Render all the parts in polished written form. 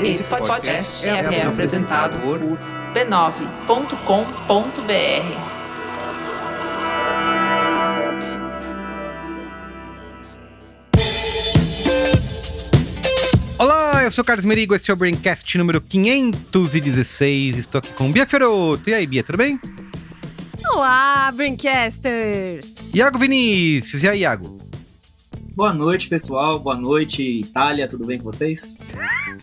Esse podcast é apresentado por b9.com.br. Olá, eu sou o Carlos Merigo, esse é o Braincast número 516. Estou aqui com Bia Feroto. E aí, Bia, tudo bem? Olá, Braincasters! Iago Vinícius, e aí, Iago? Boa noite, pessoal. Boa noite, Itália. Tudo bem com vocês?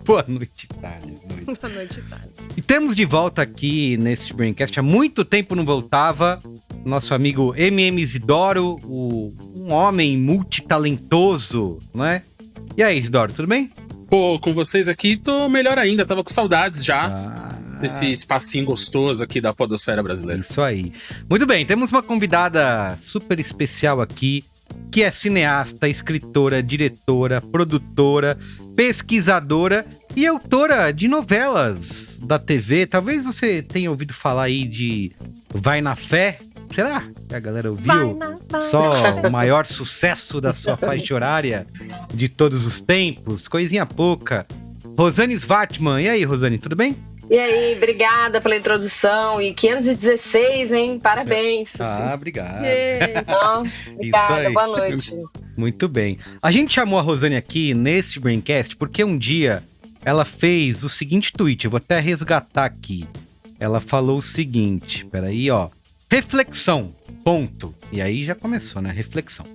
Boa noite, Itália. Boa noite, Itália. E temos de volta aqui nesse Braincast. Há muito tempo não voltava. Nosso amigo MM Isidoro, um homem multitalentoso, não é? E aí, Isidoro, tudo bem? Pô, com vocês aqui, tô melhor ainda. Tava com saudades já desse espacinho gostoso aqui da podosfera brasileira. Isso aí. Muito bem, temos uma convidada super especial aqui, que é cineasta, escritora, diretora, produtora, pesquisadora e autora de novelas da TV. Talvez você tenha ouvido falar aí de Vai na Fé. Será que a galera ouviu? Só o maior sucesso da sua faixa horária de todos os tempos? Coisinha pouca. Rosane Svartman. E aí, Rosane, tudo bem? E aí, obrigada pela introdução. E 516, hein? Parabéns. Obrigado. Então, obrigada, boa noite. Muito bem. A gente chamou a Rosane aqui nesse Braincast porque um dia ela fez o seguinte tweet. Eu vou até resgatar aqui. Ela falou o seguinte. Peraí, ó. Reflexão, ponto. E aí já começou, né? Reflexão.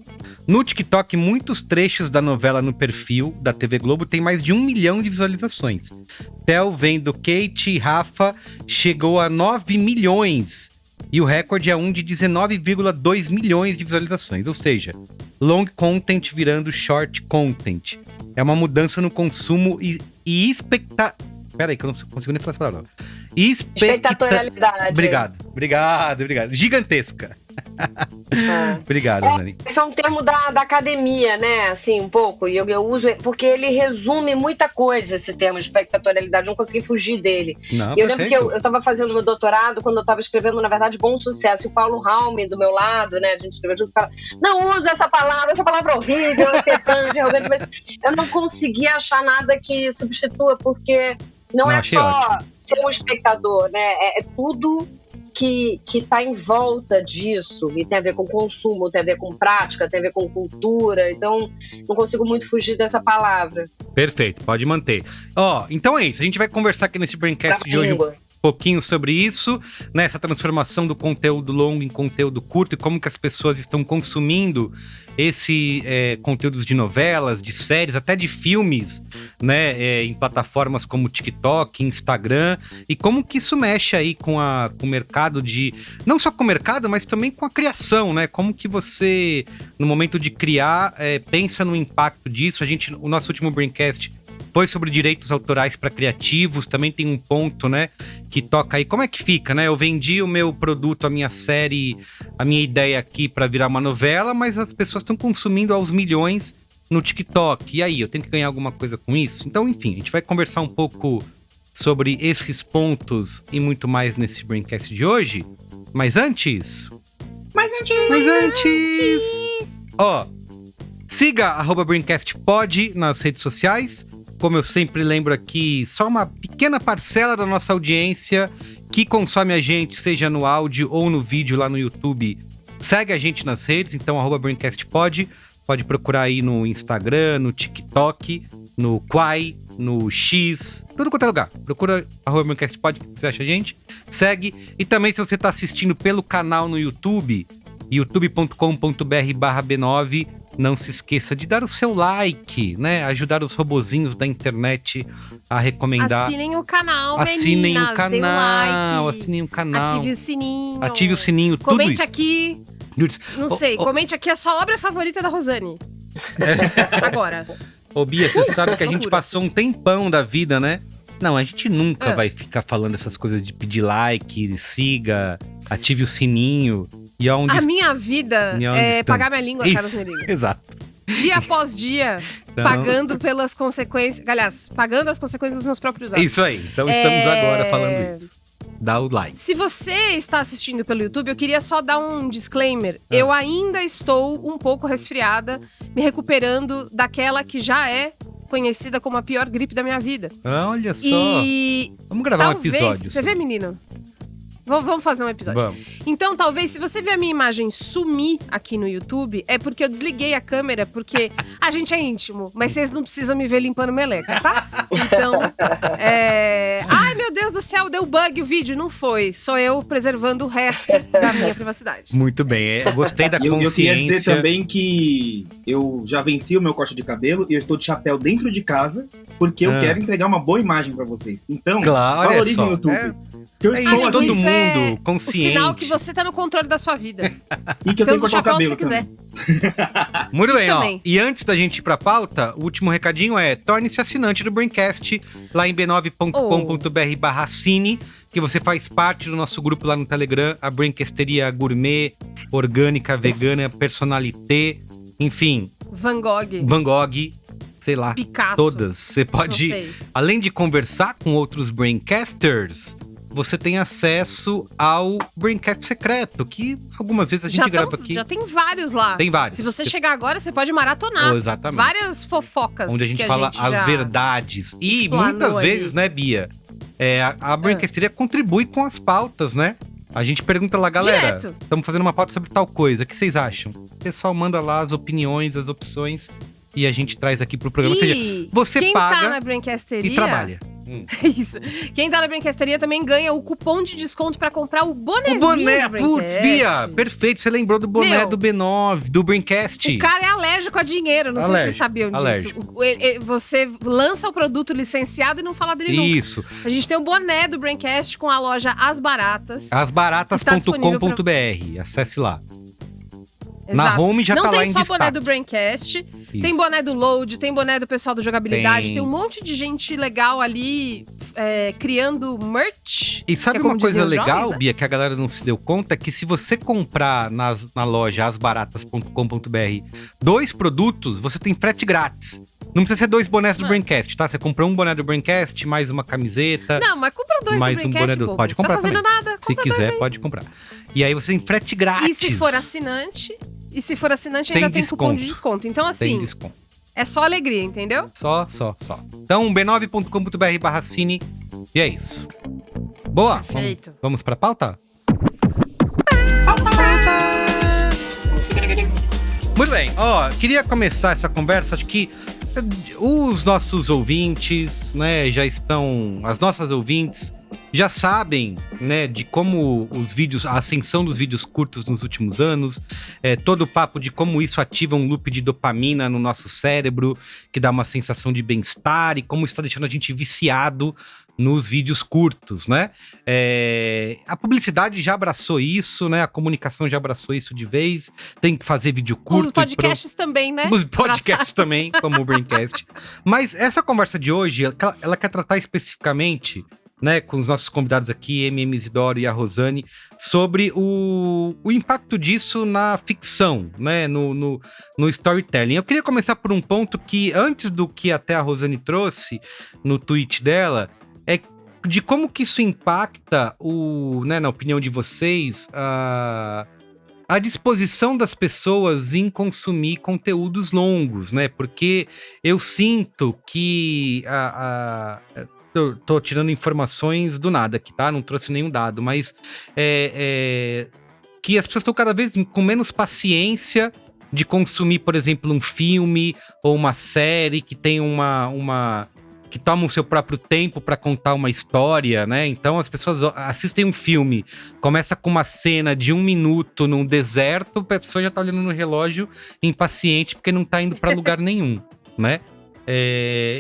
No TikTok, muitos trechos da novela no perfil da TV Globo tem mais de 1 milhão de visualizações. Theo vendo Kate e Rafa chegou a 9 milhões. E o recorde é um de 19,2 milhões de visualizações. Ou seja, long content virando short content. É uma mudança no consumo e Peraí, que eu não consigo nem falar essa palavra. Espetatorialidade. Obrigado. Gigantesca. Obrigado, Dani. Esse é um termo da academia, né? Assim, um pouco. E eu uso porque ele resume muita coisa, esse termo de espectatorialidade. Não consegui fugir dele. Não, eu lembro que eu estava fazendo meu doutorado quando eu estava escrevendo, na verdade, Bom Sucesso. E o Paulo Raume, do meu lado, né? A gente escreveu junto e fala: não usa essa palavra horrível, inquietante, arrogante. Mas eu não consegui achar nada que substitua, porque não é só ótimo ser um espectador, né? É tudo que tá em volta disso, e tem a ver com consumo, tem a ver com prática, tem a ver com cultura, então não consigo muito fugir dessa palavra. Perfeito, pode manter. Então é isso, a gente vai conversar aqui nesse Braincast de hoje um pouquinho sobre isso, né, essa transformação do conteúdo longo em conteúdo curto e como que as pessoas estão consumindo esse conteúdos de novelas, de séries, até de filmes, né, em plataformas como TikTok, Instagram, e como que isso mexe aí com o mercado não só com o mercado, mas também com a criação, né, como que você, no momento de criar, pensa no impacto disso. O nosso último Braincast foi sobre direitos autorais para criativos, também tem um ponto, né, que toca aí. Como é que fica, né? Eu vendi o meu produto, a minha série, a minha ideia aqui para virar uma novela, mas as pessoas estão consumindo aos milhões no TikTok. E aí, eu tenho que ganhar alguma coisa com isso? Então, enfim, a gente vai conversar um pouco sobre esses pontos e muito mais nesse Braincast de hoje. Mas antes... Siga @BraincastPod nas redes sociais. Como eu sempre lembro aqui, só uma pequena parcela da nossa audiência que consome a gente, seja no áudio ou no vídeo lá no YouTube, segue a gente nas redes, então @BraincastPod. Pode procurar aí no Instagram, no TikTok, no Quai, no X, tudo quanto é lugar. Procura @BraincastPod, que você acha a gente. Segue. E também, se você está assistindo pelo canal no YouTube, youtube.com.br/B9, não se esqueça de dar o seu like, né? Ajudar os robozinhos da internet a recomendar. Assinem o canal, Assinem meninas, o canal, dê um like, assinem o canal. Ative o sininho. Tudo Comente isso. Aqui. Não sei, comente aqui a sua obra favorita da Rosane. Agora. Ô, Bia, você sabe que a gente passou um tempão da vida, né? Não, a gente nunca vai ficar falando essas coisas de pedir like, siga, ative o sininho. A minha vida é pagar minha língua, Carlos Merigo. Exato. Dia após dia, pagando pelas consequências. Aliás, pagando as consequências dos meus próprios atos. Isso aí. Então estamos agora falando isso. Dá o like. Se você está assistindo pelo YouTube, eu queria só dar um disclaimer. Eu ainda estou um pouco resfriada, me recuperando daquela que já é conhecida como a pior gripe da minha vida. Olha só. E vamos gravar talvez, um episódio. Você vê, menino? Vamos fazer um episódio. Vamos. Então, talvez, se você ver a minha imagem sumir aqui no YouTube, é porque eu desliguei a câmera, porque a gente é íntimo, mas vocês não precisam me ver limpando meleca, tá? Então, ai, meu Deus do céu, deu bug o vídeo. Não foi. Sou eu preservando o resto da minha privacidade. Muito bem. Eu gostei da consciência. Eu queria dizer também que eu já venci o meu corte de cabelo e eu estou de chapéu dentro de casa, porque eu quero entregar uma boa imagem pra vocês. Então, claro, valorizem o YouTube. Que eu estou todo aqui. mundo consciente. O sinal que você tá no controle da sua vida. E que eu tenho que cortar o cabelo que você também. Muito Isso bem, ó. também. E antes da gente ir pra pauta, o último recadinho é: torne-se assinante do Braincast lá em b9.com.br/cine, que você faz parte do nosso grupo lá no Telegram, a Braincasteria gourmet, orgânica, vegana, personalité, enfim, Van Gogh, sei lá, Picasso. todas. Você Não pode, sei. além de conversar com outros Braincasters, você tem acesso ao Braincast secreto, que algumas vezes a gente grava aqui. Já tem vários lá. Tem vários. Se você chegar agora, você pode maratonar. Oh, exatamente. Várias fofocas. Onde a gente que fala já as verdades. E explanou muitas ali. vezes, né, Bia? A Braincasteria contribui com as pautas, né? A gente pergunta lá, galera, Direto. estamos fazendo uma pauta sobre tal coisa, o que vocês acham? O pessoal manda lá as opiniões, as opções, e a gente traz aqui pro programa. Ou seja, E você quem paga tá na Braincasteria... e trabalha. Isso. Quem tá na Braincasteria também ganha o cupom de desconto pra comprar o bonezinho O boné, do Braincast. putz, Bia, perfeito, você lembrou do boné Meu, do B9, do Braincast. O cara é alérgico a dinheiro, não sei se vocês sabiam disso. Você lança o produto licenciado e não fala dele nunca. Isso, A gente tem o boné do Braincast com a loja As Baratas. asbaratas.com.br, acesse lá. Na Exato. home já não tá lá em tem só destaque. boné do Braincast, Isso. tem boné do Load, tem boné do pessoal do Jogabilidade, Tem. tem um monte de gente legal ali criando merch. E sabe que é como uma coisa diziam os legal, jovens, né? Bia, que a galera não se deu conta? Que se você comprar na loja asbaratas.com.br 2 produtos, você tem frete grátis. Não precisa ser 2 bonés do Braincast, tá? Você comprou um boné do Braincast, mais uma camiseta. Não, mas compra 2 do mais um Braincast, boné do... bobo. Pode comprar Tá fazendo também. nada, Se compra quiser, 2 aí. pode comprar. E aí você tem frete grátis. E se for assinante Tem ainda tem cupom de desconto. desconto. Então, Tem assim, desconto. é só alegria, entendeu? Só. Então, b9.com.br/cine. E é isso. Boa. Perfeito. Vamos pra pauta? Muito bem, ó, queria começar essa conversa, acho que os nossos ouvintes, né, já estão, as nossas ouvintes já sabem, né, de como os vídeos, a ascensão dos vídeos curtos nos últimos anos, todo o papo de como isso ativa um loop de dopamina no nosso cérebro, que dá uma sensação de bem-estar e como isso está deixando a gente viciado nos vídeos curtos, né? A publicidade já abraçou isso, né? A comunicação já abraçou isso de vez. Tem que fazer vídeo curto. Os podcasts também, né? Os podcasts também, como o Braincast. Mas essa conversa de hoje, ela quer tratar especificamente, né, com os nossos convidados aqui, MM Isidoro e a Rosane, sobre o impacto disso na ficção, né, no storytelling. Eu queria começar por um ponto que, antes do que até a Rosane trouxe no tweet dela, é de como que isso impacta, né, na opinião de vocês, a disposição das pessoas em consumir conteúdos longos, né? Porque eu sinto que tô tirando informações do nada aqui, tá? Não trouxe nenhum dado, mas que as pessoas estão cada vez com menos paciência de consumir, por exemplo, um filme ou uma série que tem que toma o seu próprio tempo para contar uma história, né? Então as pessoas assistem um filme, começa com uma cena de 1 minuto num deserto, a pessoa já tá olhando no relógio impaciente porque não tá indo para lugar nenhum, né?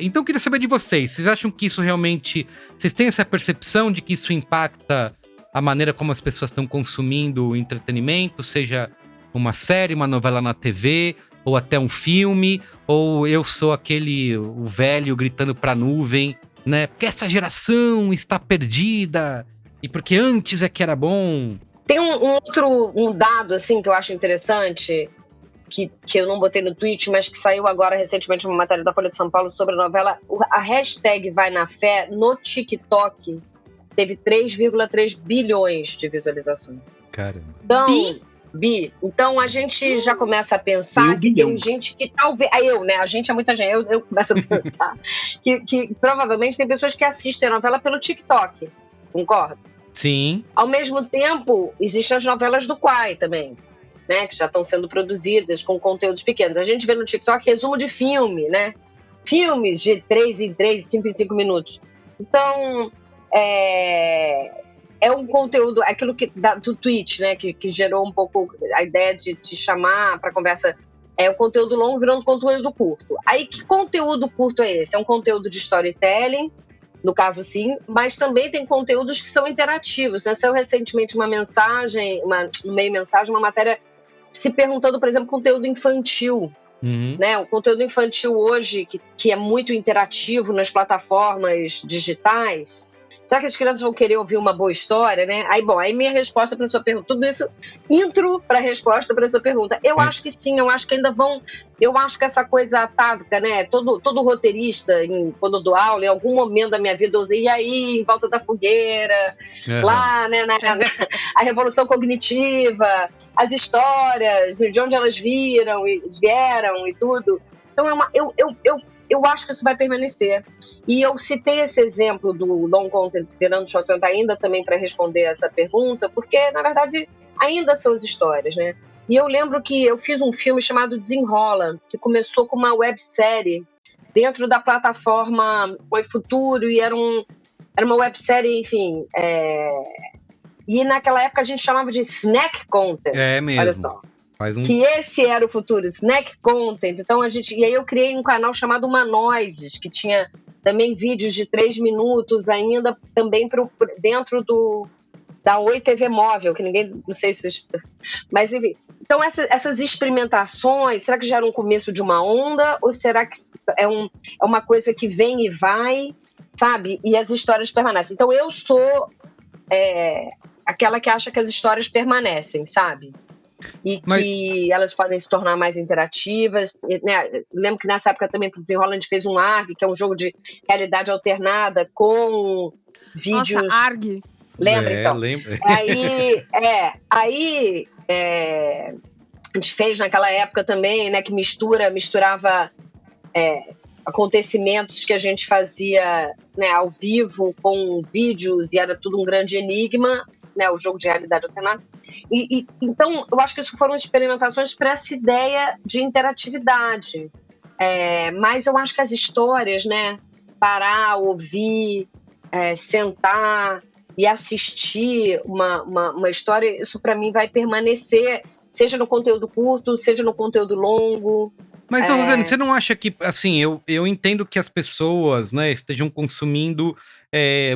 Então eu queria saber de vocês acham que isso realmente... Vocês têm essa percepção de que isso impacta a maneira como as pessoas estão consumindo o entretenimento, seja uma série, uma novela na TV, ou até um filme, ou eu sou o velho gritando pra nuvem, né? Porque essa geração está perdida, e porque antes é que era bom. Tem um dado, assim, que eu acho interessante, que eu não botei no tweet, mas que saiu agora recentemente uma matéria da Folha de São Paulo sobre a novela. A hashtag Vai na Fé no TikTok teve 3,3 bilhões de visualizações. Caramba. Então, Bi. Então a gente já começa a pensar que tem gente que talvez. A gente é muita gente. Eu começo a pensar que provavelmente tem pessoas que assistem a novela pelo TikTok. Concorda? Sim. Ao mesmo tempo, existem as novelas do Quai também, né? Que já estão sendo produzidas com conteúdos pequenos. A gente vê no TikTok resumo de filme, né? Filmes de 3 em 3, 5 em 5 minutos. Então, é um conteúdo, aquilo do Twitch, né? Que gerou um pouco a ideia de te chamar para conversa. É o conteúdo longo virando conteúdo curto. Aí, que conteúdo curto é esse? É um conteúdo de storytelling, no caso sim, mas também tem conteúdos que são interativos, né? Saiu recentemente uma mensagem, no meio mensagem, uma matéria se perguntando, por exemplo, conteúdo infantil. Né? O conteúdo infantil hoje, que é muito interativo nas plataformas digitais, será que as crianças vão querer ouvir uma boa história, né? Aí minha resposta para a sua pergunta, tudo isso intro para a resposta para a sua pergunta. Eu acho que sim, eu acho que ainda vão. Eu acho que essa coisa atávica, né? Todo roteirista, quando eu dou aula, em algum momento da minha vida, eu usei, e aí, em volta da fogueira, lá, né? A revolução cognitiva, as histórias, de onde elas vieram e tudo. Então, eu acho que isso vai permanecer. E eu citei esse exemplo do long content virando short content ainda também para responder essa pergunta, porque, na verdade, ainda são as histórias, né? E eu lembro que eu fiz um filme chamado Desenrola, que começou com uma websérie dentro da plataforma Oi Futuro, e era uma websérie, enfim... E naquela época a gente chamava de snack content. É mesmo. Olha só. Que esse era o futuro, snack content. Então e aí eu criei um canal chamado Humanoides, que tinha também vídeos de 3 minutos ainda, também dentro da Oi TV Móvel, que ninguém, não sei se... Mas enfim, então essas experimentações, será que já era um começo de uma onda? Ou será que é uma coisa que vem e vai, sabe? E as histórias permanecem. Então eu sou aquela que acha que as histórias permanecem, sabe? E que elas podem se tornar mais interativas, né? Lembro que nessa época também pro Desenrola a gente fez um ARG, que é um jogo de realidade alternada com vídeos... Nossa, ARG! Lembra, então? Lembro. Aí a gente fez naquela época também, né, que misturava acontecimentos que a gente fazia, né, ao vivo com vídeos, e era tudo um grande enigma, né, o jogo de realidade alternada. Então, eu acho que isso foram experimentações para essa ideia de interatividade. Mas eu acho que as histórias, né, parar, ouvir, sentar e assistir uma história, isso para mim vai permanecer, seja no conteúdo curto, seja no conteúdo longo. Mas, Rosane, você não acha que, assim, eu entendo que as pessoas, né, estejam consumindo,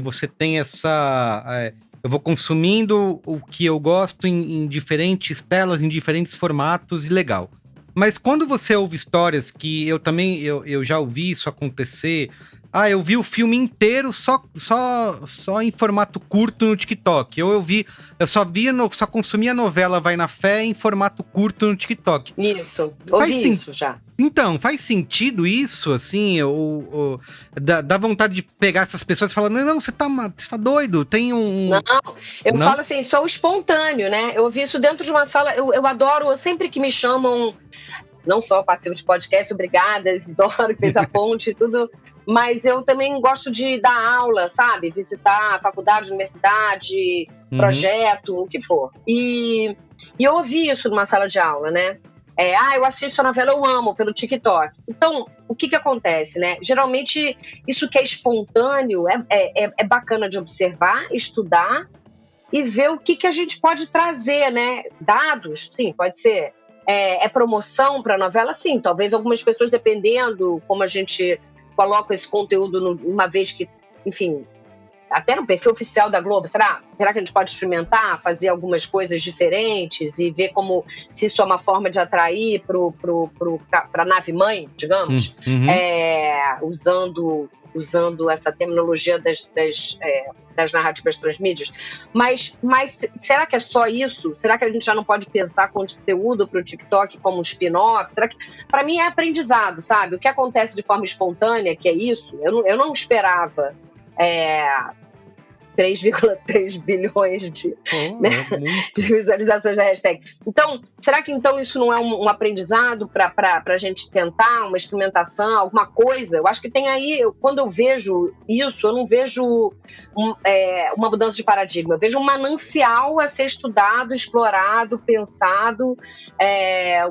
você tem essa... eu vou consumindo o que eu gosto em diferentes telas, em diferentes formatos, e legal. Mas quando você ouve histórias que eu já ouvi isso acontecer... eu vi o filme inteiro só em formato curto no TikTok. Eu só consumia a novela Vai na Fé em formato curto no TikTok. Isso, ouvi isso já. Então, faz sentido isso, assim? Dá vontade de pegar essas pessoas e falar, não, você tá doido, tem um... Não, eu falo assim, sou espontâneo, né? Eu ouvi isso dentro de uma sala, eu adoro, sempre que me chamam, não só participo de podcast, obrigada, Isidoro, que fez a ponte e tudo... Mas eu também gosto de dar aula, sabe? Visitar a faculdade, universidade, projeto, o que for. E eu ouvi isso numa sala de aula, né? Eu assisto a novela, eu amo, pelo TikTok. Então, o que acontece, né? Geralmente, isso que é espontâneo é bacana de observar, estudar e ver o que a gente pode trazer, né? Dados, sim, pode ser. Promoção para a novela? Sim, talvez algumas pessoas, dependendo como a gente... coloco esse conteúdo uma vez que, enfim, até no perfil oficial da Globo, será que a gente pode experimentar, fazer algumas coisas diferentes e ver como, se isso é uma forma de atrair para a nave-mãe, digamos, usando essa terminologia das narrativas transmídias. Mas será que é só isso? Será que a gente já não pode pensar conteúdo para o TikTok como um spin-off? Será que... Para mim é aprendizado, sabe? O que acontece de forma espontânea, que é isso, eu não esperava 3,3 bilhões de visualizações da hashtag. Então, será que então isso não é um aprendizado para a gente tentar uma experimentação, alguma coisa? Eu acho que tem aí, quando eu vejo isso, eu não vejo uma mudança de paradigma, eu vejo um manancial a ser estudado, explorado, pensado,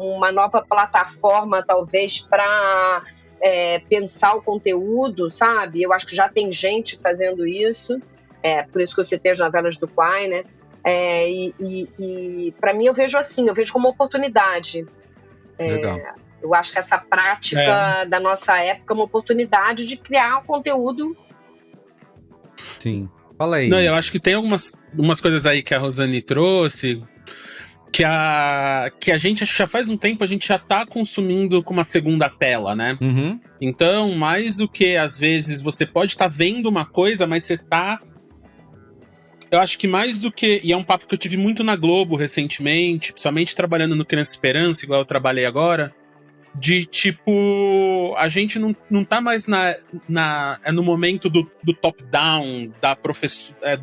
uma nova plataforma, talvez, para pensar o conteúdo, sabe? Eu acho que já tem gente fazendo isso. Por isso que eu citei as novelas do Quai, né? E para mim eu vejo assim, eu vejo como oportunidade. Legal. Eu acho que essa prática da nossa época é uma oportunidade de criar um conteúdo. Sim. Fala aí. Não, eu acho que tem umas coisas aí que a Rosane trouxe, que a gente, acho que já faz um tempo, a gente já tá consumindo com uma segunda tela, né? Uhum. Então, mais do que, às vezes, você pode estar vendo uma coisa, mas você tá... Eu acho que mais do que... E é um papo que eu tive muito na Globo recentemente, principalmente trabalhando no Criança Esperança, igual eu trabalhei agora, de, tipo, a gente não tá mais no momento do top-down, da professora...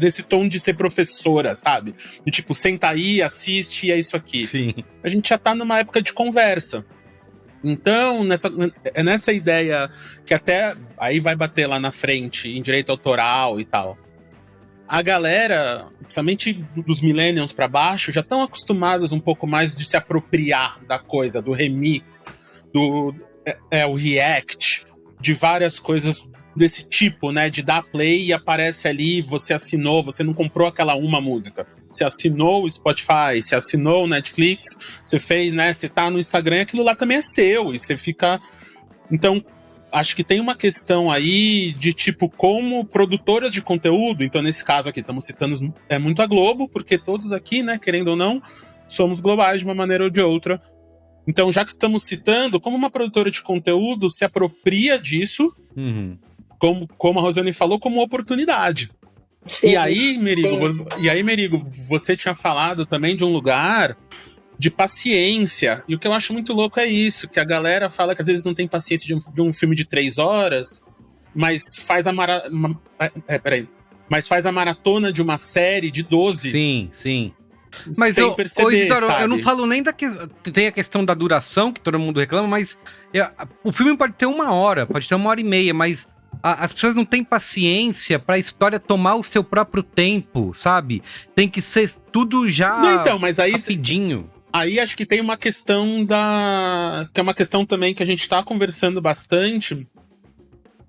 desse tom de ser professora, sabe? De tipo, senta aí, assiste e é isso aqui. Sim. A gente já tá numa época de conversa. Então, nessa ideia que até aí vai bater lá na frente, em direito autoral e tal, a galera, principalmente dos millennials pra baixo, já estão acostumados um pouco mais de se apropriar da coisa, do remix, o react, de várias coisas desse tipo, né, de dar play e aparece ali, você assinou, você não comprou aquela uma música, você assinou o Spotify, você assinou o Netflix, você fez, né, você tá no Instagram, aquilo lá também é seu, e você fica... Então, acho que tem uma questão aí de, tipo, como produtoras de conteúdo, então nesse caso aqui, estamos citando muito a Globo, porque todos aqui, né, querendo ou não, somos globais de uma maneira ou de outra. Então, já que estamos citando, como uma produtora de conteúdo se apropria disso, como a Rosane falou, como oportunidade. Sim, e aí, Merigo, você tinha falado também de um lugar de paciência. E o que eu acho muito louco é isso, que a galera fala que às vezes não tem paciência de ver um filme de 3 horas, mas faz a maratona de uma série de 12. Sim, sim. Mas sem perceber, Isidoro, sabe? eu não falo nem tem a questão da duração, que todo mundo reclama, mas o filme pode ter 1 hora, pode ter 1h30, mas as pessoas não têm paciência pra história tomar o seu próprio tempo, sabe? Tem que ser tudo já não, então, mas aí, rapidinho. Aí acho que tem uma questão que é uma questão também que a gente tá conversando bastante,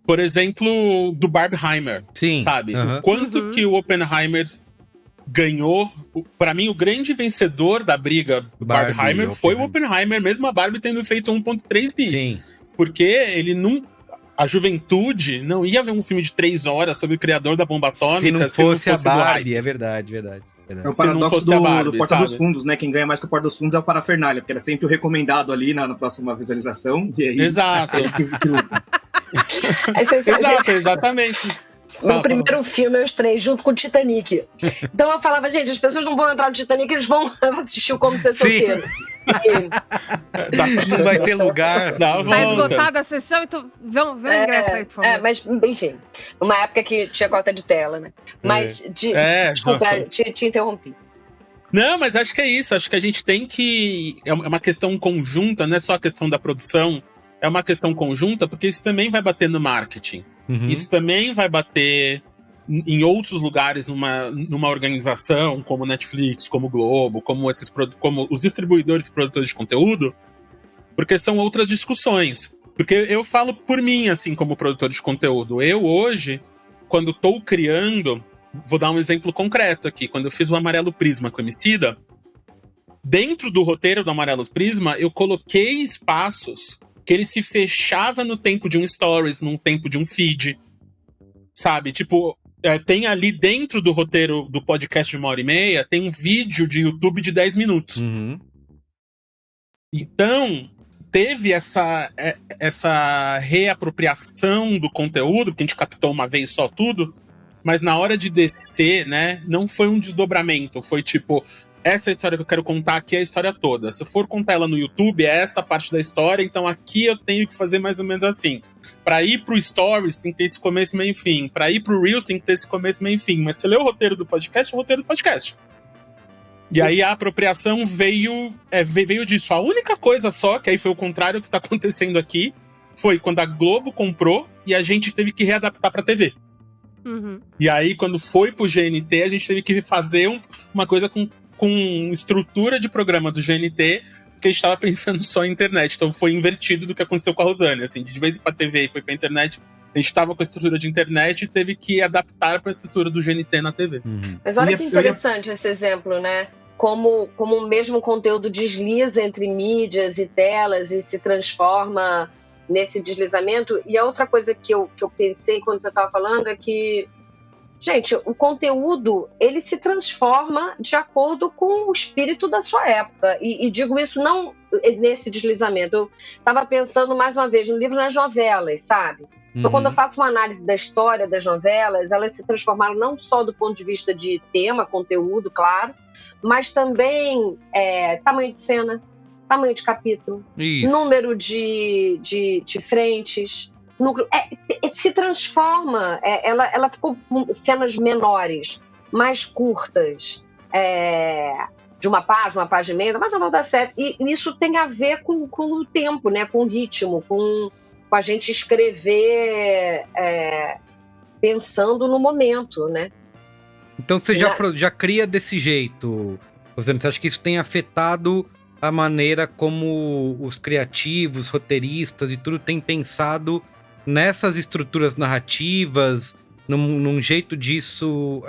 por exemplo, do Barbenheimer, sim, sabe? O quanto que o Oppenheimer ganhou. Pra mim, o grande vencedor da briga do Barbenheimer foi o Oppenheimer, mesmo a Barbie tendo feito 1,3 bi. Sim. Porque ele não... A juventude não ia ver um filme de 3 horas sobre o criador da bomba atômica se não fosse a Barbie, do hype. É verdade. É o paradoxo do Porta dos Fundos, né? Quem ganha mais que o Porta dos Fundos é o Parafernália, porque era sempre o recomendado ali na próxima visualização. E aí, exato. Eles que lutam. Exato, exatamente. Meu primeiro filme eu estreiei junto com o Titanic. Então eu falava, gente, as pessoas não vão entrar no Titanic, eles vão assistir o Como Ser Solteiro. Não vai ter lugar. Tá esgotada a sessão, então vê o ingresso aí, por favor. Mas, enfim, numa época que tinha cota de tela, né? Mas, desculpa, te interrompi. Não, mas acho que é isso. Acho que a gente tem que... É uma questão conjunta, não é só a questão da produção. É uma questão conjunta, porque isso também vai bater no marketing. Isso também vai bater em outros lugares, numa organização como Netflix, como Globo, como os distribuidores e produtores de conteúdo, porque são outras discussões. Porque eu falo por mim, assim, como produtor de conteúdo. Eu, hoje, quando estou criando... Vou dar um exemplo concreto aqui. Quando eu fiz o Amarelo Prisma com o Emicida, dentro do roteiro do Amarelo Prisma, eu coloquei espaços que ele se fechava no tempo de um stories, no tempo de um feed, sabe? Tipo, tem ali dentro do roteiro do podcast de 1h30, tem um vídeo de YouTube de 10 minutos. Então, teve essa reapropriação do conteúdo, porque a gente captou uma vez só tudo, mas na hora de descer, né, não foi um desdobramento, foi tipo... essa é a história que eu quero contar aqui, é a história toda. Se eu for contar ela no YouTube, é essa parte da história, então aqui eu tenho que fazer mais ou menos assim. Pra ir pro Stories, tem que ter esse começo, meio e fim. Pra ir pro Reels, tem que ter esse começo, meio e fim. Mas você lê o roteiro do podcast, é o roteiro do podcast. E aí a apropriação veio disso. A única coisa só, que aí foi o contrário que tá acontecendo aqui, foi quando a Globo comprou e a gente teve que readaptar pra TV. Uhum. E aí, quando foi pro GNT, a gente teve que fazer uma coisa com estrutura de programa do GNT, porque a gente tava pensando só em internet. Então foi invertido do que aconteceu com a Rosane. Assim, de vez em pra TV e foi pra internet, a gente tava com a estrutura de internet e teve que adaptar pra estrutura do GNT na TV. Uhum. Mas olha que interessante esse exemplo, né? Como o mesmo conteúdo desliza entre mídias e telas e se transforma nesse deslizamento. E a outra coisa que eu pensei quando você estava falando é que, gente, o conteúdo, ele se transforma de acordo com o espírito da sua época. E digo isso não nesse deslizamento. Eu estava pensando, mais uma vez, no livro nas novelas, sabe? Então, quando eu faço uma análise da história das novelas, elas se transformaram não só do ponto de vista de tema, conteúdo, claro, mas também tamanho de cena, tamanho de capítulo, número de frentes, núcleo, se transforma, ela ficou com cenas menores, mais curtas, de uma página e meia, mas não dá certo. E isso tem a ver com o tempo, né? Com o ritmo, com a gente escrever pensando no momento, né? Então você já cria desse jeito, Rosane. Você acha que isso tem afetado a maneira como os criativos, roteiristas e tudo tem pensado nessas estruturas narrativas, num jeito disso?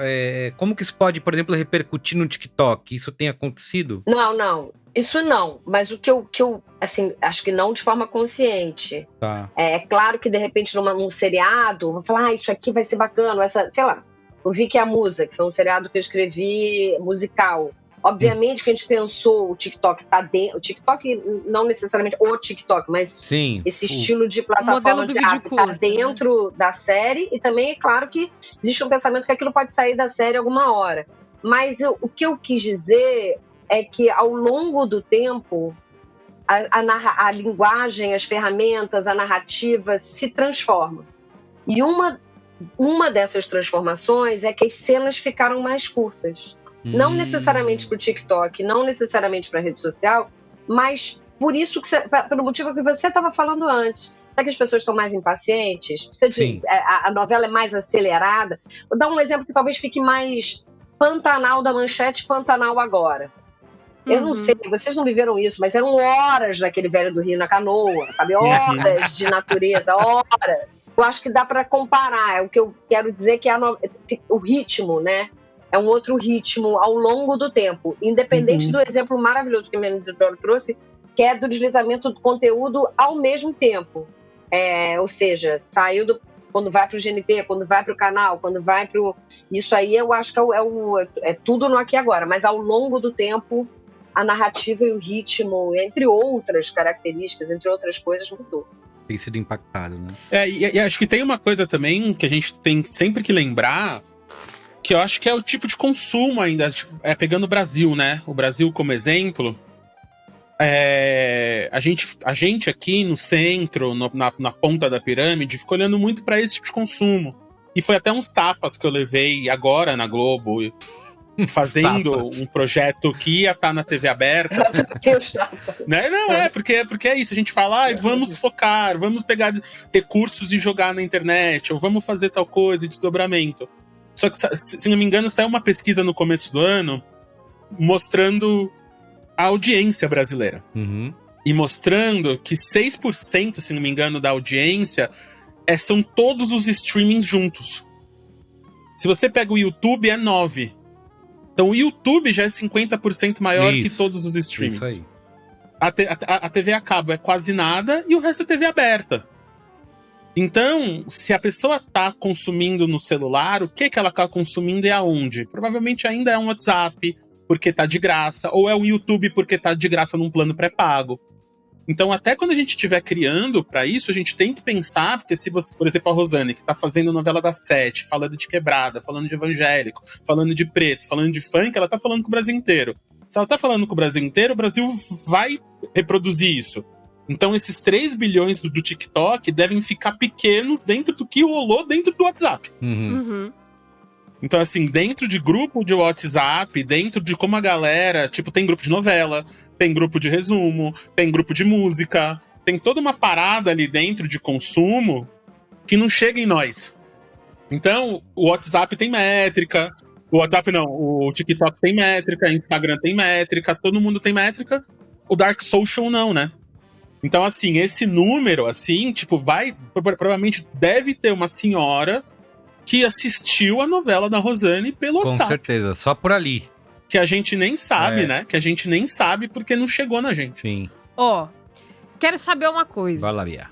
Como que isso pode, por exemplo, repercutir no TikTok? Isso tem acontecido? Não. Isso não, mas o que eu assim, acho que não de forma consciente. Tá. É claro que, de repente, num seriado, vou falar, isso aqui vai ser bacana, sei lá, o Vicky e a Musa, que foi um seriado que eu escrevi musical. Obviamente que a gente pensou, o TikTok tá dentro, o TikTok, não necessariamente o TikTok, mas sim, esse estilo de plataforma de arte tá dentro da série, e também é claro que existe um pensamento que aquilo pode sair da série alguma hora. Mas o que eu quis dizer é que, ao longo do tempo, a linguagem, as ferramentas, a narrativa se transformam. E uma dessas transformações é que as cenas ficaram mais curtas. Não necessariamente para o TikTok, não necessariamente para a rede social, mas pelo motivo que você estava falando antes. Será que as pessoas estão mais impacientes? A novela é mais acelerada? Vou dar um exemplo que talvez fique mais Pantanal da Manchete, Pantanal agora. Eu não sei, vocês não viveram isso, mas eram horas daquele velho do Rio na canoa, sabe? Horas de natureza, horas. Eu acho que dá para comparar. O que eu quero dizer que o ritmo, né? É um outro ritmo ao longo do tempo. Independente do exemplo maravilhoso que a minha editora trouxe, que é do deslizamento do conteúdo ao mesmo tempo. Ou seja, saiu quando vai para o GNT, quando vai para o canal, quando vai para o... Isso aí eu acho que é tudo no aqui e agora. Mas ao longo do tempo, a narrativa e o ritmo, entre outras características, entre outras coisas, mudou. Tem sido impactado, né? E acho que tem uma coisa também que a gente tem sempre que lembrar, que eu acho que é o tipo de consumo ainda, pegando o Brasil, né? O Brasil como exemplo, a gente aqui no centro, na ponta da pirâmide, fica olhando muito para esse tipo de consumo. E foi até uns tapas que eu levei agora na Globo, fazendo um projeto que ia estar na TV aberta. Né? Não, porque é isso, a gente fala, vamos focar, vamos pegar recursos e jogar na internet, ou vamos fazer tal coisa, desdobramento. Só que, se não me engano, saiu uma pesquisa no começo do ano mostrando a audiência brasileira. E mostrando que 6%, se não me engano, da audiência são todos os streamings juntos. Se você pega o YouTube, é 9%. Então o YouTube já é 50% maior que todos os streamings. Isso aí. A TV a cabo é quase nada e o resto é TV aberta. Então, se a pessoa tá consumindo no celular, o que ela tá consumindo e aonde? Provavelmente ainda é um WhatsApp, porque tá de graça, ou é o YouTube porque tá de graça num plano pré-pago. Então, até quando a gente estiver criando para isso, a gente tem que pensar, porque se você, por exemplo, a Rosane, que tá fazendo novela das 7, falando de quebrada, falando de evangélico, falando de preto, falando de funk, ela tá falando com o Brasil inteiro. Se ela tá falando com o Brasil inteiro, o Brasil vai reproduzir isso. Então esses 3 bilhões do TikTok devem ficar pequenos dentro do que rolou dentro do WhatsApp. Uhum. Então, assim, dentro de grupo de WhatsApp, dentro de como a galera... Tipo, tem grupo de novela, tem grupo de resumo, tem grupo de música. Tem toda uma parada ali dentro de consumo que não chega em nós. Então, o WhatsApp tem métrica. O WhatsApp não, o TikTok tem métrica, o Instagram tem métrica, todo mundo tem métrica. O Dark Social não, né? Então, assim, esse número, assim, tipo, provavelmente deve ter uma senhora que assistiu a novela da Rosane pelo Com WhatsApp. certeza, só por ali. Que a gente nem sabe, né? Que a gente nem sabe porque não chegou na gente. Sim. Ó, quero saber uma coisa. Vai lá, Bia.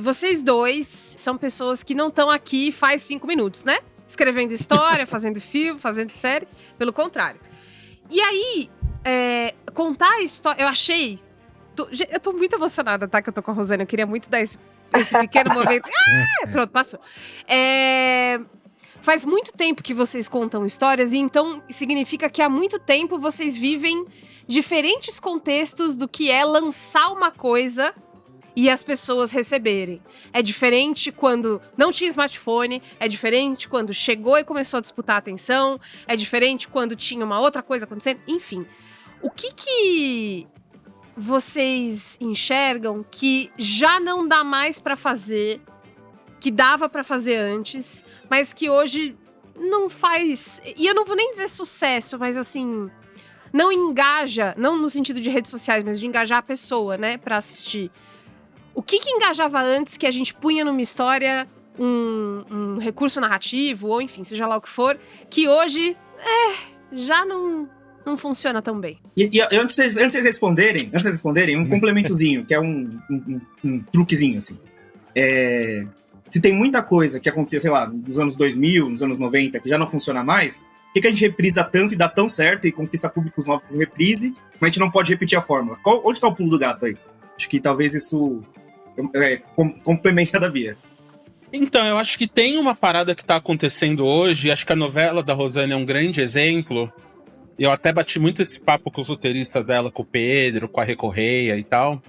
Vocês dois são pessoas que não estão aqui faz 5 minutos, né? Escrevendo história, fazendo filme, fazendo série. Pelo contrário. E aí, contar a história... Eu achei... Eu tô muito emocionada, tá? Que eu tô com a Rosane. Eu queria muito dar esse pequeno momento. Pronto, passou. Faz muito tempo que vocês contam histórias, e então significa que há muito tempo vocês vivem diferentes contextos do que é lançar uma coisa e as pessoas receberem. É diferente quando não tinha smartphone, é diferente quando chegou e começou a disputar a atenção, é diferente quando tinha uma outra coisa acontecendo, enfim. O que vocês enxergam que já não dá mais pra fazer, que dava pra fazer antes, mas que hoje não faz... E eu não vou nem dizer sucesso, mas assim... Não engaja, não no sentido de redes sociais, mas de engajar a pessoa, né, pra assistir. O que engajava antes, que a gente punha numa história um recurso narrativo, ou enfim, seja lá o que for, que hoje, já não funciona tão bem. E antes de vocês responderem, um complementozinho, que é um truquezinho, assim. Se tem muita coisa que acontecia, sei lá, nos anos 2000, nos anos 90, que já não funciona mais, por que a gente reprisa tanto e dá tão certo e conquista públicos novos com reprise, mas a gente não pode repetir a fórmula? Onde está o pulo do gato aí? Acho que talvez isso complementa da Bia. Então, eu acho que tem uma parada que tá acontecendo hoje, acho que a novela da Rosane é um grande exemplo. Eu até bati muito esse papo com os roteiristas dela, com o Pedro, com a Recorreia e tal.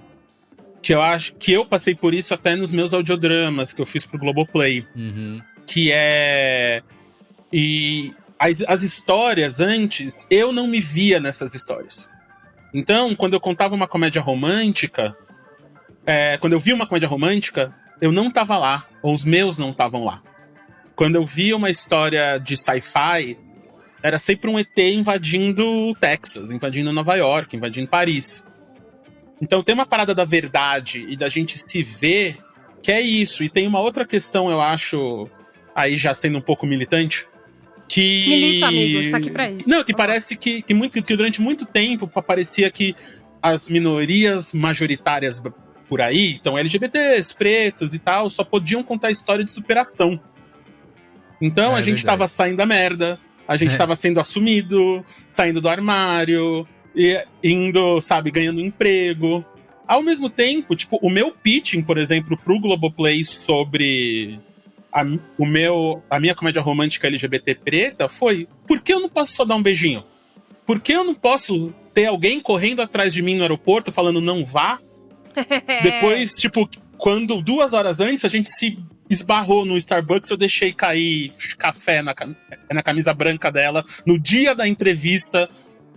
Que eu acho que eu passei por isso até nos meus audiodramas que eu fiz pro Globoplay. Uhum. Que é... E as histórias antes, eu não me via nessas histórias. Então, quando eu contava uma comédia romântica, quando eu via uma comédia romântica, eu não tava lá, ou os meus não estavam lá. Quando eu via uma história de sci-fi, era sempre um ET invadindo o Texas, invadindo Nova York, invadindo Paris. Então tem uma parada da verdade e da gente se ver, que é isso. E tem uma outra questão, eu acho, aí já sendo um pouco militante, que... Milita, amigo, você tá aqui pra isso. Não, que parece que durante muito tempo parecia que as minorias majoritárias por aí, então LGBTs, pretos e tal, só podiam contar história de superação. Então a gente tava saindo da merda, a gente tava sendo assumido, saindo do armário, e indo, sabe, ganhando emprego. Ao mesmo tempo, tipo, o meu pitching, por exemplo, pro Globoplay sobre a minha comédia romântica LGBT preta foi: por que eu não posso só dar um beijinho? Por que eu não posso ter alguém correndo atrás de mim no aeroporto falando não vá? Depois, tipo, quando 2 horas antes a gente se esbarrou no Starbucks, eu deixei cair café na camisa branca dela no dia da entrevista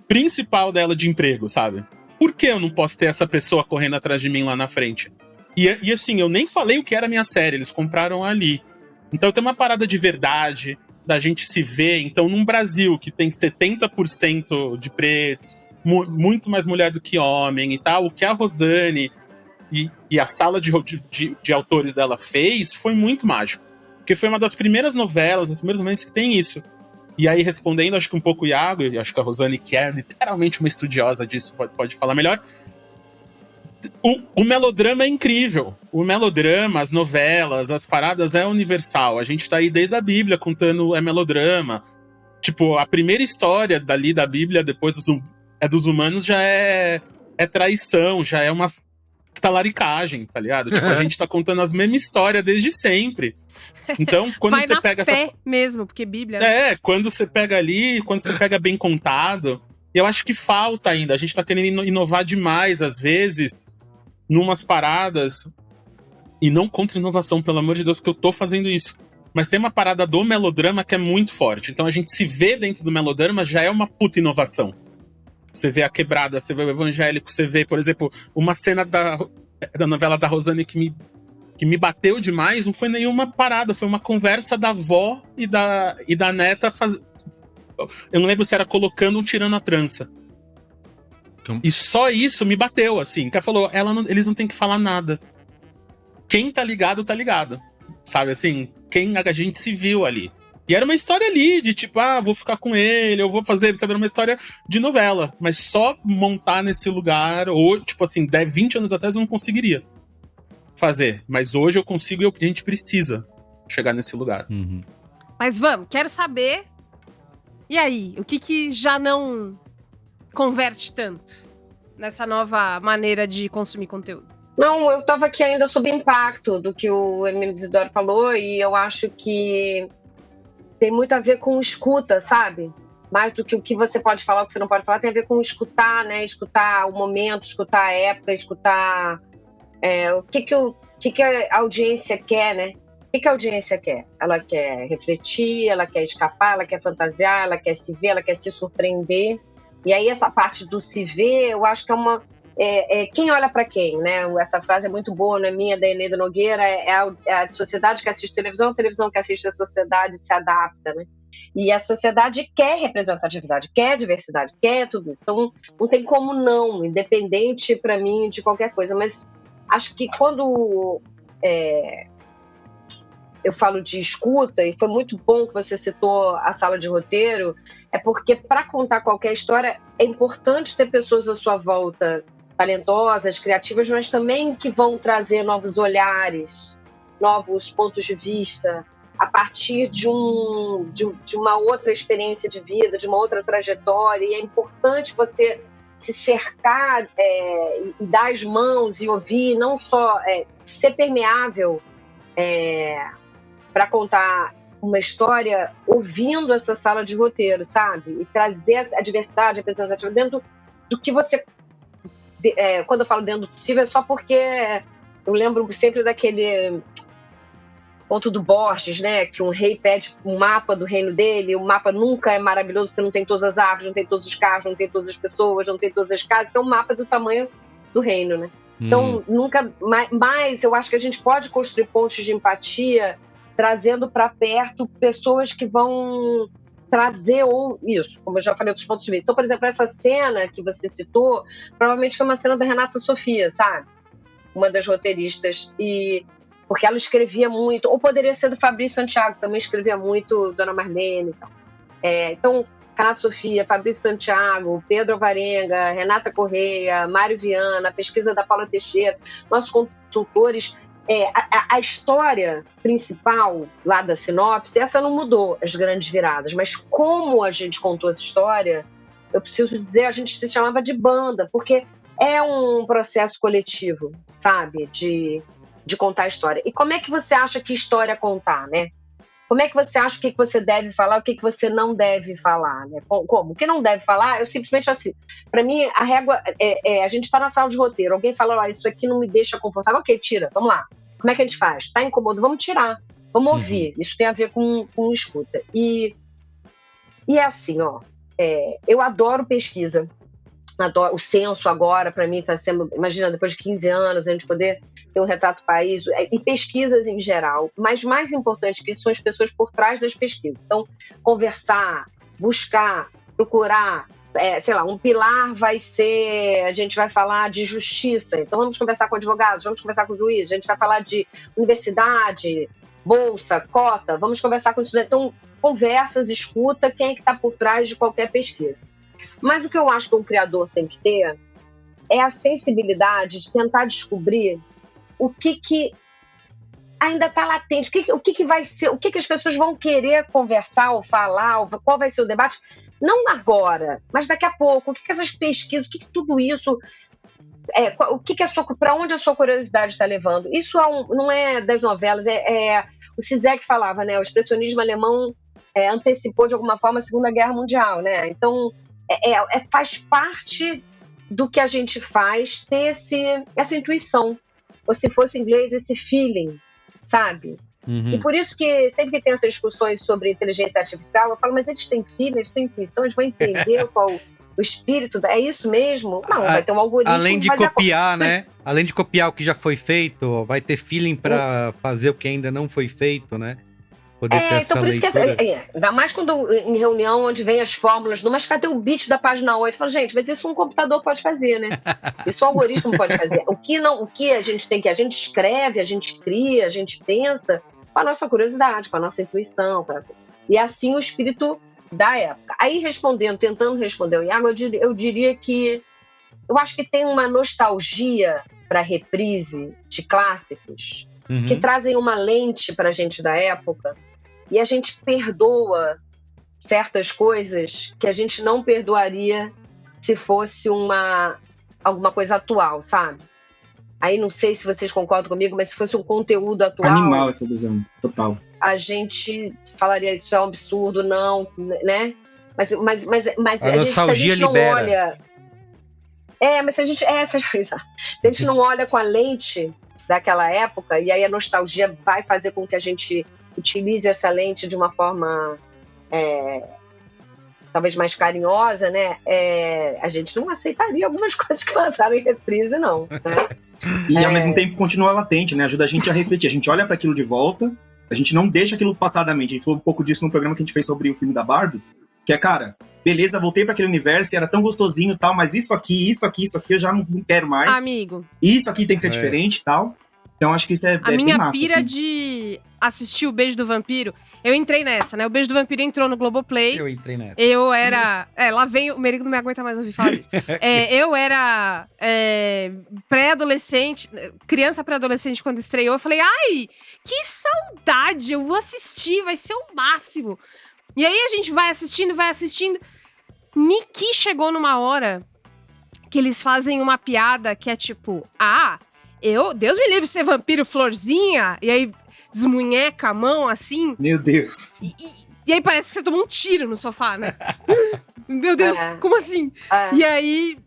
principal dela de emprego, sabe? Por que eu não posso ter essa pessoa correndo atrás de mim lá na frente? E assim, eu nem falei o que era a minha série, eles compraram ali. Então tem uma parada de verdade, da gente se ver. Então num Brasil que tem 70% de pretos, muito mais mulher do que homem e tal, o que a Rosane e a sala de autores dela fez foi muito mágico. Porque foi uma das primeiras novelas, dos primeiros momentos que tem isso. E aí, respondendo, acho que um pouco o Iago, e acho que a Rosane, que é literalmente uma estudiosa disso, pode falar melhor. O melodrama é incrível. O melodrama, as novelas, as paradas é universal. A gente tá aí desde a Bíblia contando melodrama. Tipo, a primeira história dali da Bíblia, depois dos humanos, já é traição, já é uma talaricagem, tá ligado? Tipo, a gente tá contando as mesmas histórias desde sempre. Então, quando vai você na pega fé mesmo, porque Bíblia... quando você pega ali, quando você pega bem contado, Eu acho que falta ainda. A gente tá querendo inovar demais, às vezes, numas paradas. E não contra inovação, pelo amor de Deus, porque eu tô fazendo isso. Mas tem uma parada do melodrama que é muito forte. Então a gente se vê dentro do melodrama já é uma puta inovação. Você vê a quebrada, você vê o evangélico, você vê, por exemplo, uma cena da novela da Rosane que me bateu demais. Não foi nenhuma parada, foi uma conversa da avó e da neta. Eu não lembro se era colocando ou tirando a trança. E só isso me bateu, assim. Que ela falou, eles não têm que falar nada. Quem tá ligado, tá ligado. Sabe, assim, quem a gente se viu ali. E era uma história ali, de tipo, vou ficar com ele, eu vou fazer, sabe, era uma história de novela. Mas só montar nesse lugar, ou, tipo assim, 20 anos atrás eu não conseguiria fazer. Mas hoje eu consigo e a gente precisa chegar nesse lugar. Uhum. Mas vamos, quero saber. E aí, o que já não converte tanto nessa nova maneira de consumir conteúdo? Não, eu tava aqui ainda sob impacto do que o Hermínio Isidoro falou, e eu acho que tem muito a ver com escuta, sabe? Mais do que o que você pode falar, o que você não pode falar, tem a ver com escutar, né? Escutar o momento, escutar a época, escutar o que a audiência quer, né? O que a audiência quer? Ela quer refletir, ela quer escapar, ela quer fantasiar, ela quer se ver, ela quer se surpreender. E aí essa parte do se ver, eu acho que é uma... quem olha para quem, né? Essa frase é muito boa, não é minha, da Eneida Nogueira, é a sociedade que assiste televisão, a televisão que assiste a sociedade se adapta, né? E a sociedade quer representatividade, quer diversidade, quer tudo isso. Então, não tem como não, independente para mim de qualquer coisa. Mas acho que quando eu falo de escuta, e foi muito bom que você citou a sala de roteiro, é porque para contar qualquer história é importante ter pessoas à sua volta talentosas, criativas, mas também que vão trazer novos olhares, novos pontos de vista, a partir de uma outra experiência de vida, de uma outra trajetória. E é importante você se cercar e dar as mãos e ouvir, não só ser permeável para contar uma história ouvindo essa sala de roteiro, sabe? E trazer a diversidade, a representatividade dentro do que você... quando eu falo dentro do possível, é só porque eu lembro sempre daquele conto do Borges, né? Que um rei pede um mapa do reino dele, o mapa nunca é maravilhoso porque não tem todas as árvores, não tem todos os carros, não tem todas as pessoas, não tem todas as casas, então o mapa é do tamanho do reino, né? Então, nunca mais, eu acho que a gente pode construir pontes de empatia trazendo para perto pessoas que vão trazer isso, como eu já falei, outros pontos de vista. Então, por exemplo, essa cena que você citou, provavelmente foi uma cena da Renata Sofia, sabe? Uma das roteiristas, porque ela escrevia muito, ou poderia ser do Fabrício Santiago, também escrevia muito, Dona Marlene e tal. Então, Renata Sofia, Fabrício Santiago, Pedro Alvarenga, Renata Correia, Mário Viana, a pesquisa da Paula Teixeira, nossos consultores. A história principal lá da sinopse, essa não mudou, as grandes viradas, mas como a gente contou essa história, eu preciso dizer, a gente se chamava de banda, porque é um processo coletivo, sabe, de contar a história. E como é que você acha que história contar, né? Como é que você acha o que você deve falar, o que você não deve falar, né? Como? O que não deve falar, eu simplesmente assim, para mim a régua a gente está na sala de roteiro, alguém fala, isso aqui não me deixa confortável, ok, tira, vamos lá. Como é que a gente faz? Tá incômodo? Vamos tirar. Vamos ouvir. Isso tem a ver com escuta. E é assim, eu adoro pesquisa. Adoro, o censo agora, para mim, está sendo... Imagina, depois de 15 anos, a gente poder ter um retrato do país. E pesquisas em geral. Mas mais importante que isso são as pessoas por trás das pesquisas. Então, conversar, buscar, procurar... sei lá, um pilar vai ser, a gente vai falar de justiça, então vamos conversar com advogados, vamos conversar com juiz, a gente vai falar de universidade, bolsa, cota, vamos conversar com estudante. Então, conversas, escuta quem é que está por trás de qualquer pesquisa. Mas o que eu acho que um criador tem que ter é a sensibilidade de tentar descobrir o que ainda está latente, o que vai ser, o que as pessoas vão querer conversar ou falar, ou qual vai ser o debate. Não agora, mas daqui a pouco. O que essas pesquisas, o que tudo isso... para onde a sua curiosidade está levando? Isso não é das novelas, o Zizek falava, né? O expressionismo alemão antecipou de alguma forma a Segunda Guerra Mundial, né? Então, faz parte do que a gente faz ter essa intuição. Ou se fosse em inglês, esse feeling, sabe? E por isso que sempre que tem essas discussões sobre inteligência artificial, eu falo, mas eles têm feeling, eles têm intuição, eles vão entender qual o espírito, é isso mesmo? Não, vai ter um algoritmo. Além de copiar, né? Além de copiar o que já foi feito, vai ter feeling pra fazer o que ainda não foi feito, né? Poder ter essa então por isso leitura. que ainda mais quando em reunião onde vem as fórmulas, mas cadê o bit da página 8? Fala, gente, mas isso um computador pode fazer, né? Isso um algoritmo pode fazer. O que a gente tem que, a gente escreve, a gente cria, a gente pensa com a nossa curiosidade, com a nossa intuição. E assim o espírito da época. Aí tentando responder o Iago, eu diria que eu acho que tem uma nostalgia para reprise de clássicos que trazem uma lente para a gente da época e a gente perdoa certas coisas que a gente não perdoaria se fosse alguma coisa atual, sabe? Aí não sei se vocês concordam comigo, mas se fosse um conteúdo atual... Animal essa visão, total. A gente falaria, isso é um absurdo, não, né? Mas A nostalgia se a gente não libera. olha... mas se a gente não olha com a lente daquela época, e aí a nostalgia vai fazer com que a gente utilize essa lente de uma forma talvez mais carinhosa, né? A gente não aceitaria algumas coisas que passaram em reprise, não. Né? E ao mesmo tempo continua latente, né? Ajuda a gente a refletir. A gente olha para aquilo de volta, a gente não deixa aquilo passar da mente. A gente falou um pouco disso no programa que a gente fez sobre o filme da Barbie, que é, cara, beleza, voltei para aquele universo e era tão gostosinho e tal, mas isso aqui eu já não quero mais. Amigo. Isso aqui tem que ser diferente e tal. Então acho que isso é A bem minha massa, pira assim. de assistir o Beijo do Vampiro, eu entrei nessa, né? O Beijo do Vampiro entrou no Globoplay. Eu entrei nessa. Eu era... lá vem... O Merigo não me aguenta mais ouvir falar disso. Eu era pré-adolescente, criança pré-adolescente quando estreou. Eu falei, ai, que saudade, eu vou assistir, vai ser o máximo. E aí a gente vai assistindo. Niki chegou numa hora que eles fazem uma piada que é tipo, Deus me livre de ser vampiro florzinha, e aí desmunheca a mão assim. Meu Deus. E aí parece que você tomou um tiro no sofá, né? Meu Deus, como assim? E aí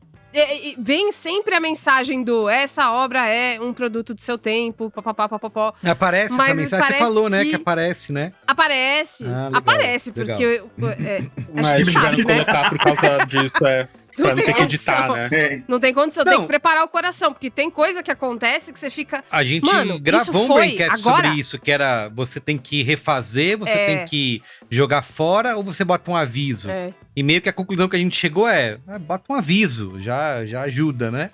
vem sempre a mensagem essa obra é um produto do seu tempo, papapá. Aparece Mas essa mensagem, você falou, né? Que aparece, né? Aparece, legal, porque Mas a gente tiveram sabe, que né? colocar por causa disso, pra não ter que editar, né? Não tem condição, Não. tem que preparar o coração, porque tem coisa que acontece que você fica... A gente Mano, gravou isso um foi braincast agora? sobre isso, que era você tem que refazer, você tem que jogar fora ou você bota um aviso. E meio que a conclusão que a gente chegou bota um aviso, já ajuda, né?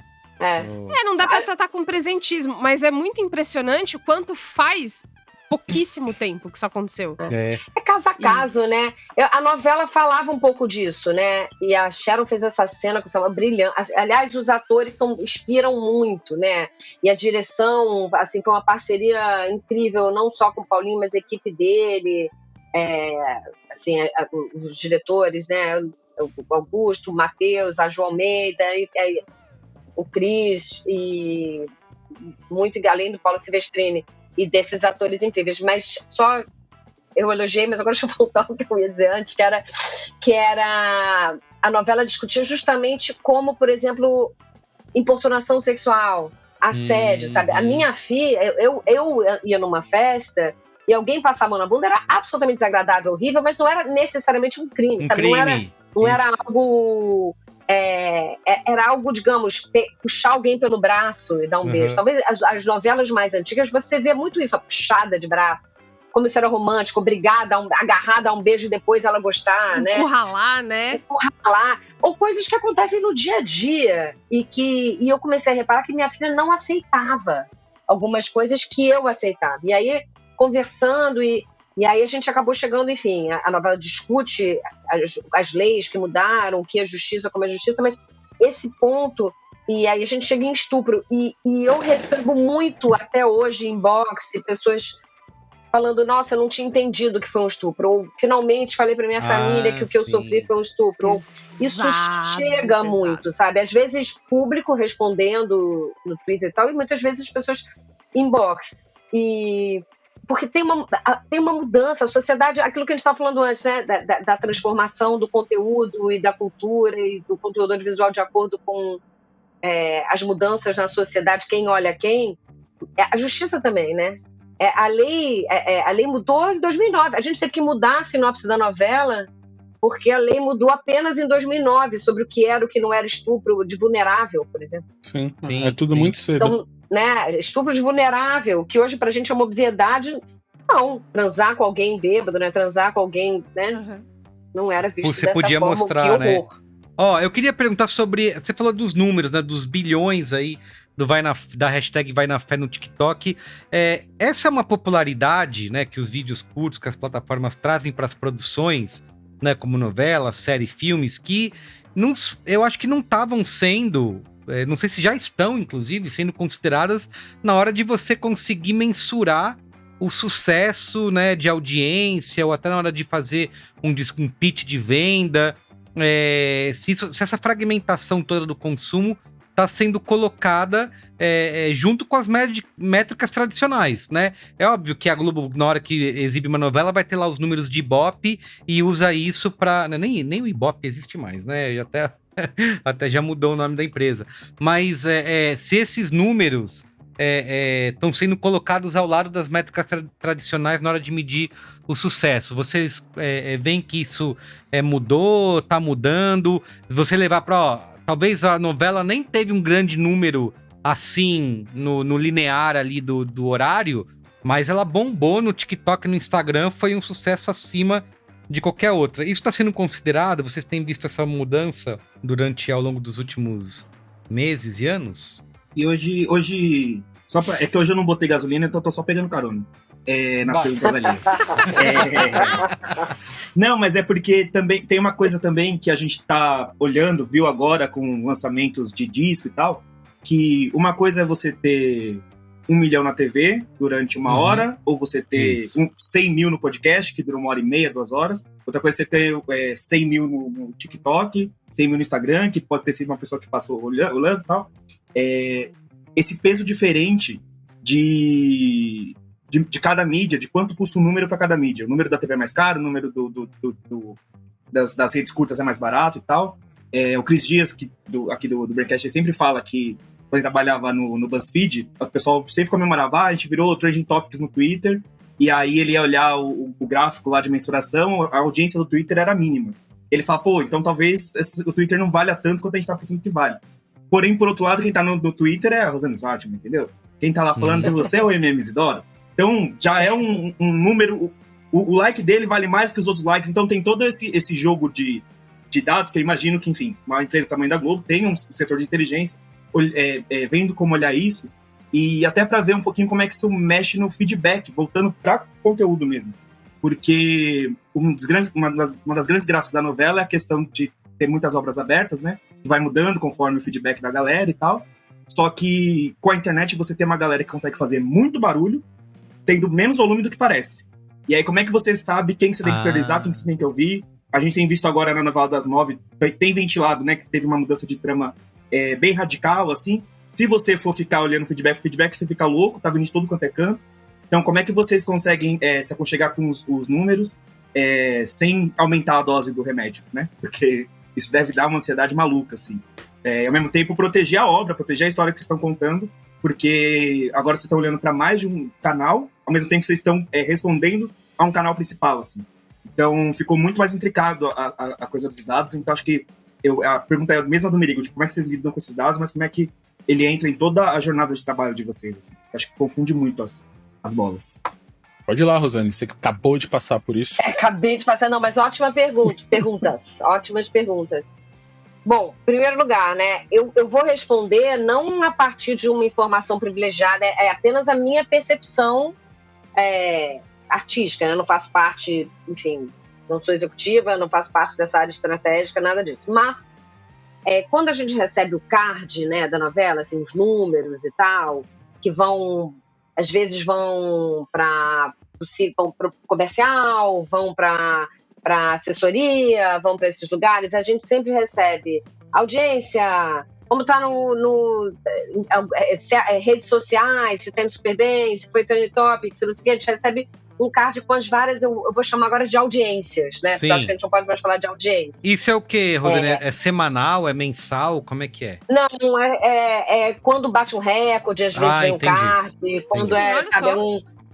Não dá pra tratar com presentismo, mas é muito impressionante o quanto faz pouquíssimo tempo que isso aconteceu. É caso a caso, né? A novela falava um pouco disso, né? E a Sharon fez essa cena com o brilhante. Aliás, os atores inspiram muito, né? E a direção, assim, foi uma parceria incrível, não só com o Paulinho, mas a equipe dele, os diretores, né? O Augusto, o Matheus, a Jo Almeida, o Cris, e muito além do Paulo Silvestrini. E desses atores incríveis, mas só eu elogiei, mas agora deixa eu voltar ao que eu ia dizer antes, que era a novela discutia justamente como, por exemplo, importunação sexual, assédio, sabe? A minha filha, eu ia numa festa e alguém passar a mão na bunda, era absolutamente desagradável, horrível, mas não era necessariamente um crime, sabe? Não era algo... era algo, digamos, puxar alguém pelo braço e dar um beijo. Talvez as novelas mais antigas você vê muito isso, a puxada de braço. Como isso era romântico, obrigada, agarrada a um beijo e depois ela gostar, né? Encurralar, né? Encurralar. Ou coisas que acontecem no dia a dia. E eu comecei a reparar que minha filha não aceitava algumas coisas que eu aceitava. E aí, conversando e aí a gente acabou chegando, enfim, a novela discute as leis que mudaram, o que é justiça, como é justiça, mas esse ponto, e aí a gente chega em estupro, e eu recebo muito até hoje em inbox, pessoas falando, nossa, eu não tinha entendido que foi um estupro, ou finalmente falei pra minha família que o que eu sofri foi um estupro, ou isso chega muito, sabe? Às vezes público respondendo no Twitter e tal, e muitas vezes as pessoas inbox, e porque tem uma mudança, a sociedade, aquilo que a gente estava falando antes, né, da transformação do conteúdo e da cultura e do conteúdo audiovisual de acordo com as mudanças na sociedade, quem olha quem, a justiça também, né? A lei mudou em 2009, a gente teve que mudar a sinopse da novela porque a lei mudou apenas em 2009 sobre o que era o que não era estupro de vulnerável, por exemplo. Sim, é tudo muito cedo. Então, né, estupro de vulnerável, que hoje pra gente é uma obviedade, não. Transar com alguém bêbado, né? Transar com alguém, né? Não era visto Você dessa podia forma, mostrar, que horror. né? Ó, eu queria perguntar sobre... Você falou dos números, né? Dos bilhões aí da hashtag Vai na Fé no TikTok. Essa é uma popularidade, né? Que os vídeos curtos, que as plataformas trazem para as produções, né? Como novela, série, filmes, que eu acho que não estavam sendo... não sei se já estão, inclusive, sendo consideradas na hora de você conseguir mensurar o sucesso, né, de audiência, ou até na hora de fazer um pitch de venda. Se essa fragmentação toda do consumo está sendo colocada junto com as métricas tradicionais, né? É óbvio que a Globo, na hora que exibe uma novela, vai ter lá os números de Ibope e usa isso para... Nem o Ibope existe mais, né? Até já mudou o nome da empresa. Mas se esses números estão sendo colocados ao lado das métricas tradicionais na hora de medir o sucesso, vocês veem que isso mudou, tá mudando? Você levar para... talvez a novela nem teve um grande número assim no linear ali do horário, mas ela bombou no TikTok e no Instagram, foi um sucesso acima de qualquer outra. Isso está sendo considerado? Vocês têm visto essa mudança ao longo dos últimos meses e anos? E hoje é que hoje eu não botei gasolina, então eu tô só pegando carona nas perguntas alheias. Não, mas é porque também tem uma coisa também que a gente tá olhando, viu agora com lançamentos de disco e tal, que uma coisa é você ter 1 milhão na TV durante uma hora, ou você ter 100 mil no podcast, que dura 1h30, 2 horas. Outra coisa é você ter 100 mil no TikTok, 100 mil no Instagram, que pode ter sido uma pessoa que passou olhando e tal. Esse peso diferente de cada mídia, de quanto custa o número para cada mídia. O número da TV é mais caro, o número das redes curtas é mais barato e tal. O Cris Dias, aqui do Braincast, sempre fala que quando ele trabalhava no BuzzFeed, o pessoal sempre comemorava, a gente virou Trending Topics no Twitter, e aí ele ia olhar o gráfico lá de mensuração, a audiência do Twitter era mínima. Ele fala, então talvez o Twitter não valha tanto quanto a gente tá pensando que vale. Porém, por outro lado, quem tá no Twitter é a Rosana Svartman, entendeu? Quem tá lá falando de você é o MM Isidoro. Então, já é um número... O like dele vale mais que os outros likes, então tem todo esse jogo de dados, que eu imagino que, enfim, uma empresa do tamanho da Globo tem um setor de inteligência vendo como olhar isso, e até para ver um pouquinho como é que isso mexe no feedback, voltando para conteúdo mesmo. Porque uma das grandes graças da novela é a questão de ter muitas obras abertas, né? Que vai mudando conforme o feedback da galera e tal. Só que com a internet você tem uma galera que consegue fazer muito barulho, tendo menos volume do que parece. E aí como é que você sabe quem você tem que priorizar, quem você tem que ouvir? A gente tem visto agora na novela das 9, tem ventilado, né? Que teve uma mudança de trama bem radical, assim. Se você for ficar olhando feedback, você fica louco, tá vindo de todo quanto é canto. Então, como é que vocês conseguem se aconchegar com os números sem aumentar a dose do remédio, né? Porque isso deve dar uma ansiedade maluca, assim. Ao mesmo tempo, proteger a obra, proteger a história que vocês estão contando, porque agora vocês estão olhando para mais de um canal, ao mesmo tempo que vocês estão respondendo a um canal principal, assim. Então, ficou muito mais intricado a coisa dos dados, então acho que a pergunta é a mesma do Merigo, tipo, como é que vocês lidam com esses dados, mas como é que ele entra em toda a jornada de trabalho de vocês, assim. Acho que confunde muito as bolas. Pode ir lá, Rosane, você acabou de passar por isso. Acabei de passar, não, mas ótima perguntas, ótimas perguntas. Bom, em primeiro lugar, né, eu vou responder não a partir de uma informação privilegiada, é apenas a minha percepção artística, né, não faço parte, enfim, não sou executiva, não faço parte dessa área estratégica, nada disso, mas quando a gente recebe o card, né, da novela, assim, os números e tal, que às vezes vão para o comercial, vão para assessoria, vão para esses lugares, a gente sempre recebe audiência, como tá redes sociais, se tá indo super bem, se foi trending topic, se não sei o que, a gente recebe um card com as várias, eu vou chamar agora de audiências, né? Sim. Porque eu acho que a gente não pode mais falar de audiência. Isso é o quê, Rodrigo? É semanal? É mensal? Como é que é? Não, é quando bate um recorde, às vezes vem entendi. um card, quando Olha sabe, só.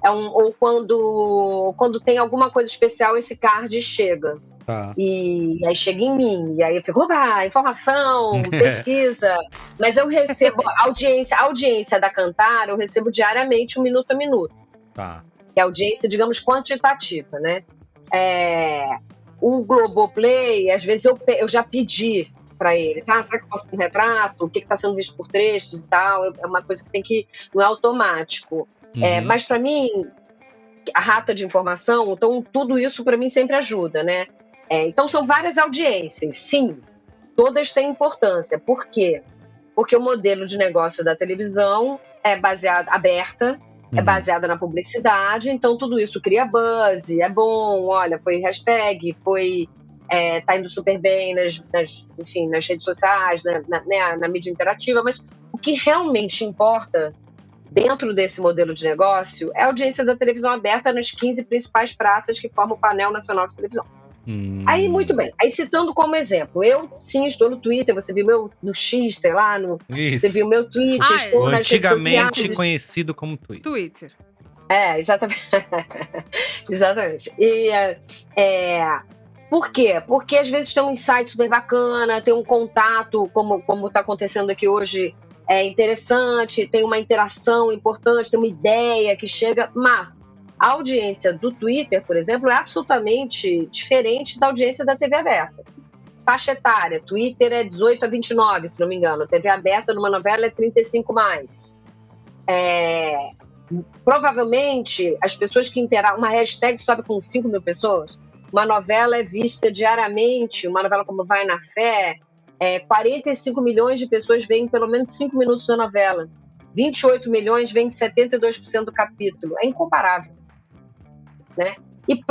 ou quando tem alguma coisa especial, esse card chega. Tá. E aí chega em mim, e aí eu fico, opa, informação, pesquisa. Mas eu recebo a audiência da Cantar, eu recebo diariamente, 1 minuto a minuto. Tá. Que é a audiência, digamos, quantitativa, né? O Globoplay, às vezes eu já pedi para eles, será que eu posso ter um retrato? O que está sendo visto por trechos e tal? É uma coisa que tem que, não é automático. Mas para mim, a rata de informação, então tudo isso para mim sempre ajuda, né? Então são várias audiências, sim, todas têm importância. Por quê? Porque o modelo de negócio da televisão é aberta, é baseada na publicidade, então tudo isso cria buzz, é bom, olha, foi hashtag, tá indo super bem nas redes sociais, na mídia interativa, mas o que realmente importa dentro desse modelo de negócio é a audiência da televisão aberta nas 15 principais praças que formam o painel nacional de televisão. Aí, muito bem. Aí, citando como exemplo, eu, sim, estou no Twitter, você viu no X, sei lá, você viu meu tweet, estou nas redes sociais. Antigamente conhecido como Twitter. Exatamente. Exatamente. E, por quê? Porque às vezes tem um insight super bacana, tem um contato, como está acontecendo aqui hoje, é interessante, tem uma interação importante, tem uma ideia que chega, mas a audiência do Twitter, por exemplo, é absolutamente diferente da audiência da TV aberta. Faixa etária, Twitter é 18 a 29, se não me engano. TV aberta numa novela é 35+. Provavelmente, as pessoas que interagem... Uma hashtag sobe com 5 mil pessoas. Uma novela é vista diariamente, uma novela como Vai na Fé, 45 milhões de pessoas veem pelo menos 5 minutos da novela. 28 milhões veem 72% do capítulo. É incomparável. Né? E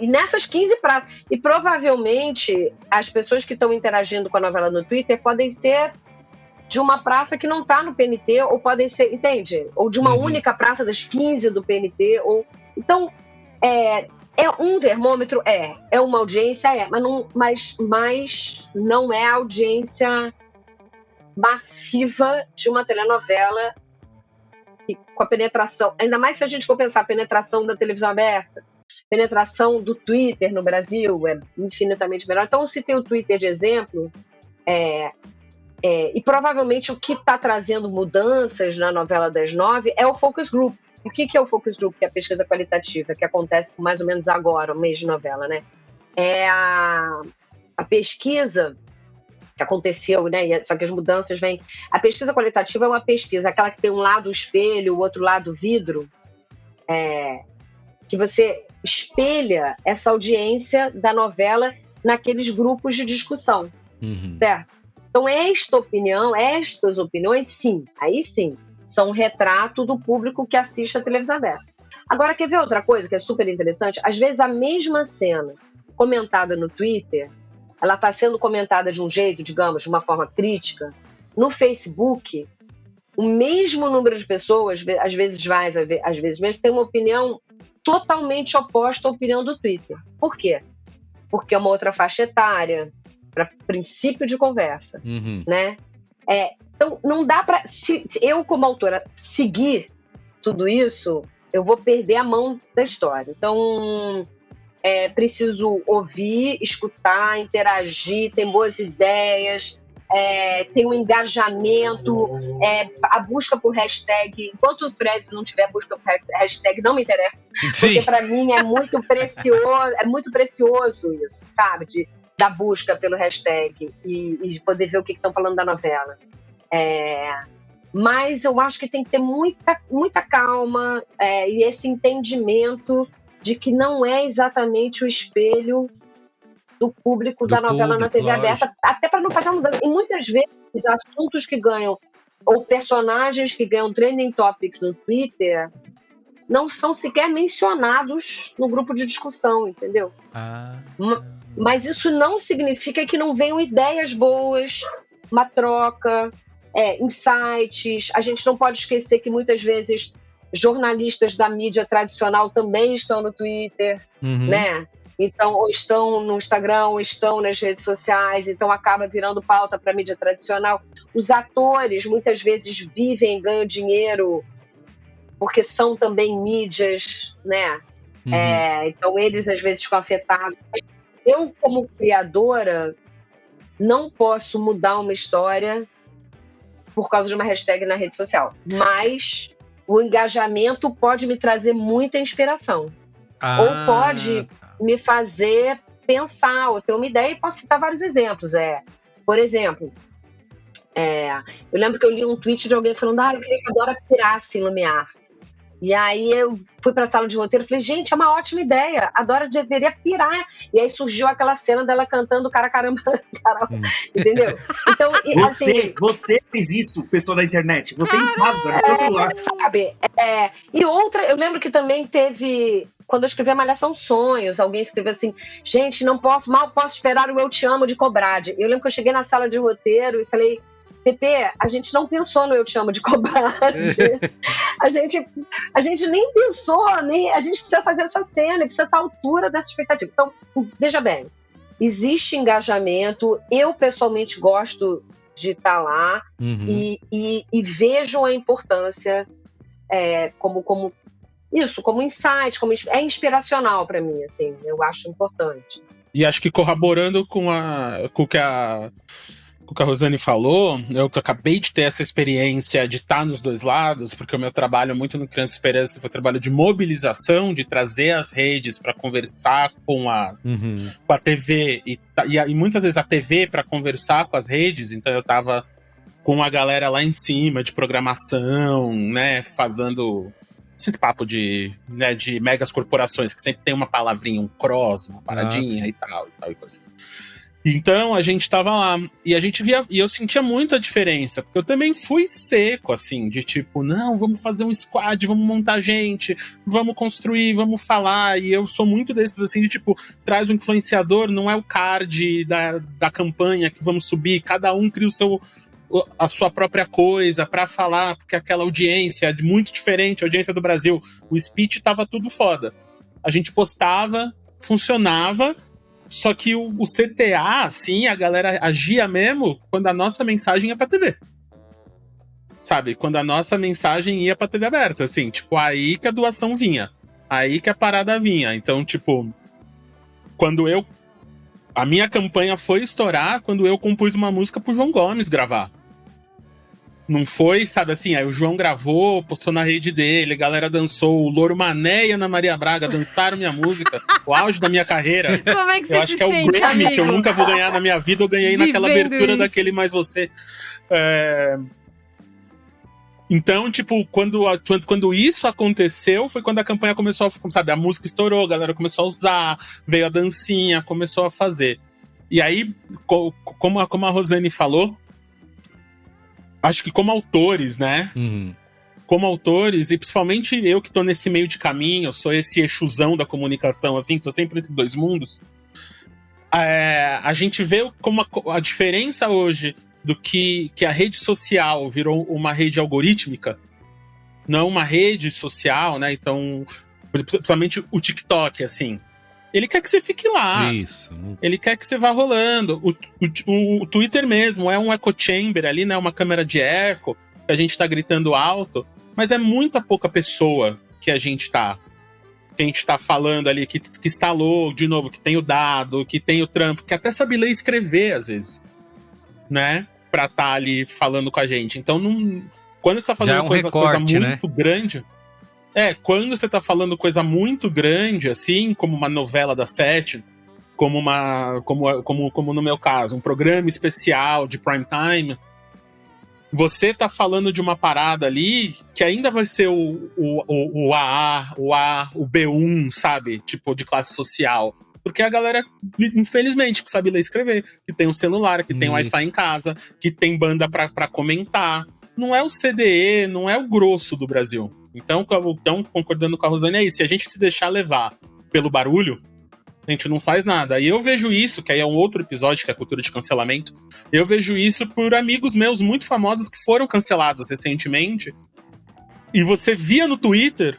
nessas 15 praças, e provavelmente as pessoas que estão interagindo com a novela no Twitter podem ser de uma praça que não está no PNT, ou podem ser, entende? Ou de uma única praça das 15 do PNT, então é um termômetro, é uma audiência, mas não é a audiência massiva de uma telenovela. E com a penetração, ainda mais se a gente for pensar a penetração da televisão aberta, penetração do Twitter no Brasil é infinitamente menor. Então, eu citei o Twitter de exemplo, e provavelmente o que está trazendo mudanças na novela das 9 é o Focus Group. E o que é o Focus Group, que é a pesquisa qualitativa, que acontece mais ou menos agora, um mês de novela, né? É a pesquisa que aconteceu, né? Só que as mudanças vêm. A pesquisa qualitativa é uma pesquisa, aquela que tem um lado espelho, o outro lado vidro, que você espelha essa audiência da novela naqueles grupos de discussão, certo? Então, estas opiniões, sim, aí sim, são um retrato do público que assiste a televisão aberta. Agora, quer ver outra coisa que é super interessante? Às vezes, a mesma cena comentada no Twitter, ela está sendo comentada de um jeito, digamos, de uma forma crítica. No Facebook, o mesmo número de pessoas, às vezes mais, às vezes menos, tem uma opinião totalmente oposta à opinião do Twitter. Por quê? Porque é uma outra faixa etária, para princípio de conversa, né? Então, não dá para... Se eu, como autora, seguir tudo isso, eu vou perder a mão da história. Então... preciso ouvir, escutar, interagir, tem boas ideias, tem um engajamento, a busca por hashtag. Enquanto o Threads não tiver busca por hashtag, não me interessa. Sim. Porque para mim é muito precioso isso, sabe? Da busca pelo hashtag e de poder ver o que estão falando da novela. Mas eu acho que tem que ter muita calma e esse entendimento de que não é exatamente o espelho do público da novela na TV aberta, até para não fazer uma mudança. E muitas vezes, assuntos que ganham, ou personagens que ganham trending topics no Twitter, não são sequer mencionados no grupo de discussão, entendeu? Mas isso não significa que não venham ideias boas, uma troca, insights. A gente não pode esquecer que muitas vezes jornalistas da mídia tradicional também estão no Twitter, né? Então, ou estão no Instagram, ou estão nas redes sociais, então acaba virando pauta para a mídia tradicional. Os atores muitas vezes vivem, ganham dinheiro, porque são também mídias, né? Então, eles às vezes ficam afetados. Eu, como criadora, não posso mudar uma história por causa de uma hashtag na rede social. Mas o engajamento pode me trazer muita inspiração. Ou pode me fazer pensar, ou ter uma ideia, e posso citar vários exemplos. Por exemplo, eu lembro que eu li um tweet de alguém falando: eu queria que a Dora pirasse em Lumiar. E aí eu fui para a sala de roteiro e falei: gente, é uma ótima ideia, a Dora deveria pirar. E aí surgiu aquela cena dela cantando cara, caramba, caramba, entendeu? Então, você fez isso, pessoa da internet. Você em casa, no seu celular. Sabe? E outra, eu lembro que também teve... Quando eu escrevi a Malhação Sonhos, alguém escreveu assim: gente, mal posso esperar o Eu Te Amo de Cobrade. Eu lembro que eu cheguei na sala de roteiro e falei: Pepe, a gente não pensou no Eu Te Amo de Cobrade. a gente nem pensou, a gente precisa fazer essa cena, precisa estar à altura dessa expectativa. Então, veja bem, existe engajamento, eu pessoalmente gosto de estar lá e vejo a importância como isso, como insight, é inspiracional para mim, assim, eu acho importante. E acho que corroborando com o que a Rosane falou, eu que acabei de ter essa experiência de estar nos dois lados, porque o meu trabalho muito no Criança Esperança foi trabalho de mobilização, de trazer as redes para conversar com a TV, e muitas vezes a TV para conversar com as redes. Então eu estava com a galera lá em cima de programação, né, fazendo esses papos de megas corporações, que sempre tem uma palavrinha, um cross, uma paradinha e tal e coisa. Então a gente tava lá, e a gente via, e eu sentia muito a diferença, porque eu também fui seco, assim, de tipo, não, vamos fazer um squad, vamos montar gente, vamos construir, vamos falar, e eu sou muito desses, assim, de tipo, traz o influenciador, não é o card da campanha que vamos subir, cada um cria a sua própria coisa pra falar, porque aquela audiência é muito diferente, a audiência do Brasil, o speech tava tudo foda. A gente postava, funcionava, só que o CTA, assim, a galera agia mesmo quando a nossa mensagem ia pra TV. Sabe? Quando a nossa mensagem ia pra TV aberta, assim, tipo, aí que a doação vinha. Aí que a parada vinha. Então, tipo, a minha campanha foi estourar quando eu compus uma música pro João Gomes gravar. Não foi, sabe assim, aí o João gravou, postou na rede dele, a galera dançou, o Louro Mané e a Ana Maria Braga dançaram minha música, o auge da minha carreira. Como é que você eu acho se que é o sente, Grammy amigo? que eu nunca vou ganhar na minha vida, eu ganhei naquela abertura daquele Mais Você. Então, tipo, quando isso aconteceu, foi quando a campanha começou a, sabe, a música estourou, a galera começou a usar, veio a dancinha, começou a fazer. E aí, como a Rosane falou, acho que como autores, né? Como autores, e principalmente eu que tô nesse meio de caminho, eu sou esse exusão da comunicação, assim, tô sempre entre dois mundos. A gente vê como a diferença hoje do que a rede social virou uma rede algorítmica, não uma rede social, né? Então, principalmente o TikTok, assim. Ele quer que você fique lá. Isso. Ele quer que você vá rolando. O Twitter mesmo é um echo chamber ali, né? Uma câmera de eco, que a gente tá gritando alto, mas é muita pouca pessoa que a gente tá falando ali, que instalou, de novo, que tem o dado, que tem o trampo, que até sabe ler e escrever, às vezes, né? Pra tá ali falando com a gente. Então, quando você tá falando coisa muito grande... quando você tá falando coisa muito grande, assim, como uma novela da Sete, como no meu caso, um programa especial de prime time, você tá falando de uma parada ali que ainda vai ser o AA, o B1, sabe? Tipo, de classe social. Porque a galera, infelizmente, que sabe ler e escrever, que tem um celular, que tem Wi-Fi em casa, que tem banda pra comentar. Não é o CDE, não é o grosso do Brasil. Então, concordando com a Rosane, é isso. Se a gente se deixar levar pelo barulho, A gente não faz nada. E eu vejo isso, que aí é um outro episódio, que é a cultura de cancelamento. Eu vejo isso por amigos meus muito famosos que foram cancelados recentemente. E você via no Twitter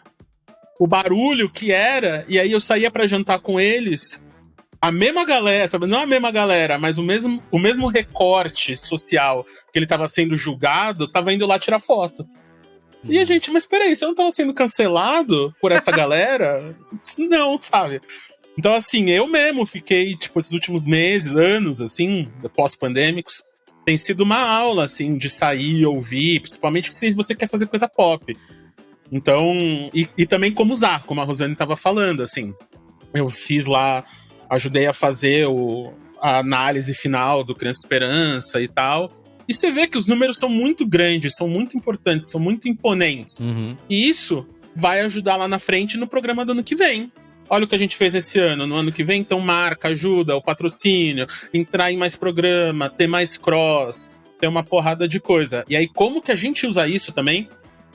o barulho que era, e aí eu saía pra jantar com eles. A mesma galera, sabe? Não a mesma galera, mas o mesmo recorte social que ele tava sendo julgado, tava indo lá tirar foto. E a gente, mas peraí, você não tava sendo cancelado por essa galera? Não, sabe? Então, assim, eu mesmo fiquei, tipo, esses últimos meses, anos, assim, pós-pandêmicos, tem sido uma aula, assim, de sair, ouvir, principalmente se você quer fazer coisa pop. Então, e também como usar, como a Rosane tava falando, assim. Eu fiz lá, ajudei a fazer a análise final do Criança Esperança e tal. E você vê que os números são muito grandes, são muito importantes, são muito imponentes. Uhum. E isso vai ajudar lá na frente no programa do ano que vem. Olha o que a gente fez esse ano. No ano que vem, então, marca, ajuda, o patrocínio, entrar em mais programa, ter mais cross, ter uma porrada de coisa. E aí, como que a gente usa isso também?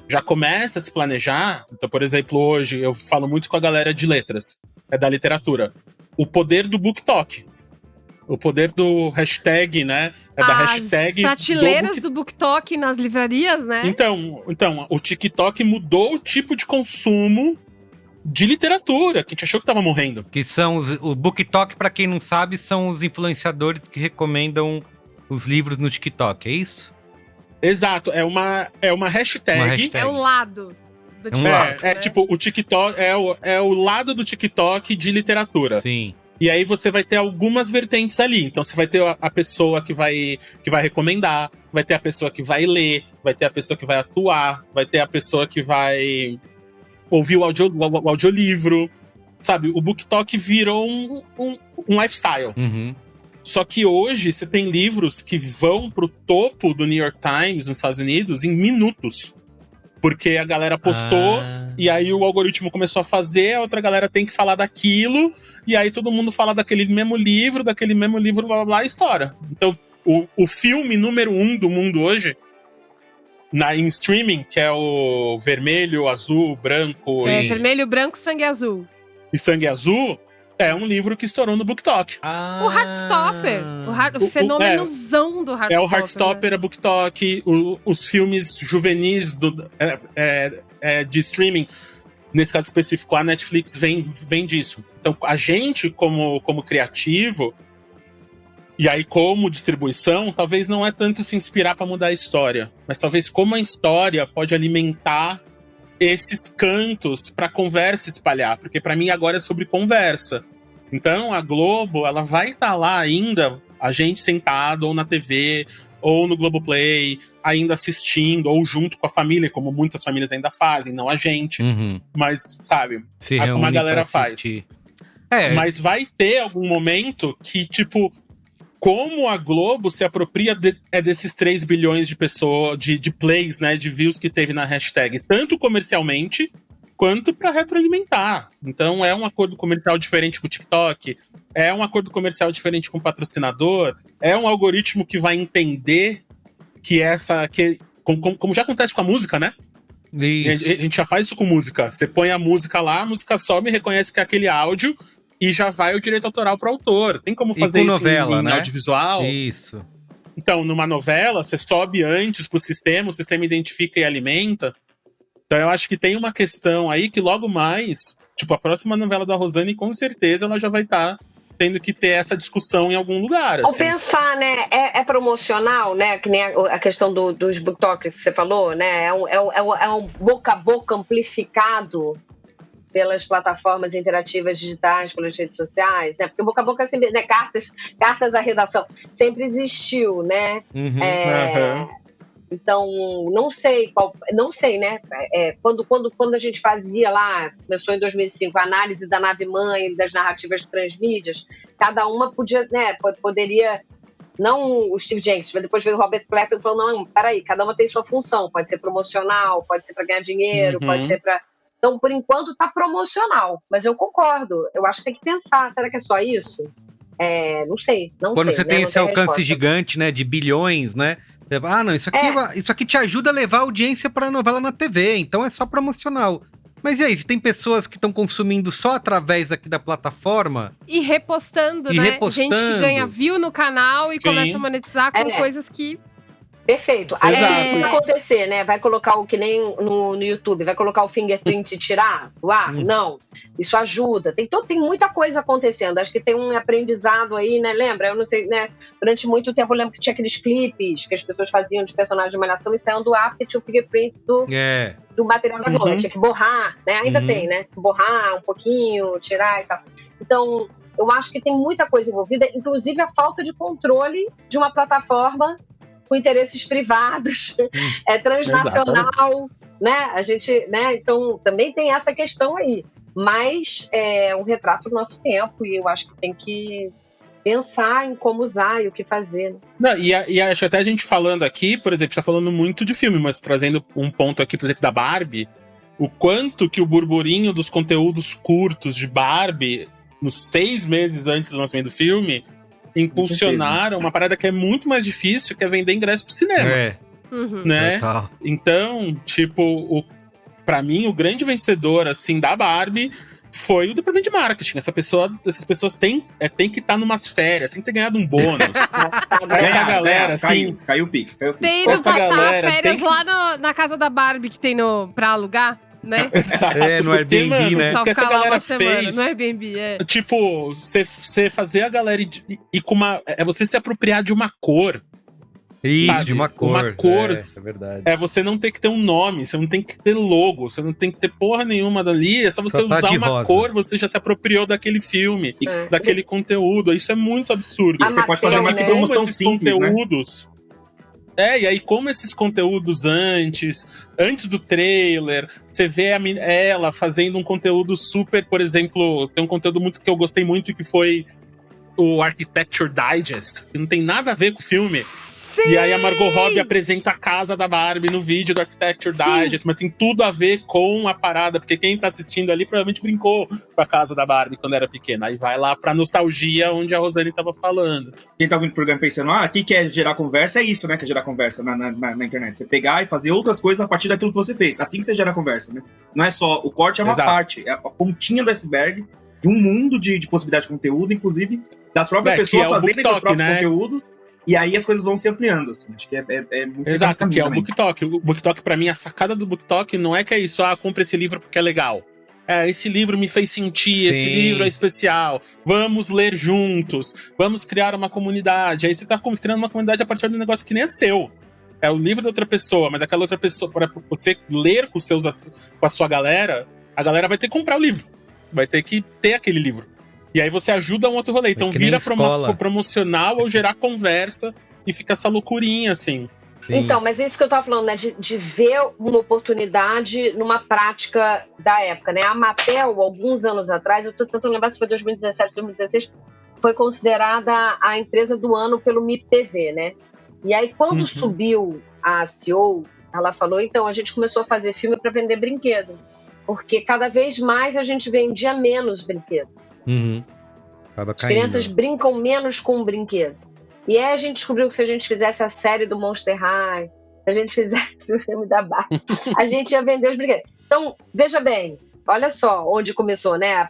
Já começa a se planejar. Então, por exemplo, hoje eu falo muito com a galera de letras, da literatura. O poder do BookTok. O poder do hashtag, né? Da hashtag. As prateleiras do BookTok nas livrarias, né? Então, o TikTok mudou o tipo de consumo de literatura, que a gente achou que tava morrendo. Que são o BookTok, pra quem não sabe, são os influenciadores que recomendam os livros no TikTok, é isso? Exato, é uma hashtag. É o lado do TikTok. lado, tipo, o TikTok é o lado do TikTok de literatura. Sim. E aí você vai ter algumas vertentes ali. Então você vai ter a pessoa que vai recomendar, vai ter a pessoa que vai ler, vai ter a pessoa que vai atuar, vai ter a pessoa que vai ouvir o audiolivro. Sabe, o BookTok virou um lifestyle. Uhum. Só que hoje você tem livros que vão pro topo do New York Times nos Estados Unidos em minutos. Porque a galera postou, e aí o algoritmo começou a fazer, a outra galera tem que falar daquilo, e aí todo mundo fala daquele mesmo livro, blá, blá, blá, estoura. Então, o filme número 1 do mundo hoje, em streaming, que é o vermelho, azul, branco vermelho, branco, sangue azul. e sangue azul, é um livro que estourou no BookTok. O Heartstopper. O fenômenozão do Heartstopper. É o Heartstopper, a BookTok, os filmes juvenis de streaming, nesse caso específico, a Netflix vem disso. Então, a gente, como criativo, e aí como distribuição, talvez não é tanto se inspirar para mudar a história, mas talvez como a história pode alimentar esses cantos para conversa espalhar, porque para mim agora é sobre conversa. Então a Globo, ela vai estar lá ainda, a gente sentado ou na TV ou no Globoplay, ainda assistindo ou junto com a família, como muitas famílias ainda fazem, não a gente, mas sabe, como a galera faz. Mas vai ter algum momento que, tipo, como a Globo se apropria desses 3 bilhões de pessoas, de plays, né, de views que teve na hashtag, tanto comercialmente quanto para retroalimentar. Então é um acordo comercial diferente com o TikTok, é um acordo comercial diferente com o patrocinador, é um algoritmo que vai entender que como já acontece com a música, né? Isso. A gente já faz isso com música. Você põe a música lá, a música sobe, reconhece que é aquele áudio e já vai o direito autoral para o autor. Tem como fazer isso novela, em audiovisual? Isso. Então, numa novela, você sobe antes pro sistema, o sistema identifica e alimenta. Então, eu acho que tem uma questão aí que logo mais, tipo, a próxima novela da Rosane, com certeza, ela já vai estar tendo que ter essa discussão em algum lugar. Ou assim. pensar, né? É promocional, né? Que nem a questão dos BookToks que você falou, né? É um boca a boca amplificado pelas plataformas interativas digitais, pelas redes sociais, né? Porque boca a boca sempre, né? Cartas à redação sempre existiu, né? Então, não sei, né? Quando a gente fazia lá, começou em 2005, a análise da nave-mãe, das narrativas transmídias, cada uma poderia, não o Steve Jenkins, mas depois veio o Robert Platon e falou, não, peraí, cada uma tem sua função, pode ser promocional, pode ser para ganhar dinheiro, pode ser para... Então, por enquanto, tá promocional, mas eu concordo, eu acho que tem que pensar, será que é só isso? Não sei. Quando você tem né? esse alcance gigante, né, de bilhões, né? Não, isso aqui te ajuda a levar audiência pra novela na TV, então é só promocional. Mas e aí, se tem pessoas que estão consumindo só através aqui da plataforma? E repostando, E né? repostando. Gente que ganha view no canal e Sim. começa a monetizar com É. coisas que... Perfeito. Aí o Exato. que vai acontecer, né? Vai colocar o que nem no YouTube, vai colocar o fingerprint e tirar do ar? Não. Isso ajuda. Tem muita coisa acontecendo. Acho que tem um aprendizado aí, né? Lembra? Eu não sei, né? Durante muito tempo eu lembro que tinha aqueles clipes que as pessoas faziam de personagens de malhação e saiam do ar porque tinha o fingerprint do material da Globo. Tinha que borrar, né? Ainda tem, né? Borrar um pouquinho, tirar e tal. Então, eu acho que tem muita coisa envolvida, inclusive a falta de controle de uma plataforma com interesses privados, transnacional, né? A gente, né? Então, também tem essa questão aí. Mas é um retrato do nosso tempo e eu acho que tem que pensar em como usar e o que fazer. Não, e acho até a gente falando aqui, por exemplo, tá falando muito de filme, mas trazendo um ponto aqui, por exemplo, da Barbie, o quanto que o burburinho dos conteúdos curtos de Barbie, nos 6 meses antes do lançamento do filme, impulsionaram uma parada que é muito mais difícil, que é vender ingresso pro cinema. Né? Total. Então, tipo, pra mim, o grande vencedor, assim, da Barbie foi o departamento de marketing. Essas pessoas têm que estar numas férias, têm que ter ganhado um bônus. Essa galera, assim... Caiu o Pix. Tem ido Essa passar galera férias tem que- lá na casa da Barbie que tem pra alugar, né? Exato, É, no porque, Airbnb, mano, né? Só porque essa ficar lá galera uma semana, fez... no Airbnb, Tipo, você fazer a galera ir com uma... É você se apropriar de uma cor. Isso, Sabe, de uma cor. uma cor- É verdade. É você não ter que ter um nome, você não tem que ter logo, você não tem que ter porra nenhuma dali. É só você Só tá usar de uma rosa. cor, você já se apropriou daquele filme, É. daquele conteúdo. Isso é muito absurdo. A Você pode fazer Mattel, uma né? promoção Como esses simples, né? conteúdos... É, e aí como esses conteúdos antes do trailer, você vê ela fazendo um conteúdo super, por exemplo, tem um conteúdo muito que eu gostei muito, que foi o Architecture Digest, que não tem nada a ver com o filme. Sim! E aí a Margot Robbie apresenta a casa da Barbie no vídeo do Architecture Sim. Digest, mas tem tudo a ver com a parada, porque quem tá assistindo ali provavelmente brincou com a casa da Barbie quando era pequena. Aí vai lá pra nostalgia, onde a Rosane tava falando. Quem tá ouvindo o programa pensando, aqui quer gerar conversa, é isso, né? Que é gerar conversa na internet. Você pegar e fazer outras coisas a partir daquilo que você fez. Assim que você gera conversa, né? Não é só... O corte é uma Exato. parte, é a pontinha do iceberg de um mundo de possibilidade de conteúdo, inclusive das próprias Que pessoas é o fazerem seus BookTok, próprios né? conteúdos. E aí as coisas vão se ampliando, assim. Acho que é muito Exato, esse caminho que é o também. BookTok. O BookTok, pra mim, a sacada do BookTok não é que é isso, compra esse livro porque é legal. Esse livro me fez sentir, esse Sim. livro é especial. Vamos ler juntos, vamos criar uma comunidade. Aí você tá criando uma comunidade a partir de um negócio que nem é seu. É o livro da outra pessoa, mas aquela outra pessoa, para você ler com a sua galera, a galera vai ter que comprar o livro. Vai ter que ter aquele livro. E aí você ajuda um outro rolê. Então que nem vira escola. promocional ou gerar conversa e fica essa loucurinha, assim. Sim. Então, mas é isso que eu tava falando, né? De ver uma oportunidade numa prática da época, né? A Mattel, alguns anos atrás, eu tô tentando lembrar se foi 2017, 2016, foi considerada a empresa do ano pelo MIP-TV, né? E aí, quando subiu a CEO, ela falou, então, a gente começou a fazer filme para vender brinquedo. Porque cada vez mais a gente vendia menos brinquedo. Acaba As caindo. crianças brincam menos com o brinquedo. E aí a gente descobriu que se a gente fizesse a série do Monster High, se a gente fizesse o filme da Barbie, a gente ia vender os brinquedos. Então, veja bem, olha só onde começou, né?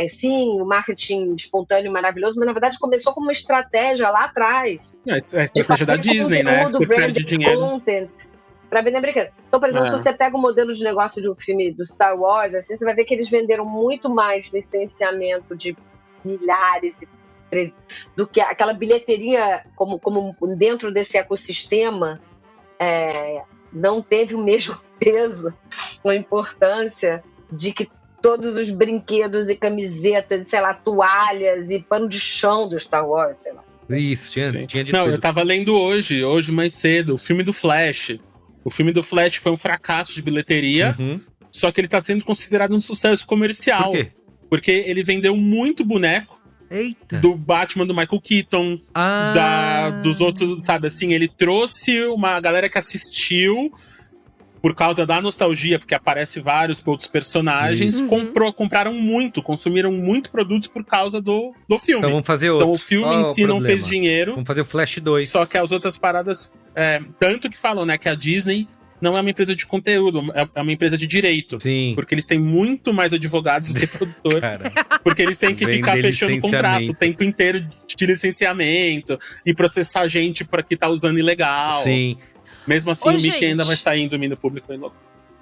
Sim, o marketing espontâneo maravilhoso, mas na verdade começou com uma estratégia lá atrás. É a estratégia da Disney, né? Você perde dinheiro. Content para vender brinquedo. Então, por exemplo, É. se você pega o modelo de negócio de um filme do Star Wars, assim, você vai ver que eles venderam muito mais licenciamento de milhares do que aquela bilheteria como dentro desse ecossistema não teve o mesmo peso ou importância de que todos os brinquedos e camisetas, sei lá, toalhas e pano de chão do Star Wars, sei lá. Isso, Sim. tinha de Não, tudo. eu tava lendo hoje mais cedo, o filme do Flash. O filme do Flash foi um fracasso de bilheteria, só que ele tá sendo considerado um sucesso comercial. Por quê? Porque ele vendeu muito boneco Eita. do Batman do Michael Keaton, dos outros, sabe assim, ele trouxe uma galera que assistiu por causa da nostalgia, porque aparece vários outros personagens, compraram muito, consumiram muito produtos por causa do filme. Então vamos fazer outro. Então o filme Qual em é o si não problema? fez dinheiro, Vamos fazer o Flash 2. só que as outras paradas... tanto que falam, né, que a Disney não é uma empresa de conteúdo, é uma empresa de direito. Sim. Porque eles têm muito mais advogados do que produtor. Cara, Porque eles têm que ficar Vender fechando contrato o licenciamento. tempo inteiro de licenciamento e processar gente por que tá usando ilegal. sim. Mesmo assim, Ô, o Mickey gente. ainda vai sair em domínio público.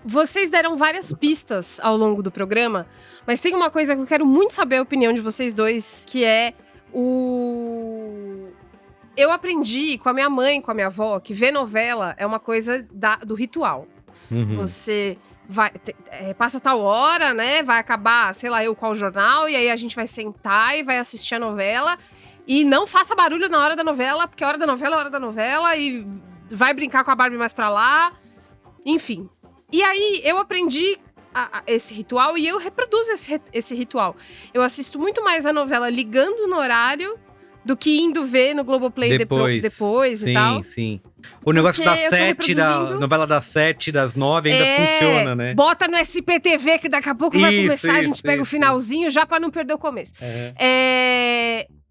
Vocês deram várias pistas ao longo do programa, mas tem uma coisa que eu quero muito saber a opinião de vocês dois, que é Eu aprendi com a minha mãe e com a minha avó que ver novela é uma coisa do ritual. Uhum. Você vai passa tal hora, né? Vai acabar, sei lá, qual jornal, e aí a gente vai sentar e vai assistir a novela. E não faça barulho na hora da novela, porque a hora da novela é a hora da novela, e vai brincar com a Barbie mais pra lá. Enfim. E aí eu aprendi esse ritual e eu reproduzo esse ritual. Eu assisto muito mais a novela ligando no horário do que indo ver no Globoplay depois sim, e tal. Sim. O negócio Porque das eu tô 7, da reproduzindo. novela das 7, das 9 ainda funciona, né? Bota no SPTV que daqui a pouco vai Isso, começar, a gente isso, pega o isso. finalzinho já pra não perder o começo.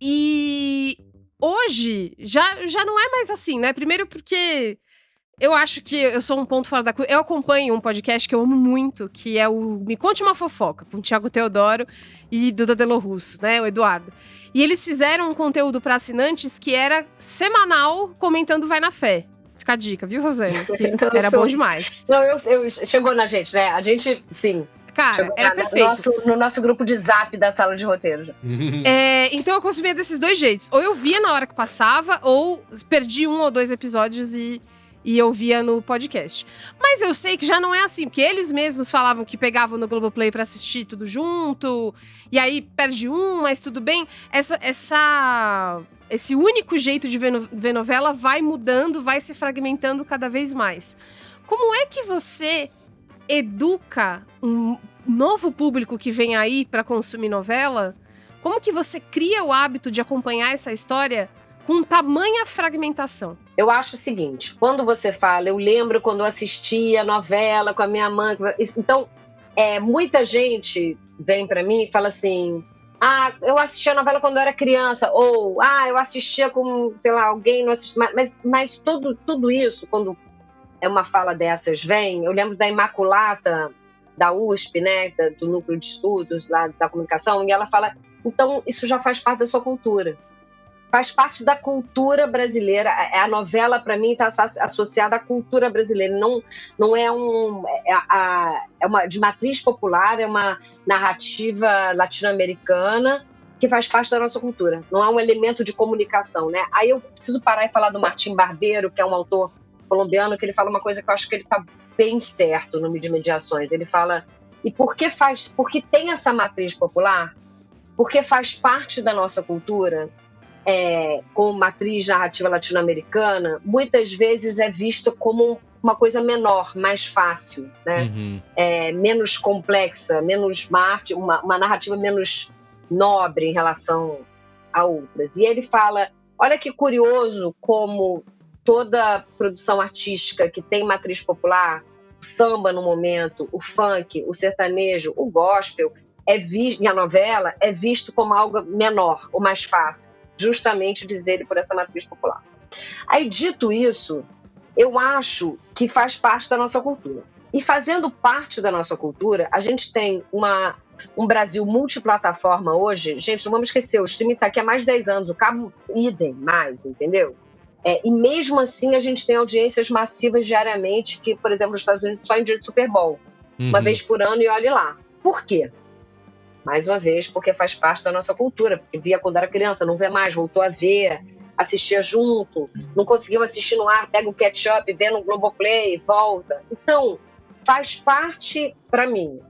E hoje já não é mais assim, né? Primeiro porque eu acho que eu sou um ponto fora da curva. Eu acompanho um podcast que eu amo muito, que é o Me Conte Uma Fofoca, com o Thiago Teodoro e Duda Delo Russo, né? O Eduardo. E eles fizeram um conteúdo para assinantes que era semanal comentando Vai na Fé. Fica a dica, viu, Rosane? Que Então, era bom demais. Não, chegou na gente, né? A gente, sim. Cara, era perfeito. No nosso grupo de zap da sala de roteiro. Já. Então eu consumia desses dois jeitos. Ou eu via na hora que passava, ou perdi 1 ou 2 episódios e eu via no podcast. Mas eu sei que já não é assim, porque eles mesmos falavam que pegavam no Globoplay pra assistir tudo junto, e aí perde mas tudo bem. Esse único jeito de ver novela vai mudando, vai se fragmentando cada vez mais. Como é que você educa um novo público que vem aí pra consumir novela? Como que você cria o hábito de acompanhar essa história com tamanha fragmentação? Eu acho o seguinte, quando você fala, eu lembro quando eu assistia novela com a minha mãe. Então, muita gente vem pra mim e fala assim, eu assistia novela quando eu era criança, ou, eu assistia com, sei lá, alguém não assistia, mas tudo isso, quando uma fala dessas vem, eu lembro da Imaculata, da USP, né, do Núcleo de Estudos lá da Comunicação, e ela fala, então isso já faz parte da sua cultura. Faz parte da cultura brasileira. A novela, para mim, está associada à cultura brasileira. Não é uma de matriz popular, é uma narrativa latino-americana que faz parte da nossa cultura. Não é um elemento de comunicação, né? Aí eu preciso parar e falar do Martim Barbeiro, que é um autor colombiano, que ele fala uma coisa que eu acho que ele está bem certo no de Mediações. Ele fala, e porque tem essa matriz popular, porque faz parte da nossa cultura, com matriz narrativa latino-americana, muitas vezes é visto como uma coisa menor, mais fácil, né? Uhum. Menos complexa, menos uma narrativa menos nobre em relação a outras. E ele fala, olha que curioso como toda produção artística que tem matriz popular, o samba no momento, o funk, o sertanejo, o gospel, e a novela é visto como algo menor, ou mais fácil. Justamente dizer ele por essa matriz popular. Aí, dito isso, eu acho que faz parte da nossa cultura. E fazendo parte da nossa cultura, a gente tem um Brasil multiplataforma hoje. Gente, não vamos esquecer, o streaming está aqui há mais de 10 anos, o cabo idem mais, entendeu? E mesmo assim, a gente tem audiências massivas diariamente, que, por exemplo, nos Estados Unidos, só em dia de Super Bowl. Uma vez por ano, e olhe lá. Por quê? Mais uma vez, porque faz parte da nossa cultura. Porque via quando era criança, não vê mais, voltou a ver, assistia junto, não conseguiu assistir no ar, pega o ketchup, vê no Globoplay, volta. Então, faz parte, para mim,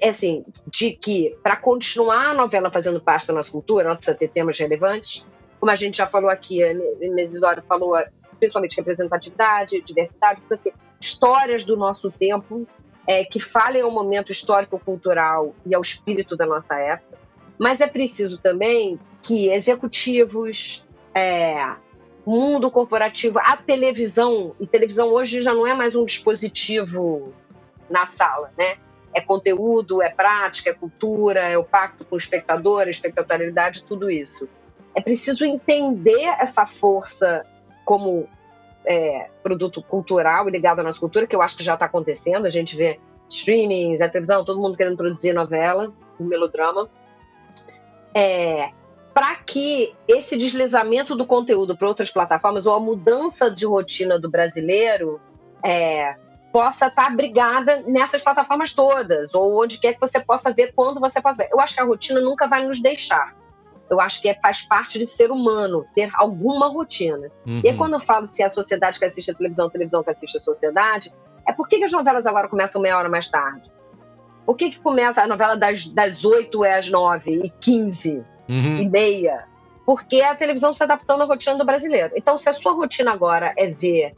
assim, de que, para continuar a novela fazendo parte da nossa cultura, ela precisa ter temas relevantes. Como a gente já falou aqui, a Mesidoro falou, principalmente representatividade, diversidade, precisa ter histórias do nosso tempo, que falem ao momento histórico-cultural e ao espírito da nossa época. Mas é preciso também que executivos, mundo corporativo, a televisão, e televisão hoje já não é mais um dispositivo na sala, né? É conteúdo, é prática, é cultura, é o pacto com o espectador, a espectatorialidade, tudo isso. É preciso entender essa força como produto cultural e ligado à nossa cultura, que eu acho que já está acontecendo. A gente vê streamings, a televisão, todo mundo querendo produzir novela, melodrama. Para que esse deslizamento do conteúdo para outras plataformas ou a mudança de rotina do brasileiro possa estar abrigada nessas plataformas todas, ou onde quer que você possa ver, quando você possa ver. Eu acho que a rotina nunca vai nos deixar. Eu acho que faz parte de ser humano, ter alguma rotina. E aí, quando eu falo se é a sociedade que assiste a televisão que assiste a sociedade, por que as novelas agora começam meia hora mais tarde? Por que começa a novela das 8 às 9h15 e meia? Porque a televisão se adaptando à rotina do brasileiro. Então, se a sua rotina agora é ver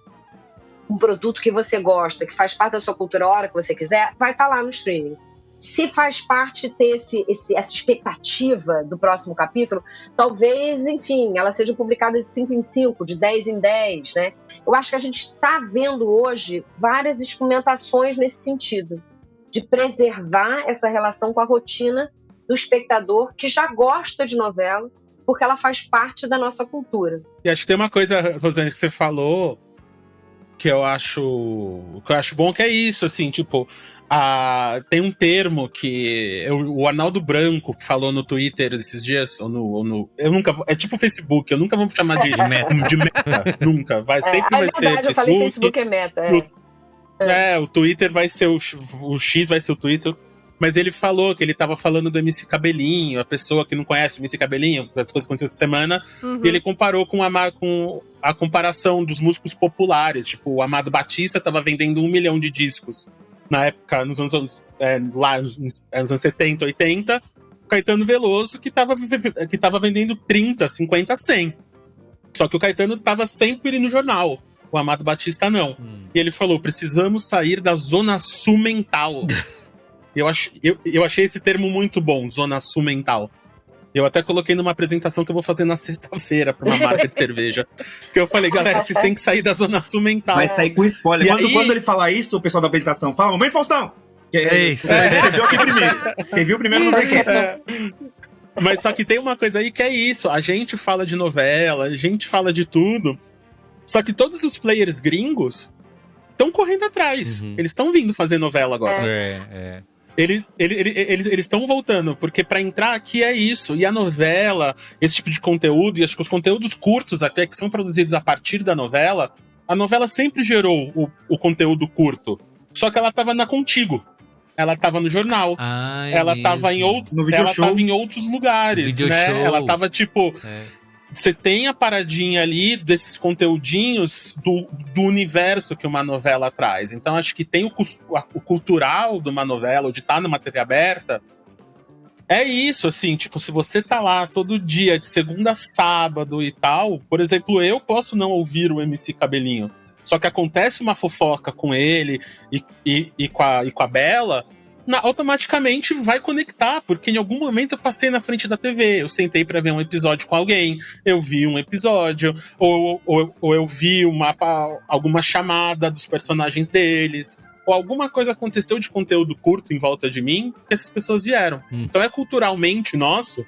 um produto que você gosta, que faz parte da sua cultura a hora que você quiser, vai estar lá no streaming. Se faz parte ter essa expectativa do próximo capítulo, talvez, enfim, ela seja publicada de 5 em 5, de 10 em 10, né? Eu acho que a gente está vendo hoje várias experimentações nesse sentido, de preservar essa relação com a rotina do espectador que já gosta de novela, porque ela faz parte da nossa cultura. E acho que tem uma coisa, Rosane, que você falou que eu acho bom, que é isso, assim, tipo, tem um termo que o Arnaldo Branco falou no Twitter esses dias, ou no eu nunca, é tipo Facebook, eu nunca vou chamar de meta, nunca, sempre vai ser verdade, eu falei Facebook é meta, o Twitter vai ser o X vai ser o Twitter. Mas ele falou que ele tava falando do MC Cabelinho, a pessoa que não conhece o MC Cabelinho, as coisas que aconteceram essa semana, e ele comparou com a comparação dos músicos populares. Tipo, o Amado Batista tava vendendo 1 milhão de discos na época, nos anos 70, 80. Caetano Veloso, que tava vendendo 30, 50, 100. Só que o Caetano tava sempre no jornal. O Amado Batista não. E ele falou, precisamos sair da zona sul mental. Eu achei esse termo muito bom, zona sul mental. Eu até coloquei numa apresentação que eu vou fazer na sexta-feira pra uma marca de cerveja. Que eu falei, galera, vocês têm que sair da zona sul mental. Vai sair com spoiler. Quando ele falar isso, o pessoal da apresentação fala, Momento Faustão! Você viu aqui primeiro. Você viu primeiro no podcast. Mas só que tem uma coisa aí que é isso. A gente fala de novela, a gente fala de tudo. Só que todos os players gringos estão correndo atrás. Eles estão vindo fazer novela agora. Eles estão voltando, porque pra entrar aqui é isso. E a novela, esse tipo de conteúdo, e acho que os conteúdos curtos até, que são produzidos a partir da novela, a novela sempre gerou o conteúdo curto. Só que ela tava na Contigo. Ela tava no jornal. Ela tava em outros lugares, né? Show. Ela tava tipo... Você tem a paradinha ali desses conteúdinhos do universo que uma novela traz. Então, acho que tem o cultural de uma novela, ou de estar numa TV aberta. É isso, assim, tipo, se você tá lá todo dia, de segunda a sábado e tal, por exemplo, eu posso não ouvir o MC Cabelinho. Só que acontece uma fofoca com ele e com a Bela, automaticamente vai conectar, porque em algum momento eu passei na frente da TV, eu sentei pra ver um episódio com alguém, eu vi um episódio, ou eu vi alguma chamada dos personagens deles, ou alguma coisa aconteceu de conteúdo curto em volta de mim, que essas pessoas vieram. Então é culturalmente nosso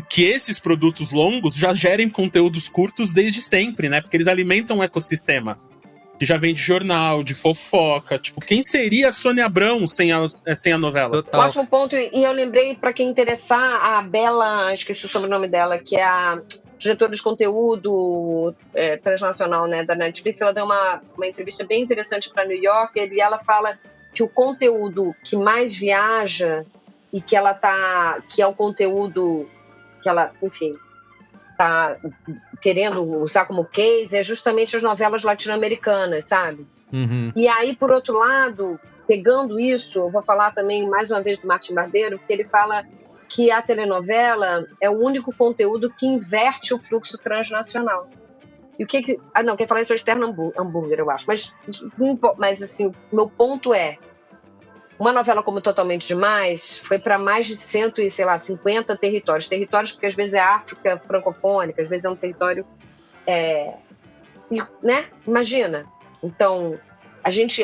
que esses produtos longos já gerem conteúdos curtos desde sempre, né? Porque eles alimentam um ecossistema que já vem de jornal, de fofoca. Tipo, quem seria a Sônia Abrão sem a novela? Total. Ótimo ponto. E eu lembrei, pra quem interessar, a Bela, esqueci o sobrenome dela, que é a diretora de conteúdo transnacional, né, da Netflix. Ela deu uma entrevista bem interessante pra New Yorker, e ela fala que o conteúdo que mais viaja e que é o conteúdo que ela, enfim, tá querendo usar como case é justamente as novelas latino-americanas, sabe? E aí, por outro lado, pegando isso, eu vou falar também mais uma vez do Martim Barbeiro, que ele fala que a telenovela é o único conteúdo que inverte o fluxo transnacional. E o que... não, quem fala isso é o Sternhambúrger, eu acho. Mas assim, o meu ponto é, uma novela como Totalmente Demais foi para mais de 150 territórios. Territórios porque às vezes é África francofônica, às vezes é um território... né? Imagina. Então, a gente...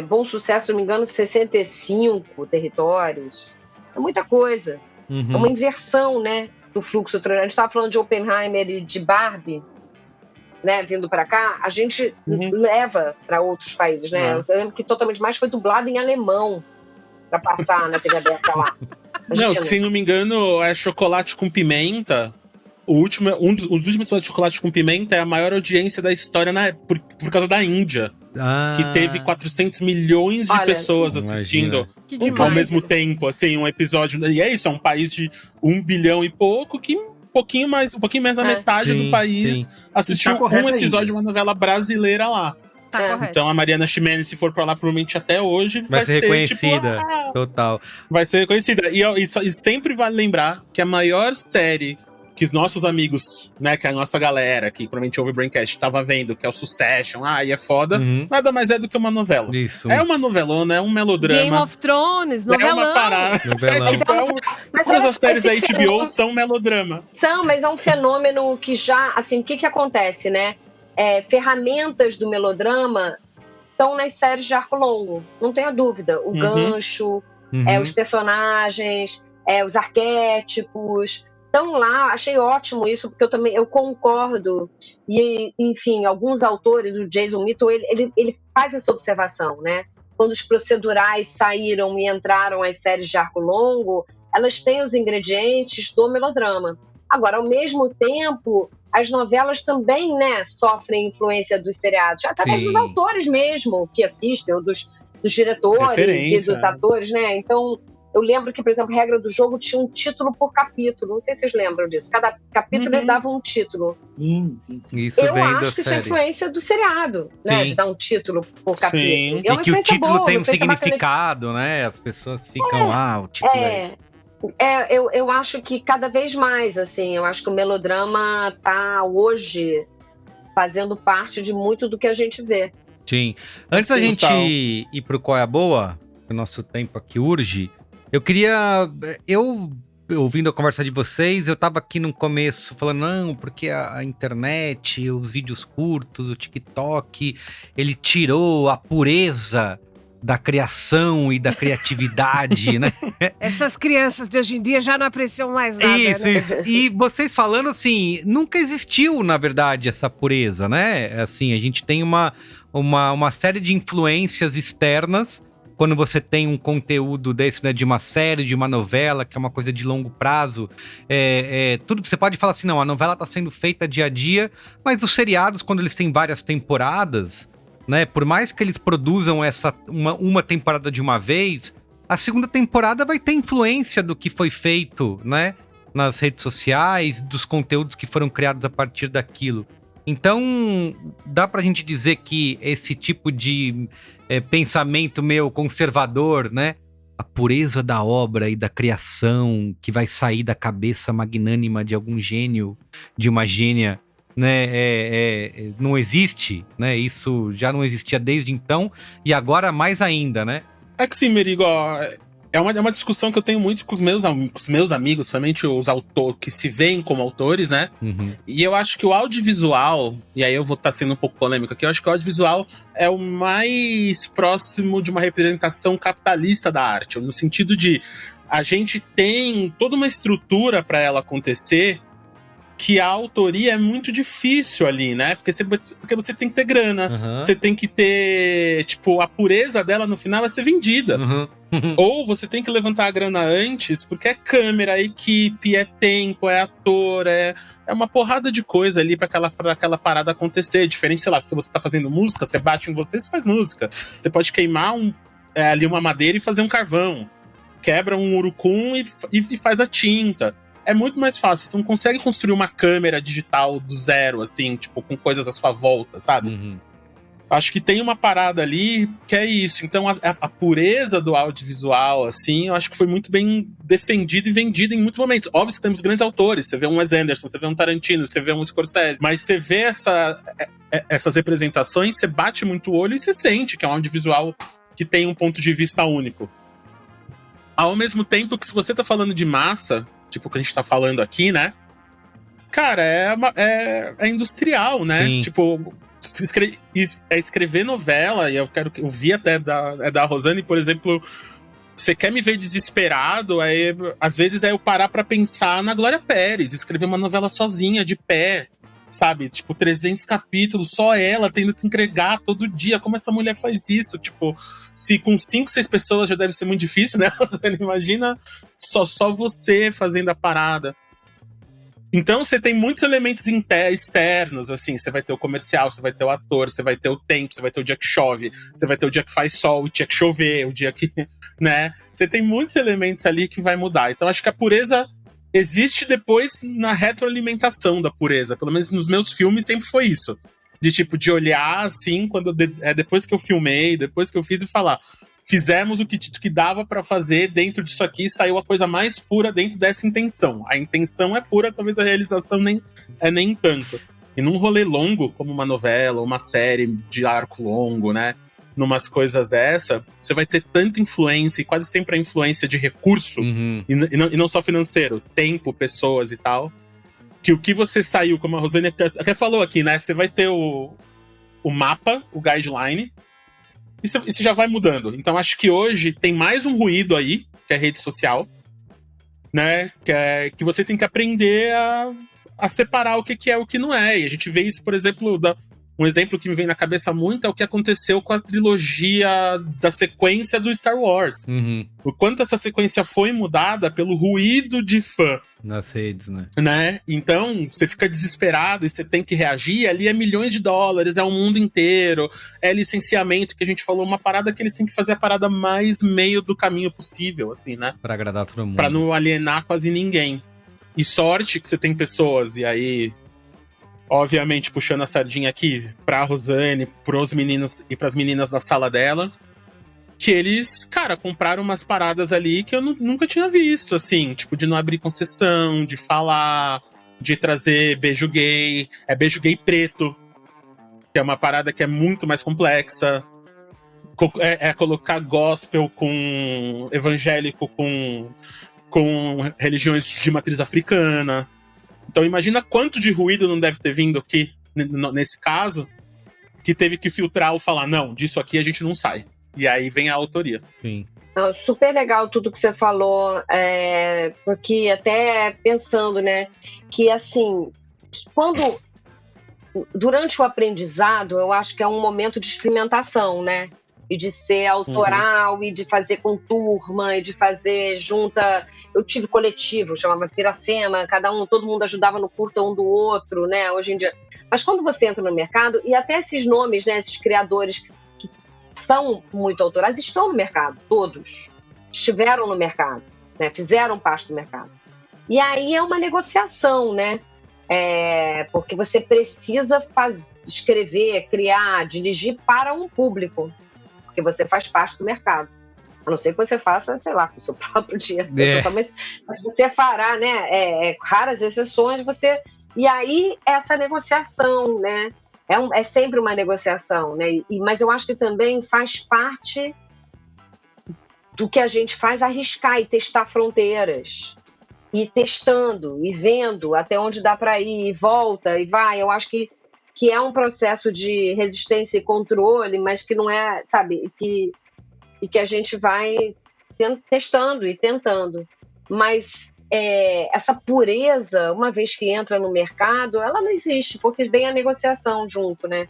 Bom Sucesso, se não me engano, 65 territórios. É muita coisa. É uma inversão, né, do fluxo. A gente estava falando de Oppenheimer e de Barbie. né, vindo pra cá, a gente leva pra outros países, né? Eu lembro que Totalmente Demais foi dublado em alemão pra passar na TV aberta lá. Não, se não me engano, é Chocolate com Pimenta. Um dos últimos episódios de Chocolate com Pimenta é a maior audiência da história por causa da Índia. Que teve 400 milhões de pessoas assistindo ao mesmo tempo, assim, um episódio. E é isso, é um país de 1 bilhão e pouco que um pouquinho mais da metade do país assistiu um episódio de uma novela brasileira lá. Tá correto. Então a Mariana Ximenes, se for pra lá, provavelmente até hoje vai ser reconhecida. Tipo, Total. Vai ser reconhecida. E sempre vale lembrar que a maior série que os nossos amigos, né, que a nossa galera, que provavelmente ouve o Braincast, tava vendo, que é o Succession, e é foda, nada mais é do que uma novela. Isso. É uma novelona, é um melodrama. Game of Thrones, novelão. É uma parada. Todas as séries da HBO são melodrama. Mas é um fenômeno que já, assim, o que acontece, né? Ferramentas do melodrama estão nas séries de arco longo, não tenha dúvida. O gancho, os personagens, os arquétipos. Então lá, achei ótimo isso, porque eu concordo. E, enfim, alguns autores, o Jason Mitchell, ele faz essa observação, né? Quando os procedurais saíram e entraram as séries de arco longo, elas têm os ingredientes do melodrama. Agora, ao mesmo tempo, as novelas também, né, sofrem influência dos seriados, até dos autores mesmo que assistem, ou dos diretores e dos atores, né? Então, eu lembro que, por exemplo, Regra do Jogo tinha um título por capítulo. Não sei se vocês lembram disso. Cada capítulo ele dava um título. Sim. Isso eu vem acho da que isso série. é influência do seriado, né? De dar um título por capítulo. E que o título tem um significado, né? As pessoas ficam, o título eu acho que cada vez mais, assim, eu acho que o melodrama tá hoje fazendo parte de muito do que a gente vê. Sim. Antes da gente ir pro Qual é a Boa, o nosso tempo aqui urge, eu queria... ouvindo a conversa de vocês, eu tava aqui no começo falando, não, porque a internet, os vídeos curtos, o TikTok, ele tirou a pureza da criação e da criatividade, né? Essas crianças de hoje em dia já não apreciam mais nada, Isso. E vocês falando assim, nunca existiu, na verdade, essa pureza, né? Assim, a gente tem uma série de influências externas quando você tem um conteúdo desse, né, de uma série, de uma novela, que é uma coisa de longo prazo, tudo você pode falar assim, não, a novela tá sendo feita dia a dia, mas os seriados, quando eles têm várias temporadas, né, por mais que eles produzam uma temporada de uma vez, a segunda temporada vai ter influência do que foi feito, né, nas redes sociais, dos conteúdos que foram criados a partir daquilo. Então, dá pra gente dizer que esse tipo de pensamento meio conservador, né? A pureza da obra e da criação que vai sair da cabeça magnânima de algum gênio, de uma gênia, né? Não existe, né? Isso já não existia desde então e agora mais ainda, né? É que sim, Merigo, é uma discussão que eu tenho muito com os meus amigos, principalmente os autores que se veem como autores, né? E eu acho que o audiovisual, e aí eu vou estar sendo um pouco polêmico aqui, eu acho que o audiovisual é o mais próximo de uma representação capitalista da arte, no sentido de a gente tem toda uma estrutura para ela acontecer que a autoria é muito difícil ali, né? Porque você tem que ter grana, você tem que ter, tipo, a pureza dela no final vai ser vendida. Ou você tem que levantar a grana antes, porque é câmera, é equipe, é tempo, é ator, é uma porrada de coisa ali pra aquela parada acontecer. Diferente, sei lá, se você tá fazendo música, você bate em você faz música. Você pode queimar ali uma madeira e fazer um carvão. Quebra um urucum e faz a tinta. É muito mais fácil, você não consegue construir uma câmera digital do zero, assim, tipo, com coisas à sua volta, sabe? Acho que tem uma parada ali que é isso. Então, a pureza do audiovisual, assim, eu acho que foi muito bem defendida e vendida em muitos momentos. Óbvio que temos grandes autores, você vê um Wes Anderson, você vê um Tarantino, você vê um Scorsese, mas você vê essas representações, você bate muito o olho e você sente que é um audiovisual que tem um ponto de vista único. Ao mesmo tempo que se você tá falando de massa, tipo o que a gente tá falando aqui, né? Cara, é industrial, né? Sim. Tipo, escrever novela, e eu vi até da Rosane, por exemplo, você quer me ver desesperado, às vezes eu parar pra pensar na Glória Pérez, escrever uma novela sozinha, de pé, sabe? Tipo, 300 capítulos, só ela tendo que entregar todo dia. Como essa mulher faz isso? Tipo, se com 5, 6 pessoas já deve ser muito difícil, né? Imagina só você fazendo a parada. Então, você tem muitos elementos externos, assim. Você vai ter o comercial, você vai ter o ator, você vai ter o tempo, você vai ter o dia que chove, você vai ter o dia que faz sol, o dia que chover, o dia que, né? Você tem muitos elementos ali que vai mudar. Então, acho que a pureza existe depois na retroalimentação da pureza. Pelo menos nos meus filmes sempre foi isso. De tipo, de olhar, assim, depois que eu filmei, depois que eu fiz e falar... Fizemos o que dava pra fazer dentro disso aqui, saiu a coisa mais pura dentro dessa intenção. A intenção é pura, talvez a realização nem tanto. E num rolê longo, como uma novela, uma série de arco longo, né? Numas coisas dessa, você vai ter tanta influência, e quase sempre a influência de recurso, e não só financeiro, tempo, pessoas e tal, que o que você saiu, como a Rosane até falou aqui, né? Você vai ter o mapa, o guideline, e você já vai mudando. Então acho que hoje tem mais um ruído aí, que é a rede social, né? Que você tem que aprender a separar o que é e o que não é. E a gente vê isso, por exemplo, um exemplo que me vem na cabeça muito é o que aconteceu com a trilogia da sequência do Star Wars. O quanto essa sequência foi mudada pelo ruído de fã. Nas redes, né? Então, você fica desesperado e você tem que reagir. Ali é milhões de dólares, é o mundo inteiro, é licenciamento, que a gente falou, uma parada que eles têm que fazer a parada mais meio do caminho possível, assim, né? Pra agradar todo mundo. Pra não alienar quase ninguém. E sorte que você tem pessoas, e aí... Obviamente, puxando a sardinha aqui pra Rosane, pros meninos e pras meninas da sala dela, que eles, cara, compraram umas paradas ali que eu nunca tinha visto, assim, tipo, de não abrir concessão, de falar, de trazer beijo gay preto, que é uma parada que é muito mais complexa, colocar gospel com evangélico, com religiões de matriz africana. Então imagina quanto de ruído não deve ter vindo aqui, nesse caso, que teve que filtrar ou falar, não, disso aqui a gente não sai. E aí vem a autoria. Sim. Super legal tudo que você falou, porque até pensando, né, que assim, quando, durante o aprendizado, eu acho que é um momento de experimentação, né? E de ser autoral, e de fazer com turma, e de fazer junta. Eu tive coletivo, chamava Piracema, todo mundo ajudava no curta um do outro, né? Hoje em dia. Mas quando você entra no mercado, e até esses nomes, né? Esses criadores que são muito autorais, estão no mercado, todos. Estiveram no mercado, né? Fizeram parte do mercado. E aí é uma negociação, né? Porque você precisa escrever, criar, dirigir para um público. Porque você faz parte do mercado. A não ser que você faça, sei lá, com o seu próprio dinheiro. Mas você fará, né? Raras exceções, você... E aí, essa negociação, né? É sempre uma negociação, né? Mas eu acho que também faz parte do que a gente faz, arriscar e testar fronteiras. E testando, e vendo até onde dá para ir, e volta, e vai. Eu acho que é um processo de resistência e controle, mas que não é, sabe, e que a gente vai testando e tentando. Mas essa pureza, uma vez que entra no mercado, ela não existe, porque vem a negociação junto, né?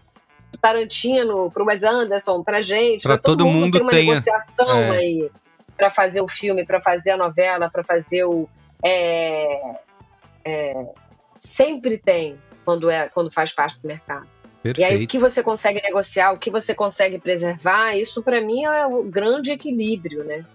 O Tarantino, pro Wes Anderson, pra gente, pra todo mundo tem uma negociação aí para fazer o filme, para fazer a novela, para fazer o... sempre tem. Quando faz parte do mercado. Perfeito. E aí o que você consegue negociar, o que você consegue preservar, isso para mim é o grande equilíbrio, né?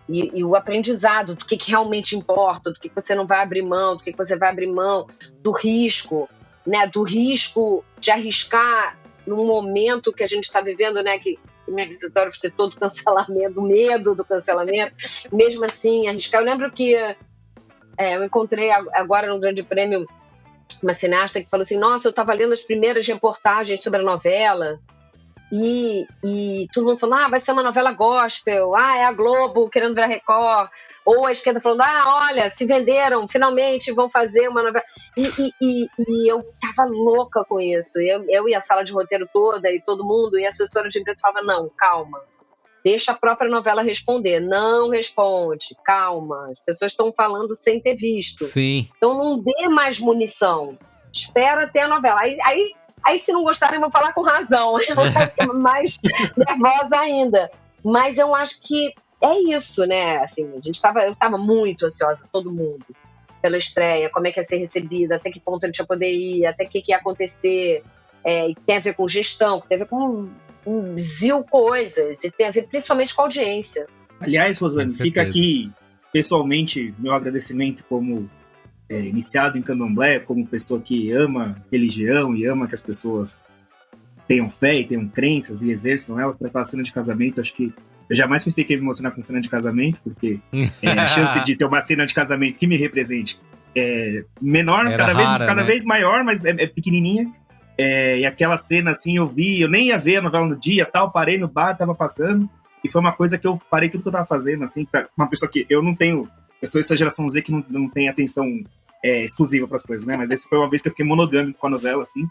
E o aprendizado do que realmente importa, do que você não vai abrir mão, do que você vai abrir mão, do risco, né? Do risco de arriscar num momento que a gente está vivendo, né? Que minha visitória vai ser todo cancelamento, medo do cancelamento, mesmo assim, arriscar. Eu lembro que eu encontrei agora no Grande Prêmio uma cineasta que falou assim, nossa, eu estava lendo as primeiras reportagens sobre a novela e todo mundo falando, vai ser uma novela gospel, é a Globo querendo virar Record, ou a esquerda falando, olha, se venderam, finalmente vão fazer uma novela, e eu tava louca com isso, eu e a sala de roteiro toda, e todo mundo, e a assessora de imprensa falava, não, calma, deixa a própria novela responder. Não responde. Calma. As pessoas estão falando sem ter visto. Sim. Então não dê mais munição. espera até a novela. Aí se não gostarem, vão falar com razão. Eu vou ficar mais nervosa ainda. Mas eu acho que é isso, né? Assim, eu estava muito ansiosa, todo mundo, pela estreia, como é que ia ser recebida, até que ponto a gente ia poder ir, até o que ia acontecer. E tem a ver com gestão, que tem a ver com um zil coisas, e tem a ver principalmente com a audiência. Aliás, Rosane, fica aqui pessoalmente meu agradecimento como iniciado em candomblé, como pessoa que ama religião e ama que as pessoas tenham fé e tenham crenças e exerçam ela, para aquela cena de casamento. Acho que eu jamais pensei que ia me emocionar com cena de casamento, porque a chance de ter uma cena de casamento que me represente é menor, cada vez maior, mas é pequenininha. E aquela cena, assim, eu nem ia ver a novela no dia, tal, parei no bar, tava passando, e foi uma coisa que eu parei tudo que eu tava fazendo, assim, pra uma pessoa que eu sou essa geração Z que não tem atenção exclusiva pras coisas, né, mas essa foi uma vez que eu fiquei monogâmico com a novela, assim,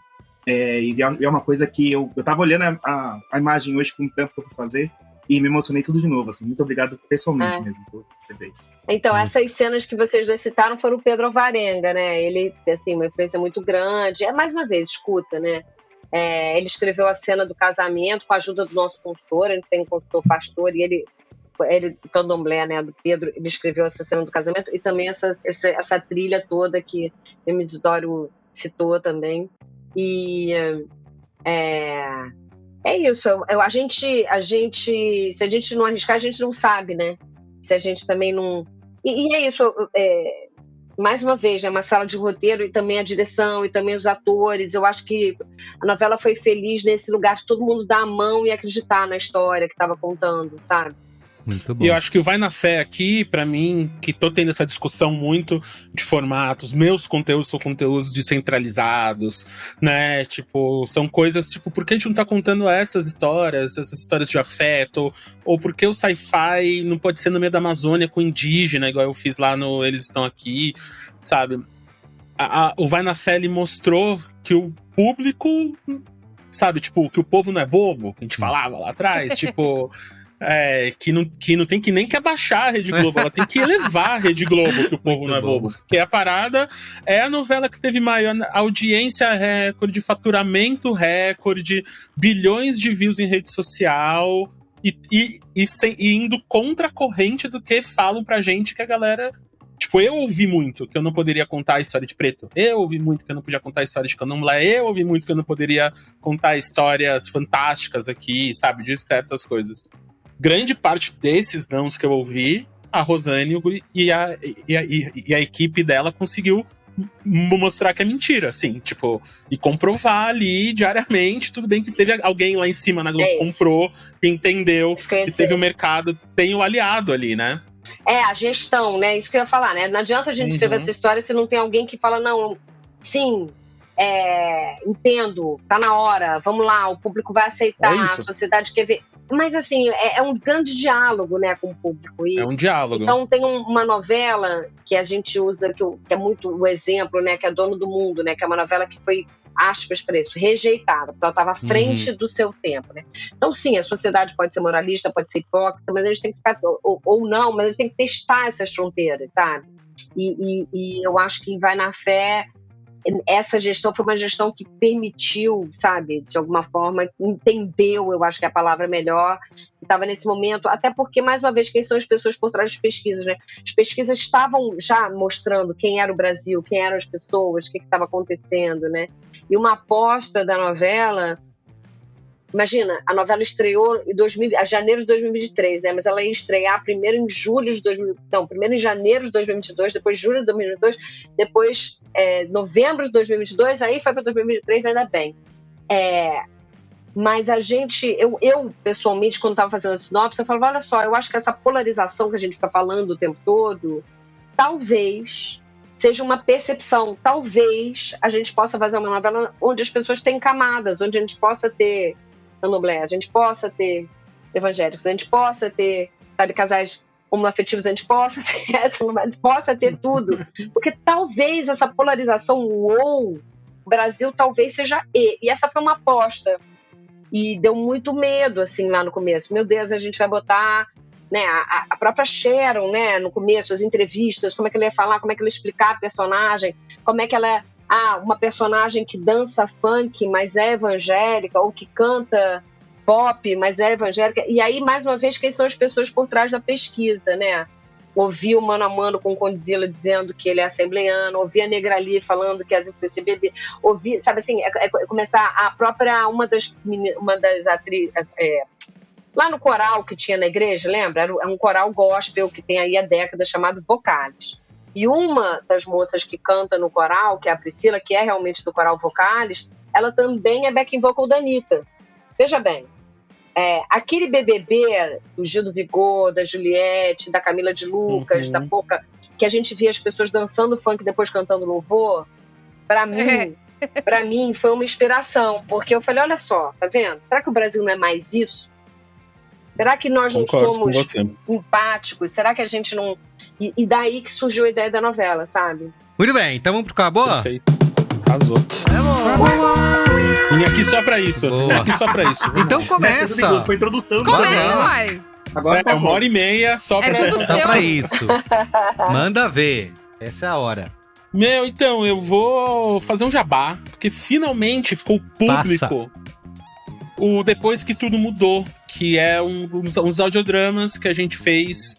e é uma coisa que eu tava olhando a imagem hoje com um trampo que eu fui fazer, e me emocionei tudo de novo, assim. Muito obrigado pessoalmente mesmo por você ver isso. Então, essas cenas que vocês dois citaram foram o Pedro Alvarenga, né? Ele, assim, uma influência muito grande. Mais uma vez, escuta, né? Ele escreveu a cena do casamento com a ajuda do nosso consultor. Ele tem um consultor pastor e ele candomblé, né, do Pedro, ele escreveu essa cena do casamento e também essa trilha toda que o Isidoro citou também. E é isso, a gente, se a gente não arriscar, a gente não sabe, né? Se a gente também não... E é isso, mais uma vez, é uma sala de roteiro e também a direção e também os atores. Eu acho que a novela foi feliz nesse lugar de todo mundo dar a mão e acreditar na história que estava contando, sabe? Muito bom. E eu acho que o Vai na Fé aqui, pra mim, que tô tendo essa discussão muito de formatos, meus conteúdos são conteúdos descentralizados, né? Tipo, são coisas, tipo, por que a gente não tá contando essas histórias de afeto? Ou por que o sci-fi não pode ser no meio da Amazônia com indígena, igual eu fiz lá no Eles Estão Aqui, sabe? O Vai na Fé, ele mostrou que o público, sabe? Tipo, que o povo não é bobo, que a gente falava lá atrás, tipo... que não tem que nem que abaixar a Rede Globo, ela tem que elevar a Rede Globo, que o povo não é bobo. Porque a parada é a novela que teve maior audiência recorde, faturamento recorde, bilhões de views em rede social e indo contra a corrente do que falam pra gente que a galera... Tipo, eu ouvi muito que eu não poderia contar a história de preto. Eu ouvi muito que eu não podia contar a história de candomblé. Eu ouvi muito que eu não poderia contar histórias fantásticas aqui, sabe? De certas coisas. Grande parte desses nãos que eu ouvi, a Rosane e a equipe dela conseguiu mostrar que é mentira, assim, tipo, e comprovar ali diariamente. Tudo bem que teve alguém lá em cima na Globo que comprou, que entendeu, que teve o mercado, tem o aliado ali, né? A gestão, né? Isso que eu ia falar, né? Não adianta a gente escrever essa história se não tem alguém que fala, não, sim, entendo, tá na hora, vamos lá, o público vai aceitar, a sociedade quer ver. Mas, assim, é um grande diálogo, né, com o público. É um diálogo. Então, tem uma novela que a gente usa, que é muito o exemplo, né, que é Dono do Mundo, né, que é uma novela que foi, aspas para isso, rejeitada, porque ela estava à frente do seu tempo, né. Então, sim, a sociedade pode ser moralista, pode ser hipócrita, mas a gente tem que ficar, ou não, mas a gente tem que testar essas fronteiras, sabe? E eu acho que Vai na Fé... Essa gestão foi uma gestão que permitiu, sabe, de alguma forma, entendeu, eu acho que a palavra é melhor, estava nesse momento, até porque, mais uma vez, quem são as pessoas por trás das pesquisas, né? As pesquisas estavam já mostrando quem era o Brasil, quem eram as pessoas, o que estava acontecendo, né? E uma aposta da novela... Imagina, a novela estreou em janeiro de 2023, né? Mas ela ia estrear primeiro em janeiro de 2022, depois julho de 2022, depois novembro de 2022, aí foi para 2023, ainda bem. Mas a gente, eu pessoalmente, quando estava fazendo a sinopse, eu falava, olha só, eu acho que essa polarização que a gente fica falando o tempo todo, talvez seja uma percepção, talvez a gente possa fazer uma novela onde as pessoas têm camadas, onde a gente possa ter candomblé, a gente possa ter evangélicos, a gente possa ter, sabe, casais homoafetivos, a gente possa ter tudo. Porque talvez essa polarização, o Brasil talvez seja e essa foi uma aposta. E deu muito medo, assim, lá no começo. Meu Deus, a gente vai botar, né, a própria Sharon, né, no começo, as entrevistas, como é que ela ia falar, como é que ela ia explicar a personagem, como é que ela uma personagem que dança funk, mas é evangélica, ou que canta pop, mas é evangélica. E aí, mais uma vez, quem são as pessoas por trás da pesquisa, né? Ouvi o Mano a Mano com o Condzilla dizendo que ele é assembleiano, ouvi a Negrali falando que é do CCBB, ouvi, sabe assim, começar a própria, uma das atrizes, lá no coral que tinha na igreja, lembra? É um coral gospel que tem aí há décadas chamado Vocales. E uma das moças que canta no coral, que é a Priscila, que é realmente do coral Vocales, ela também é backing vocal da Anitta. Veja bem, aquele BBB do Gil do Vigor, da Juliette, da Camila de Lucas, da Poca, que a gente via as pessoas dançando funk e depois cantando louvor, pra mim foi uma inspiração, porque eu falei, olha só, tá vendo? Será que o Brasil não é mais isso? Será que nós não somos empáticos? Será que a gente não... E daí que surgiu a ideia da novela, sabe? Muito bem, então vamos pro Acabou? Perfeito. Arrasou. Vim aqui só pra isso. Vim aqui só pra isso. Então começa. Foi introdução. Começa, vai. Agora é 1h30 só pra... tudo Só seu. pra isso. Manda ver. Essa é a hora. Meu, então, eu vou fazer um jabá, porque finalmente ficou público o Depois que Tudo Mudou, que é uns audiodramas que a gente fez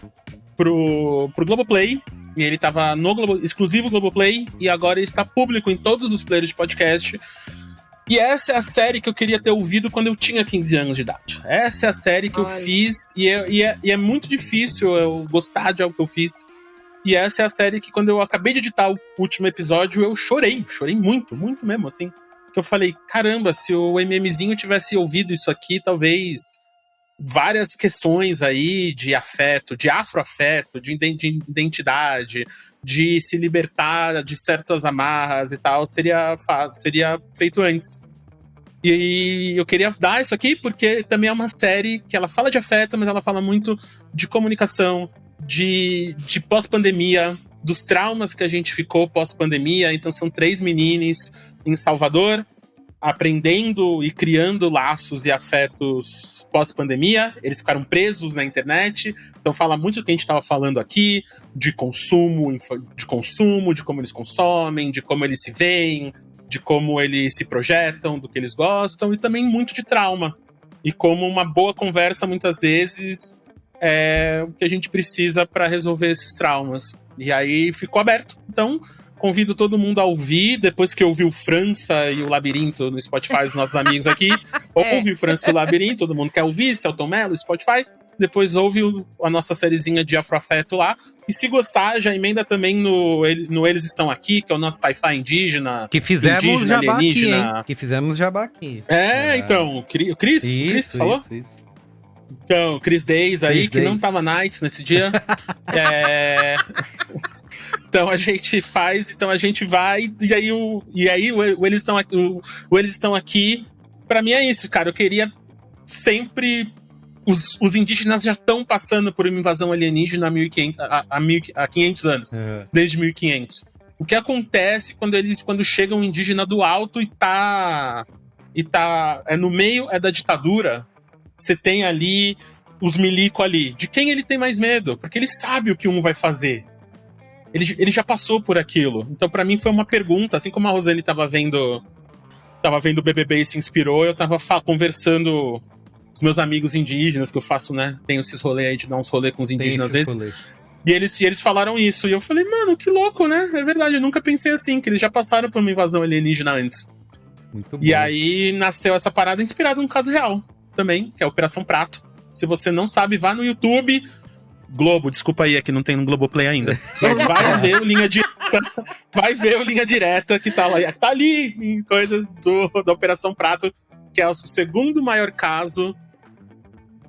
pro Globoplay. E ele tava no exclusivo Globoplay, e agora ele está público em todos os players de podcast. E essa é a série que eu queria ter ouvido quando eu tinha 15 anos de idade. Essa é a série que eu fiz, e é muito difícil eu gostar de algo que eu fiz. E essa é a série que, quando eu acabei de editar o último episódio, eu chorei muito, muito mesmo, assim. Que eu falei, caramba, se o MMzinho tivesse ouvido isso aqui, talvez várias questões aí de afeto, de afroafeto, de identidade, de se libertar de certas amarras e tal, seria feito antes. E eu queria dar isso aqui porque também é uma série que ela fala de afeto, mas ela fala muito de comunicação, de pós-pandemia, dos traumas que a gente ficou pós-pandemia. Então são 3 meninas em Salvador, aprendendo e criando laços e afetos pós-pandemia. Eles ficaram presos na internet, então fala muito do que a gente estava falando aqui, de consumo, de como eles consomem, de como eles se veem, de como eles se projetam, do que eles gostam, e também muito de trauma. E como uma boa conversa, muitas vezes, é o que a gente precisa para resolver esses traumas. E aí ficou aberto. Então, convido todo mundo a ouvir, depois que ouviu França e o Labirinto no Spotify, os nossos amigos aqui. Ouve o França e o Labirinto, todo mundo quer ouvir, Celton Mello, Spotify. Depois ouve a nossa sériezinha de afroafeto lá. E se gostar, já emenda também no Eles Estão Aqui, que é o nosso sci-fi indígena. Que fizemos indígena, jabá alienígena. aqui, hein? Que fizemos jabá aqui. Então, o Cris falou? Isso. Então, Chris Days aí, Chris que Days. não tava Nights nesse dia. Então a gente faz, então a gente vai, e aí o Eles Estão Aqui, pra mim é isso, cara. Eu queria sempre... Os indígenas já estão passando por uma invasão alienígena há 500 anos, desde 1500. O que acontece quando chega um indígena do alto e tá no meio da ditadura? Você tem ali os milico ali. De quem ele tem mais medo? Porque ele sabe o que um vai fazer. Ele já passou por aquilo. Então, pra mim, foi uma pergunta. Assim como a Rosane tava vendo o BBB e se inspirou, eu tava conversando com os meus amigos indígenas, que eu faço, né? Tenho esses rolês aí de dar uns rolês com os indígenas às vezes. E eles falaram isso. E eu falei, mano, que louco, né? É verdade, eu nunca pensei assim, que eles já passaram por uma invasão alienígena antes. Muito bom. E aí nasceu essa parada inspirada num caso real também, que é a Operação Prato. Se você não sabe, vá no YouTube. Globo, desculpa aí, é que não tem no Globoplay ainda. Mas vai ver o Linha Direta. Vai ver o Linha Direta que tá lá. Tá ali em coisas da Operação Prato, que é o segundo maior caso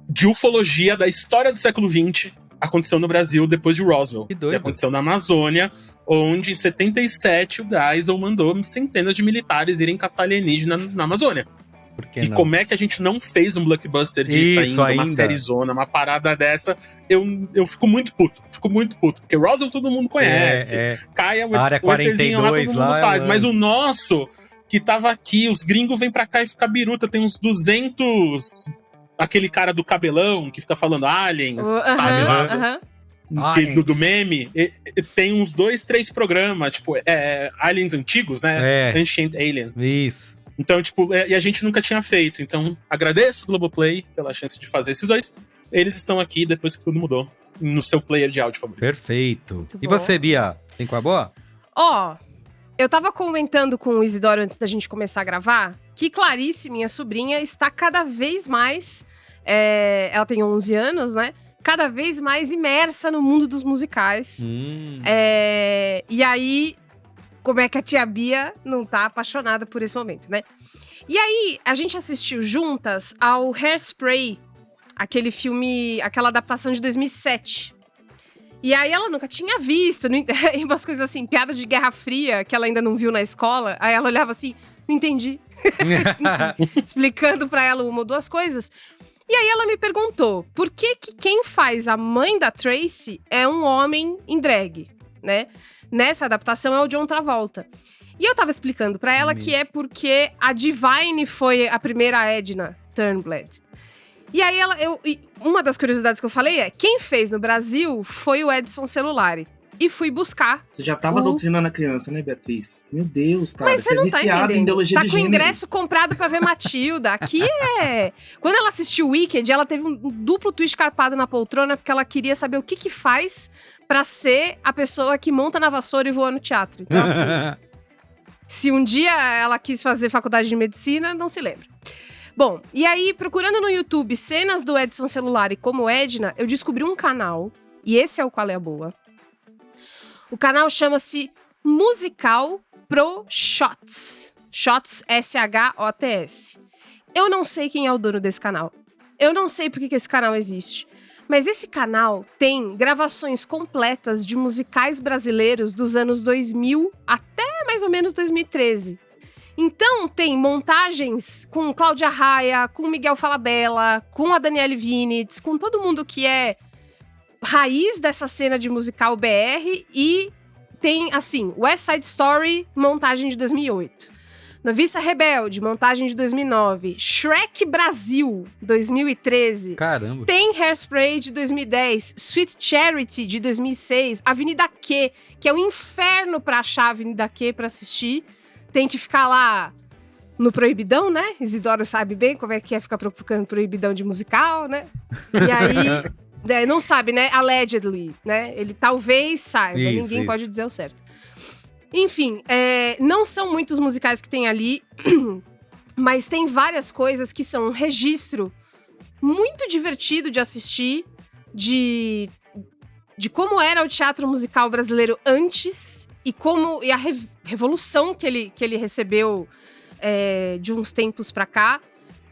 de ufologia da história do século XX. Aconteceu no Brasil depois de Roswell. Que doido. E aconteceu na Amazônia, onde em 77 o Geisel mandou centenas de militares irem caçar alienígena na Amazônia. Por que E não? como é que a gente não fez um blockbuster disso Isso ainda, uma sériezona, uma parada dessa? Eu fico muito puto, porque Roswell todo mundo conhece, Caia, A Área o ETzinho lá todo 42 mundo lá, faz, eu mas amo. o nosso, que tava aqui, os gringos vêm pra cá e fica biruta, tem uns 200... Aquele cara do cabelão que fica falando aliens, sabe lá? do meme, tem uns 2, 3 programas, tipo, aliens antigos, né? Ancient Aliens. Isso. Então, tipo, e a gente nunca tinha feito. Então, agradeço o Globoplay pela chance de fazer esses 2. Eles estão aqui depois que tudo mudou. No seu player de áudio favorito. Perfeito. Muito E bom. você, Bia? Tem qual é boa? Ó, eu tava comentando com o Isidoro antes da gente começar a gravar que Clarice, minha sobrinha, está cada vez mais... ela tem 11 anos, né? Cada vez mais imersa no mundo dos musicais. E aí, como é que a tia Bia não tá apaixonada por esse momento, né? E aí, a gente assistiu juntas ao Hairspray, aquele filme, aquela adaptação de 2007. E aí ela nunca tinha visto, e umas coisas assim, piada de Guerra Fria, que ela ainda não viu na escola. Aí ela olhava assim, não entendi. Enfim, explicando pra ela uma ou duas coisas. E aí ela me perguntou, por que quem faz a mãe da Tracy é um homem em drag, né? Nessa adaptação é o John Travolta. E eu tava explicando pra ela que é porque a Divine foi a primeira Edna Turnblad. E aí uma das curiosidades que eu falei é, quem fez no Brasil foi o Edson Celulari. E fui buscar. Você já tava doutrinando a criança, né, Beatriz? Meu Deus, cara. Mas você não tá viciada em entendendo. ideologia Tá de com o gênero. ingresso comprado pra ver Matilda. Aqui é... Quando ela assistiu Wicked, ela teve um duplo twist carpado na poltrona, porque ela queria saber o que faz pra ser a pessoa que monta na vassoura e voa no teatro. Então, assim, se um dia ela quis fazer faculdade de medicina, não se lembra. Bom, e aí, procurando no YouTube cenas do Edson Celulari como Edna, eu descobri um canal, e esse é o Qual é a Boa. O canal chama-se Musical Pro Shots. Shots, SHOTS. Eu não sei quem é o dono desse canal. Eu não sei por que esse canal existe. Mas esse canal tem gravações completas de musicais brasileiros dos anos 2000 até mais ou menos 2013. Então, tem montagens com Cláudia Raia, com Miguel Falabella, com a Daniele Vinitz, com todo mundo que é raiz dessa cena de musical BR. E tem, assim, West Side Story, montagem de 2008. Noviça Rebelde, montagem de 2009. Shrek Brasil, 2013. Caramba. Tem Hairspray, de 2010. Sweet Charity, de 2006. Avenida Q, que é o inferno pra achar a Avenida Q pra assistir. Tem que ficar lá no Proibidão, né? Isidoro sabe bem como é que é ficar procurando Proibidão de musical, né? E aí, não sabe, né? Allegedly, né? Ele talvez saiba, ninguém pode dizer o certo. Enfim, não são muitos musicais que tem ali, mas tem várias coisas que são um registro muito divertido de assistir, de como era o teatro musical brasileiro antes e a revolução que ele recebeu de uns tempos pra cá.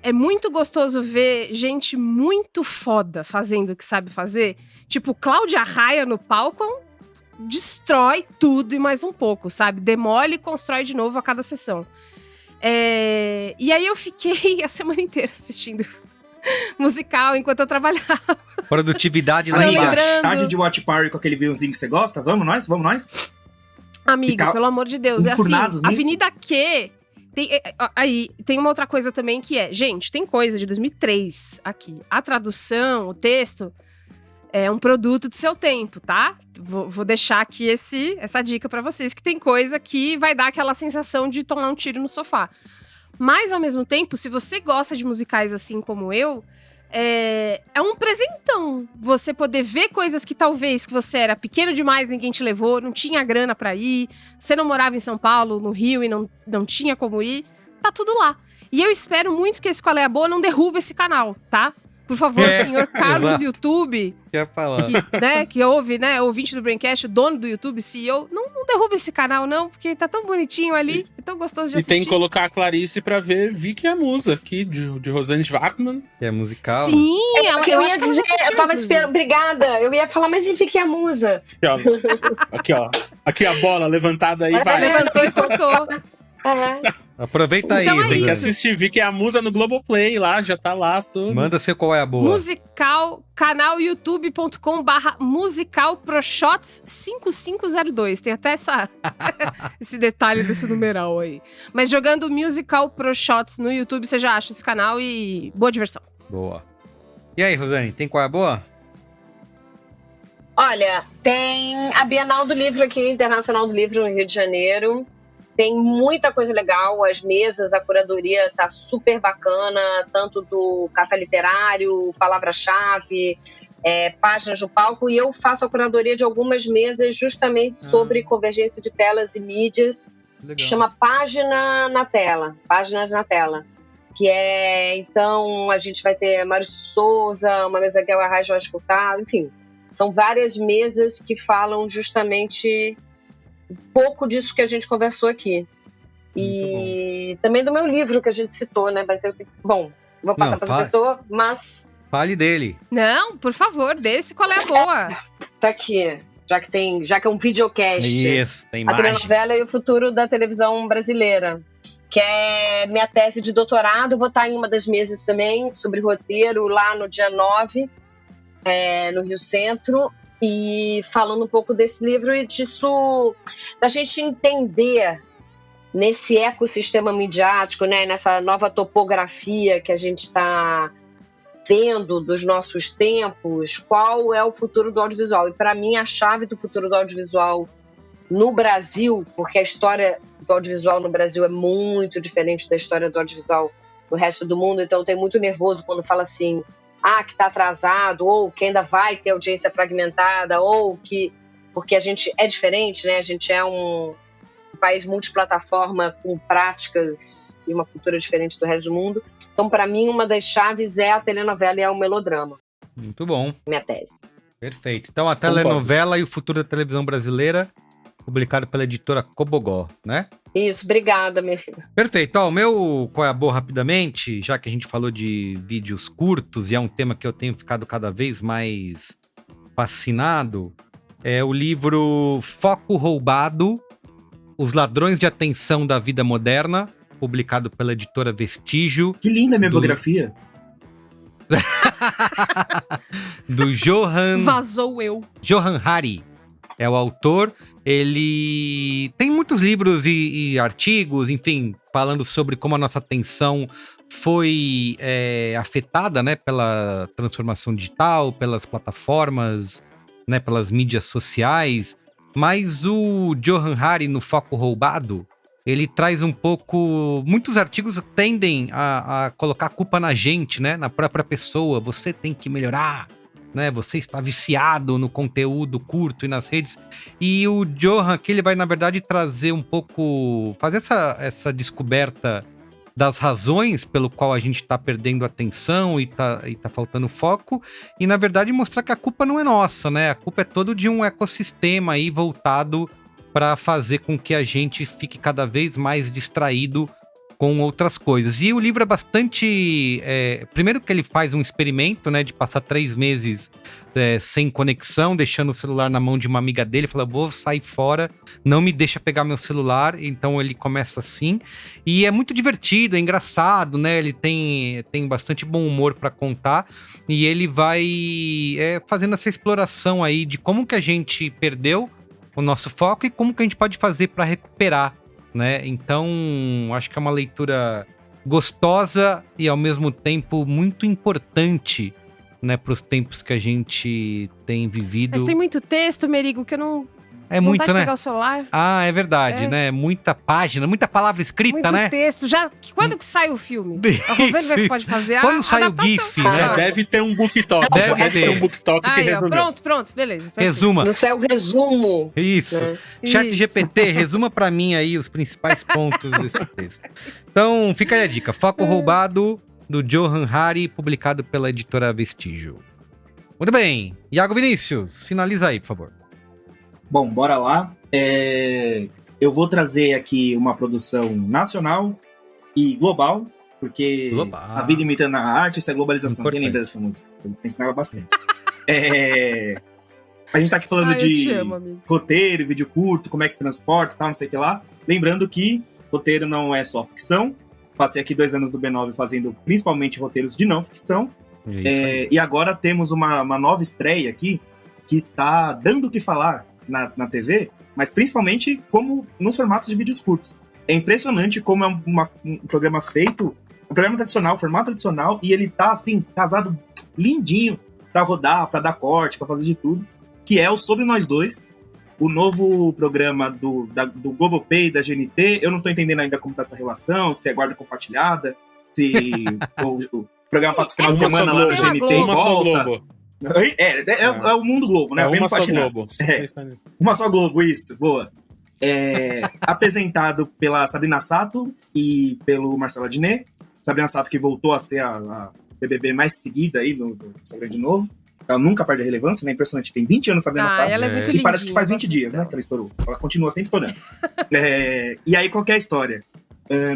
É muito gostoso ver gente muito foda fazendo o que sabe fazer. Tipo, Cláudia Raia no palco destrói tudo e mais um pouco, sabe? Demole e constrói de novo a cada sessão. E aí eu fiquei a semana inteira assistindo musical enquanto eu trabalhava. Produtividade lá Não, embaixo. lembrando- Tarde de Watch Party com aquele vinhozinho que você gosta? Vamos nós? Amigo, Ficar pelo amor de Deus. É assim, enfurnados nisso? Avenida Q... Aí, tem uma outra coisa também que gente, tem coisa de 2003 aqui. A tradução, o texto, é um produto do seu tempo, tá? Vou deixar aqui essa dica pra vocês, que tem coisa que vai dar aquela sensação de tomar um tiro no sofá. Mas, ao mesmo tempo, se você gosta de musicais assim como eu, é um presentão você poder ver coisas que talvez que você era pequeno demais, ninguém te levou, não tinha grana pra ir, você não morava em São Paulo, no Rio, e não tinha como ir, tá tudo lá. E eu espero muito que esse Qual é a Boa não derrube esse canal, tá? Por favor, senhor Carlos exato. YouTube, Quer falar? que ouve, né, ouvinte do Braincast, o dono do YouTube, CEO, não derruba esse canal não, porque tá tão bonitinho ali, é tão gostoso de E assistir. tem que colocar a Clarice pra ver Vicky a Musa, aqui, de Rosane Schwartzman. Que é musical. Sim, Porque eu eu acho ia que ela dizer, já assistiu, eu tava inclusive. esperando, obrigada. Eu ia falar, mas enfim, que é a musa. Aqui, ó. Aqui a bola levantada aí, vai. Levantou e cortou. Aproveita Então aí, é Tem que Rosane. assistir Vicky a Musa no Globoplay lá, já tá lá tudo. Manda seu qual é a boa. Musical, canal youtube.com/musicalproshots 5502. Tem até esse detalhe desse numeral aí. Mas jogando Musical Pro Shots no YouTube, você já acha esse canal e boa diversão. Boa. E aí, Rosane, tem qual é a boa? Olha, tem a Bienal do Livro aqui, Internacional do Livro no Rio de Janeiro. Tem muita coisa legal, as mesas, a curadoria tá super bacana, tanto do Café Literário, Palavra-Chave, Páginas do Palco, e eu faço a curadoria de algumas mesas justamente sobre convergência de telas e mídias, que chama Páginas na Tela. Que então, a gente vai ter Mário Souza, uma mesa que é o Arraio Jorge Furtado, enfim. São várias mesas que falam justamente um pouco disso que a gente conversou aqui. E também do meu livro que a gente citou, né? Mas vou passar para a pessoa, mas... Fale dele. Não, por favor, desse qual é a boa. Tá aqui, já que é um videocast. Isso, tem imagem. A telenovela e o futuro da televisão brasileira. Que é minha tese de doutorado. Vou estar em uma das mesas também, sobre roteiro, lá no dia 9, no Rio Centro, e falando um pouco desse livro e disso, da gente entender nesse ecossistema midiático, né, nessa nova topografia que a gente está vendo dos nossos tempos, qual é o futuro do audiovisual. E para mim, a chave do futuro do audiovisual no Brasil, porque a história do audiovisual no Brasil é muito diferente da história do audiovisual no resto do mundo, então tem muito nervoso quando fala assim, que está atrasado, ou que ainda vai ter audiência fragmentada, ou que... Porque a gente é diferente, né? A gente é um país multiplataforma com práticas e uma cultura diferente do resto do mundo. Então, para mim, uma das chaves é a telenovela e é o melodrama. Muito bom. Minha tese. Perfeito. Então, a telenovela e o futuro da televisão brasileira, publicado pela editora Cobogó, né? Isso, obrigada, minha filha. Perfeito. Ó, o meu Qual é a Boa, rapidamente, já que a gente falou de vídeos curtos, e é um tema que eu tenho ficado cada vez mais fascinado, é o livro Foco Roubado, Os Ladrões de Atenção da Vida Moderna, publicado pela editora Vestígio. Que linda a minha biografia. Do Johan... Vazou eu. Johan Hari é o autor. Ele tem muitos livros e artigos, enfim, falando sobre como a nossa atenção foi afetada, né, pela transformação digital, pelas plataformas, né, pelas mídias sociais. Mas o Johan Hari, no Foco Roubado, ele traz um pouco... Muitos artigos tendem a colocar a culpa na gente, né? Na própria pessoa. Você tem que melhorar, né? Você está viciado no conteúdo curto e nas redes. E o Johan aqui, ele vai, na verdade, trazer um pouco... Fazer essa descoberta das razões pelo qual a gente está perdendo atenção e tá faltando foco. E, na verdade, mostrar que a culpa não é nossa, né? A culpa é todo de um ecossistema aí voltado para fazer com que a gente fique cada vez mais distraído com outras coisas. E o livro é bastante... primeiro que ele faz um experimento, né, de passar 3 meses sem conexão, deixando o celular na mão de uma amiga dele, fala, vou sair fora, não me deixa pegar meu celular. Então ele começa assim. E é muito divertido, é engraçado, né? Ele tem bastante bom humor para contar. E ele vai fazendo essa exploração aí de como que a gente perdeu o nosso foco e como que a gente pode fazer para recuperar, né? Então, acho que é uma leitura gostosa e, ao mesmo tempo, muito importante, né, para os tempos que a gente tem vivido. Mas tem muito texto, Merigo, que eu não... É muito, né? Pegar o celular. Ah, é verdade, né? Muita página, muita palavra escrita, muito né? Muito texto. Quando que sai o filme? A Rosane pode fazer Quando sai o GIF, né? Já deve ter um booktalk. Deve ter um booktalk que resumiu. Pronto, beleza. Resuma. No céu, resumo. Isso. Chat GPT, resuma pra mim aí os principais pontos desse texto. Então, fica aí a dica. Foco Roubado, do Johan Hari, publicado pela editora Vestígio. Muito bem. Iago Vinícius, finaliza aí, por favor. Bom, bora lá. Eu vou trazer aqui uma produção nacional e global, porque a vida imitando a arte, isso é globalização. Importante. Quem lembra dessa música? Eu ensinava bastante. A gente tá aqui falando de roteiro, vídeo curto, como é que transporta e tal, não sei o que lá. Lembrando que roteiro não é só ficção. Passei aqui 2 anos do B9 fazendo principalmente roteiros de não ficção. E agora temos uma nova estreia aqui que está dando o que falar na TV, mas principalmente como nos formatos de vídeos curtos. É impressionante como é um programa feito, um programa tradicional, formato tradicional, e ele tá assim, casado lindinho pra rodar, pra dar corte, pra fazer de tudo. que é o Sobre Nós Dois, o novo programa do Globoplay, da GNT. Eu não tô entendendo ainda como tá essa relação, se é guarda compartilhada, se o programa passa o final de semana lá da GNT e Uma só volta. Globo. É o mundo Globo, né? É Vênus uma só Platinado. Globo. Uma só Globo, isso, boa. Apresentado pela Sabrina Sato e pelo Marcelo Adnet. Sabrina Sato, que voltou a ser a BBB mais seguida aí no Instagram de novo. Ela nunca perde a relevância, né? Impressionante. Tem 20 anos Sabrina Sato. Ela é muito E lindinha, parece que faz 20 eu dias, gosto né? dela. Que ela estourou. Ela continua sempre estourando. E aí, qual que é a história?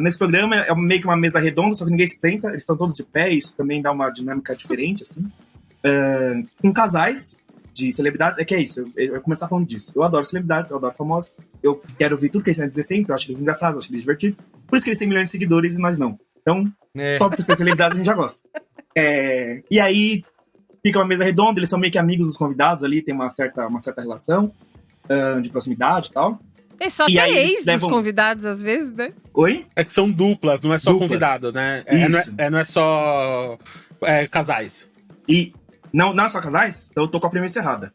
Nesse programa é meio que uma mesa redonda, só que ninguém se senta. Eles estão todos de pé, e isso também dá uma dinâmica diferente, assim. Com casais de celebridades. É que é isso, eu vou começar falando disso. Eu adoro celebridades, eu adoro famosos. Eu quero ouvir tudo que eles têm a dizer sempre, eu acho eles engraçados, eu acho eles divertidos. Por isso que eles têm milhões de seguidores e nós não. Então, só por ser celebridades a gente já gosta. E aí, fica uma mesa redonda, eles são meio que amigos dos convidados ali, tem uma certa relação de proximidade e tal. Só E tem aí eles ex levam- dos convidados, às vezes, né? Oi? É que são duplas, não é só Duplas. convidado, né? Isso. Não é só casais. E não é só casais? Então eu tô com a premissa errada.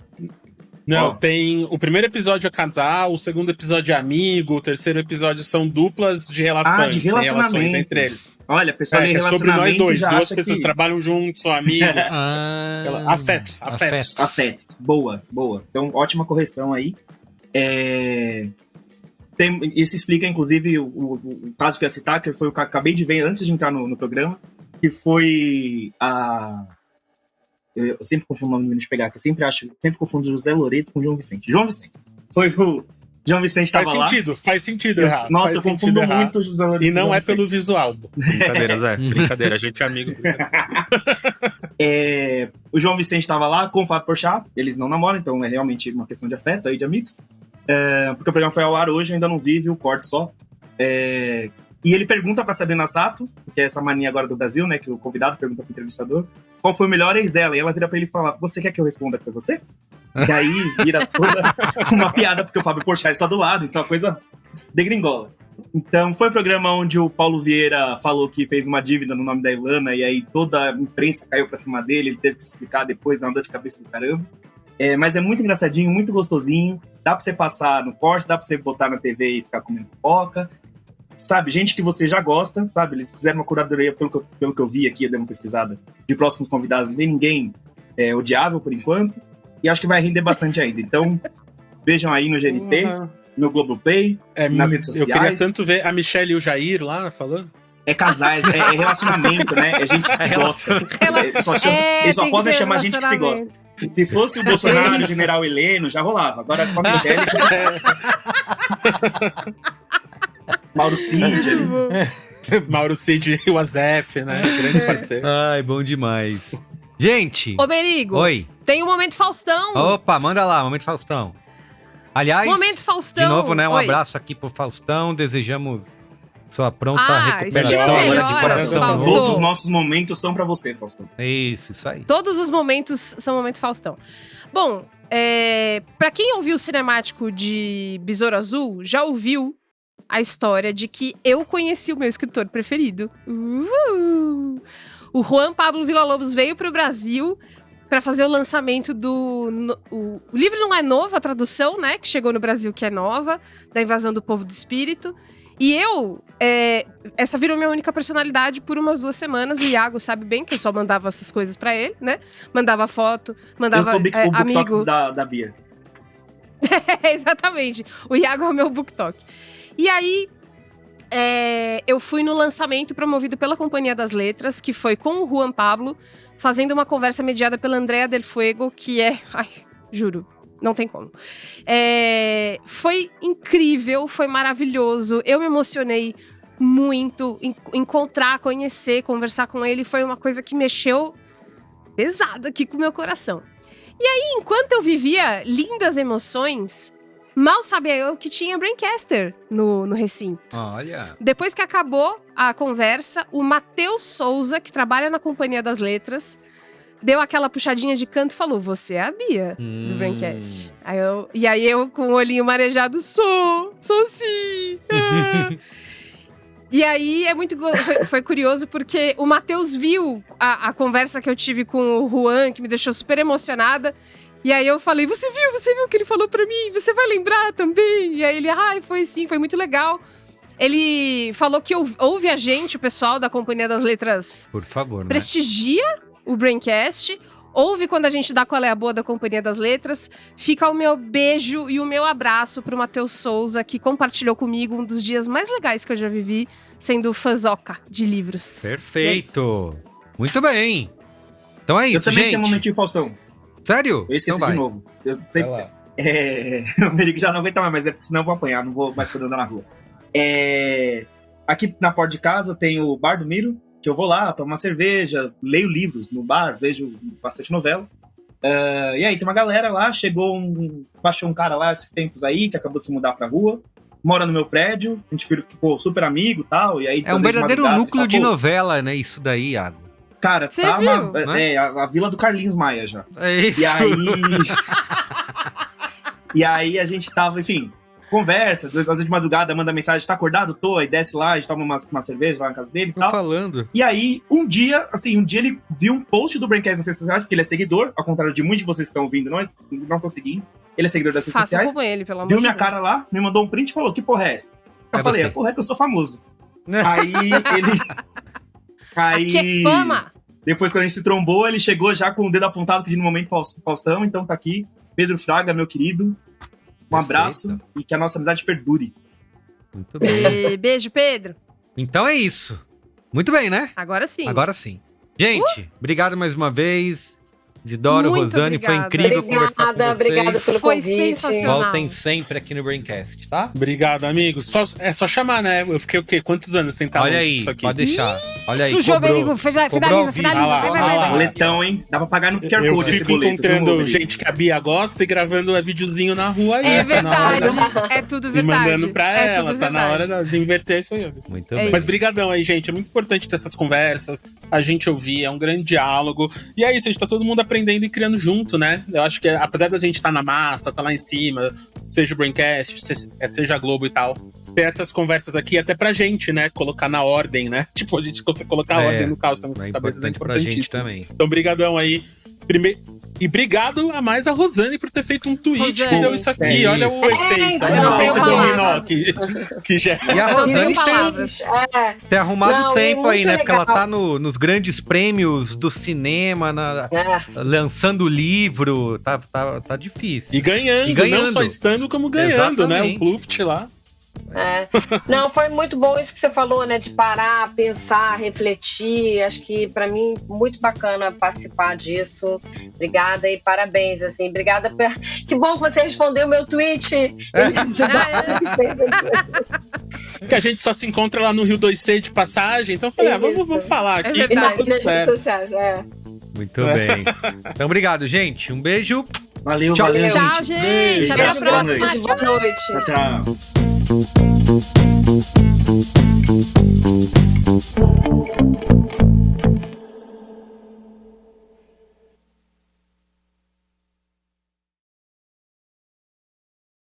Não, Ó. tem. O primeiro episódio é casal, o segundo episódio é amigo, o terceiro episódio são duplas de relações. de tem relações relacionamento. entre eles. Olha, a pessoa lê Que é sobre relacionamento nós dois. já Duas acha pessoas que... trabalham juntos, são amigos. Afetos. Afetos. Boa. Então, ótima correção aí. Isso explica, inclusive, o caso que eu ia citar, que foi o que eu acabei de ver antes de entrar no programa, que foi a... Eu sempre confundo o nome de pegar, que eu sempre confundo José Loreto com João Vicente. João Vicente. Foi o João Vicente Faz estava lá. faz sentido Eu- errar. Nossa, faz eu sentido confundo errar. muito o José Loreto E com o não João é Vicente. pelo visual. Brincadeira, Zé. Brincadeira, a gente é amigo. O João Vicente estava lá com o Fábio Porchat, eles não namoram, então é realmente uma questão de afeto aí, de amigos. Porque o programa foi ao ar hoje, eu ainda não vi o corte só. E ele pergunta pra Sabrina Sato, que é essa mania agora do Brasil, né, que o convidado pergunta pro entrevistador, qual foi o melhor ex dela, e ela vira pra ele e fala, você quer que eu responda que foi você? E aí vira toda uma piada, porque o Fábio Porchat está do lado, então a coisa degringola. Então foi o programa onde o Paulo Vieira falou que fez uma dívida no nome da Ilana, e aí toda a imprensa caiu pra cima dele, ele teve que se explicar depois, dá uma dor de cabeça do caramba. Mas é muito engraçadinho, muito gostosinho, dá pra você passar no corte, dá pra você botar na TV e ficar comendo pipoca. Sabe, gente que você já gosta, sabe? Eles fizeram uma curadoria, pelo que eu vi aqui, eu dei uma pesquisada, de próximos convidados, não tem ninguém odiável por enquanto, e acho que vai render bastante ainda. Então, vejam aí no GNT, no Globoplay, nas redes sociais. Eu queria tanto ver a Michelle e o Jair lá falando. É casais, é relacionamento, né? É gente que se gosta. Eles só tem que podem ter chamar gente que se gosta. Se fosse o Bolsonaro e o General Heleno, já rolava. Agora com a Michelle... Mauro Cid ali. Mauro Cid e o Azef, né? Grande parceiro. Ai, bom demais. Gente! Ô, Merigo, Oi. tem o Momento Faustão. Opa, manda lá, Momento Faustão. Aliás, Momento Faustão. de novo, né? Um Oi. abraço aqui pro Faustão. Desejamos sua pronta estive recuperação. melhores, de coração. Fausto. Todos os nossos momentos são pra você, Faustão. Isso aí. Todos os momentos são Momento Faustão. Bom, pra quem ouviu o cinemático de Besouro Azul, já ouviu a história de que eu conheci o meu escritor preferido. O Juan Pablo Villa-Lobos veio pro Brasil para fazer o lançamento do... O livro não é novo, a tradução, né? Que chegou no Brasil, que é nova, da Invasão do Povo do Espírito. E eu... essa virou minha única personalidade por umas 2 semanas. O Iago sabe bem que eu só mandava essas coisas pra ele, né? Mandava foto, mandava Eu sou o BookTok amigo. da Bia. Exatamente. O Iago é o meu BookTok. E aí, eu fui no lançamento promovido pela Companhia das Letras, que foi com o Juan Pablo, fazendo uma conversa mediada pela Andrea Del Fuego, que é... Ai, juro, não tem como. Foi incrível, foi maravilhoso. Eu me emocionei muito. Encontrar, conhecer, conversar com ele foi uma coisa que mexeu pesado aqui com o meu coração. E aí, enquanto eu vivia lindas emoções, mal sabia eu que tinha Braincast no recinto. Olha. Depois que acabou a conversa, o Matheus Souza, que trabalha na Companhia das Letras, deu aquela puxadinha de canto e falou, você é a Bia do Braincast. E aí eu, com o olhinho marejado, sou sim. E aí foi curioso porque o Matheus viu a conversa que eu tive com o Juan, que me deixou super emocionada, E aí eu falei, você viu o que ele falou pra mim? Você vai lembrar também? E aí ele, foi sim, foi muito legal. Ele falou que ouve a gente, o pessoal da Companhia das Letras. Por favor, né? Prestigia o Braincast. Ouve quando a gente dá qual é a boa da Companhia das Letras. Fica o meu beijo e o meu abraço pro Matheus Souza, que compartilhou comigo um dos dias mais legais que eu já vivi, sendo fãzoca de livros. Perfeito! Muito bem! Então é isso, Eu também gente. tenho um momentinho Faustão. Sério? Eu esqueci Então vai. de novo. Eu sei, Vai lá. o Merigo já não aguenta mais, mas senão eu vou apanhar, não vou mais poder andar na rua. Aqui na porta de casa tem o Bar do Miro, que eu vou lá, tomo uma cerveja, leio livros no bar, vejo bastante novela. E aí tem uma galera lá, baixou um cara lá esses tempos aí, que acabou de se mudar pra rua, mora no meu prédio, a gente ficou super amigo e tal. E aí, É um verdadeiro núcleo de novela, né? Isso daí, Iago. Cara, Você tá viu? a vila do Carlinhos Maia já. É isso. E aí a gente tava, enfim, conversa, 2 horas de madrugada, manda mensagem, tá acordado? Tô, aí desce lá, a gente toma uma cerveja lá na casa dele e Tô tal. falando. E aí, um dia ele viu um post do Braincast nas redes sociais, porque ele é seguidor, ao contrário de muitos de vocês que estão ouvindo, não estão seguindo. Ele é seguidor das redes Faça sociais. como ele, pelo amor Viu de minha Deus. cara lá, me mandou um print e falou, que porra é essa? Eu É falei, você. a porra é que eu sou famoso. Aí ele... Aqui é fama! Depois, quando a gente se trombou, ele chegou já com o dedo apontado pedindo um momento Faustão, então tá aqui. Pedro Fraga, meu querido. Um abraço e que a nossa amizade perdure. Muito bem. Beijo, Pedro. Então é isso. Muito bem, né? Agora sim. Agora sim. Gente, obrigado mais uma vez. Isidoro, Muito Rosane, foi obrigada. incrível conversar com vocês. Obrigada pelo Foi convite. sensacional. Voltem sempre aqui no Braincast, tá? Obrigado, amigos. É só chamar, né? Eu fiquei o quê? Quantos anos sentado Olha aí, nisso aqui? pode deixar. Olha aí, Sujou, cobrou. Merigo. Cobrou Finaliza, ao vivo. finaliza. Ah lá, Vai, ah vai, lá. vai. Boletão, hein? Dá pra pagar no QR Eu Code esse fico boleto. encontrando viu, Rodrigo? gente que a Bia gosta e gravando videozinho na rua aí. É tá na hora verdade. É tudo E verdade. mandando pra É ela, tudo tá na verdade. hora de inverter isso aí. Muito É bem. Mas isso. brigadão aí, gente. É muito importante ter essas conversas, a gente ouvir, é um grande diálogo. E é isso, a gente tá todo mundo aprendendo e criando junto, né? Eu acho que apesar da gente estar na massa, tá lá em cima, seja o Braincast, seja a Globo e tal, ter essas conversas aqui até pra gente, né? Colocar na ordem, né? Tipo, a gente consegue colocar a ordem no caos, que nas É nossas cabeças é importante pra gente importantíssimo. também. Então, brigadão aí. E obrigado a mais a Rosane por ter feito um tweet Rosane. que deu isso aqui. Sério. Olha o efeito. eu Olha não o tenho efeito dominó palavras. que já... E a Não Rosane tenho tem, palavras. tem arrumado Não, tempo aí, muito né? Porque ela legal. tá nos grandes prêmios do cinema, lançando livro. Tá difícil. E ganhando, não só estando, como ganhando, né? Exatamente. O Pluft lá. Não, foi muito bom isso que você falou, né? De parar, pensar, refletir. Acho que pra mim muito bacana participar disso. Obrigada e parabéns, assim. Obrigada. Que bom que você respondeu o meu tweet. Que a gente só se encontra lá no Rio 2C de passagem. Então eu falei, Isso. vamos falar aqui. É que tá verdade. tudo nas redes certo. sociais, Muito bem. Então, obrigado, gente. Um beijo. Valeu, Tchau. valeu, Tchau, gente. Beijo. Até a Boa próxima. noite. Boa noite. Tchau, tchau.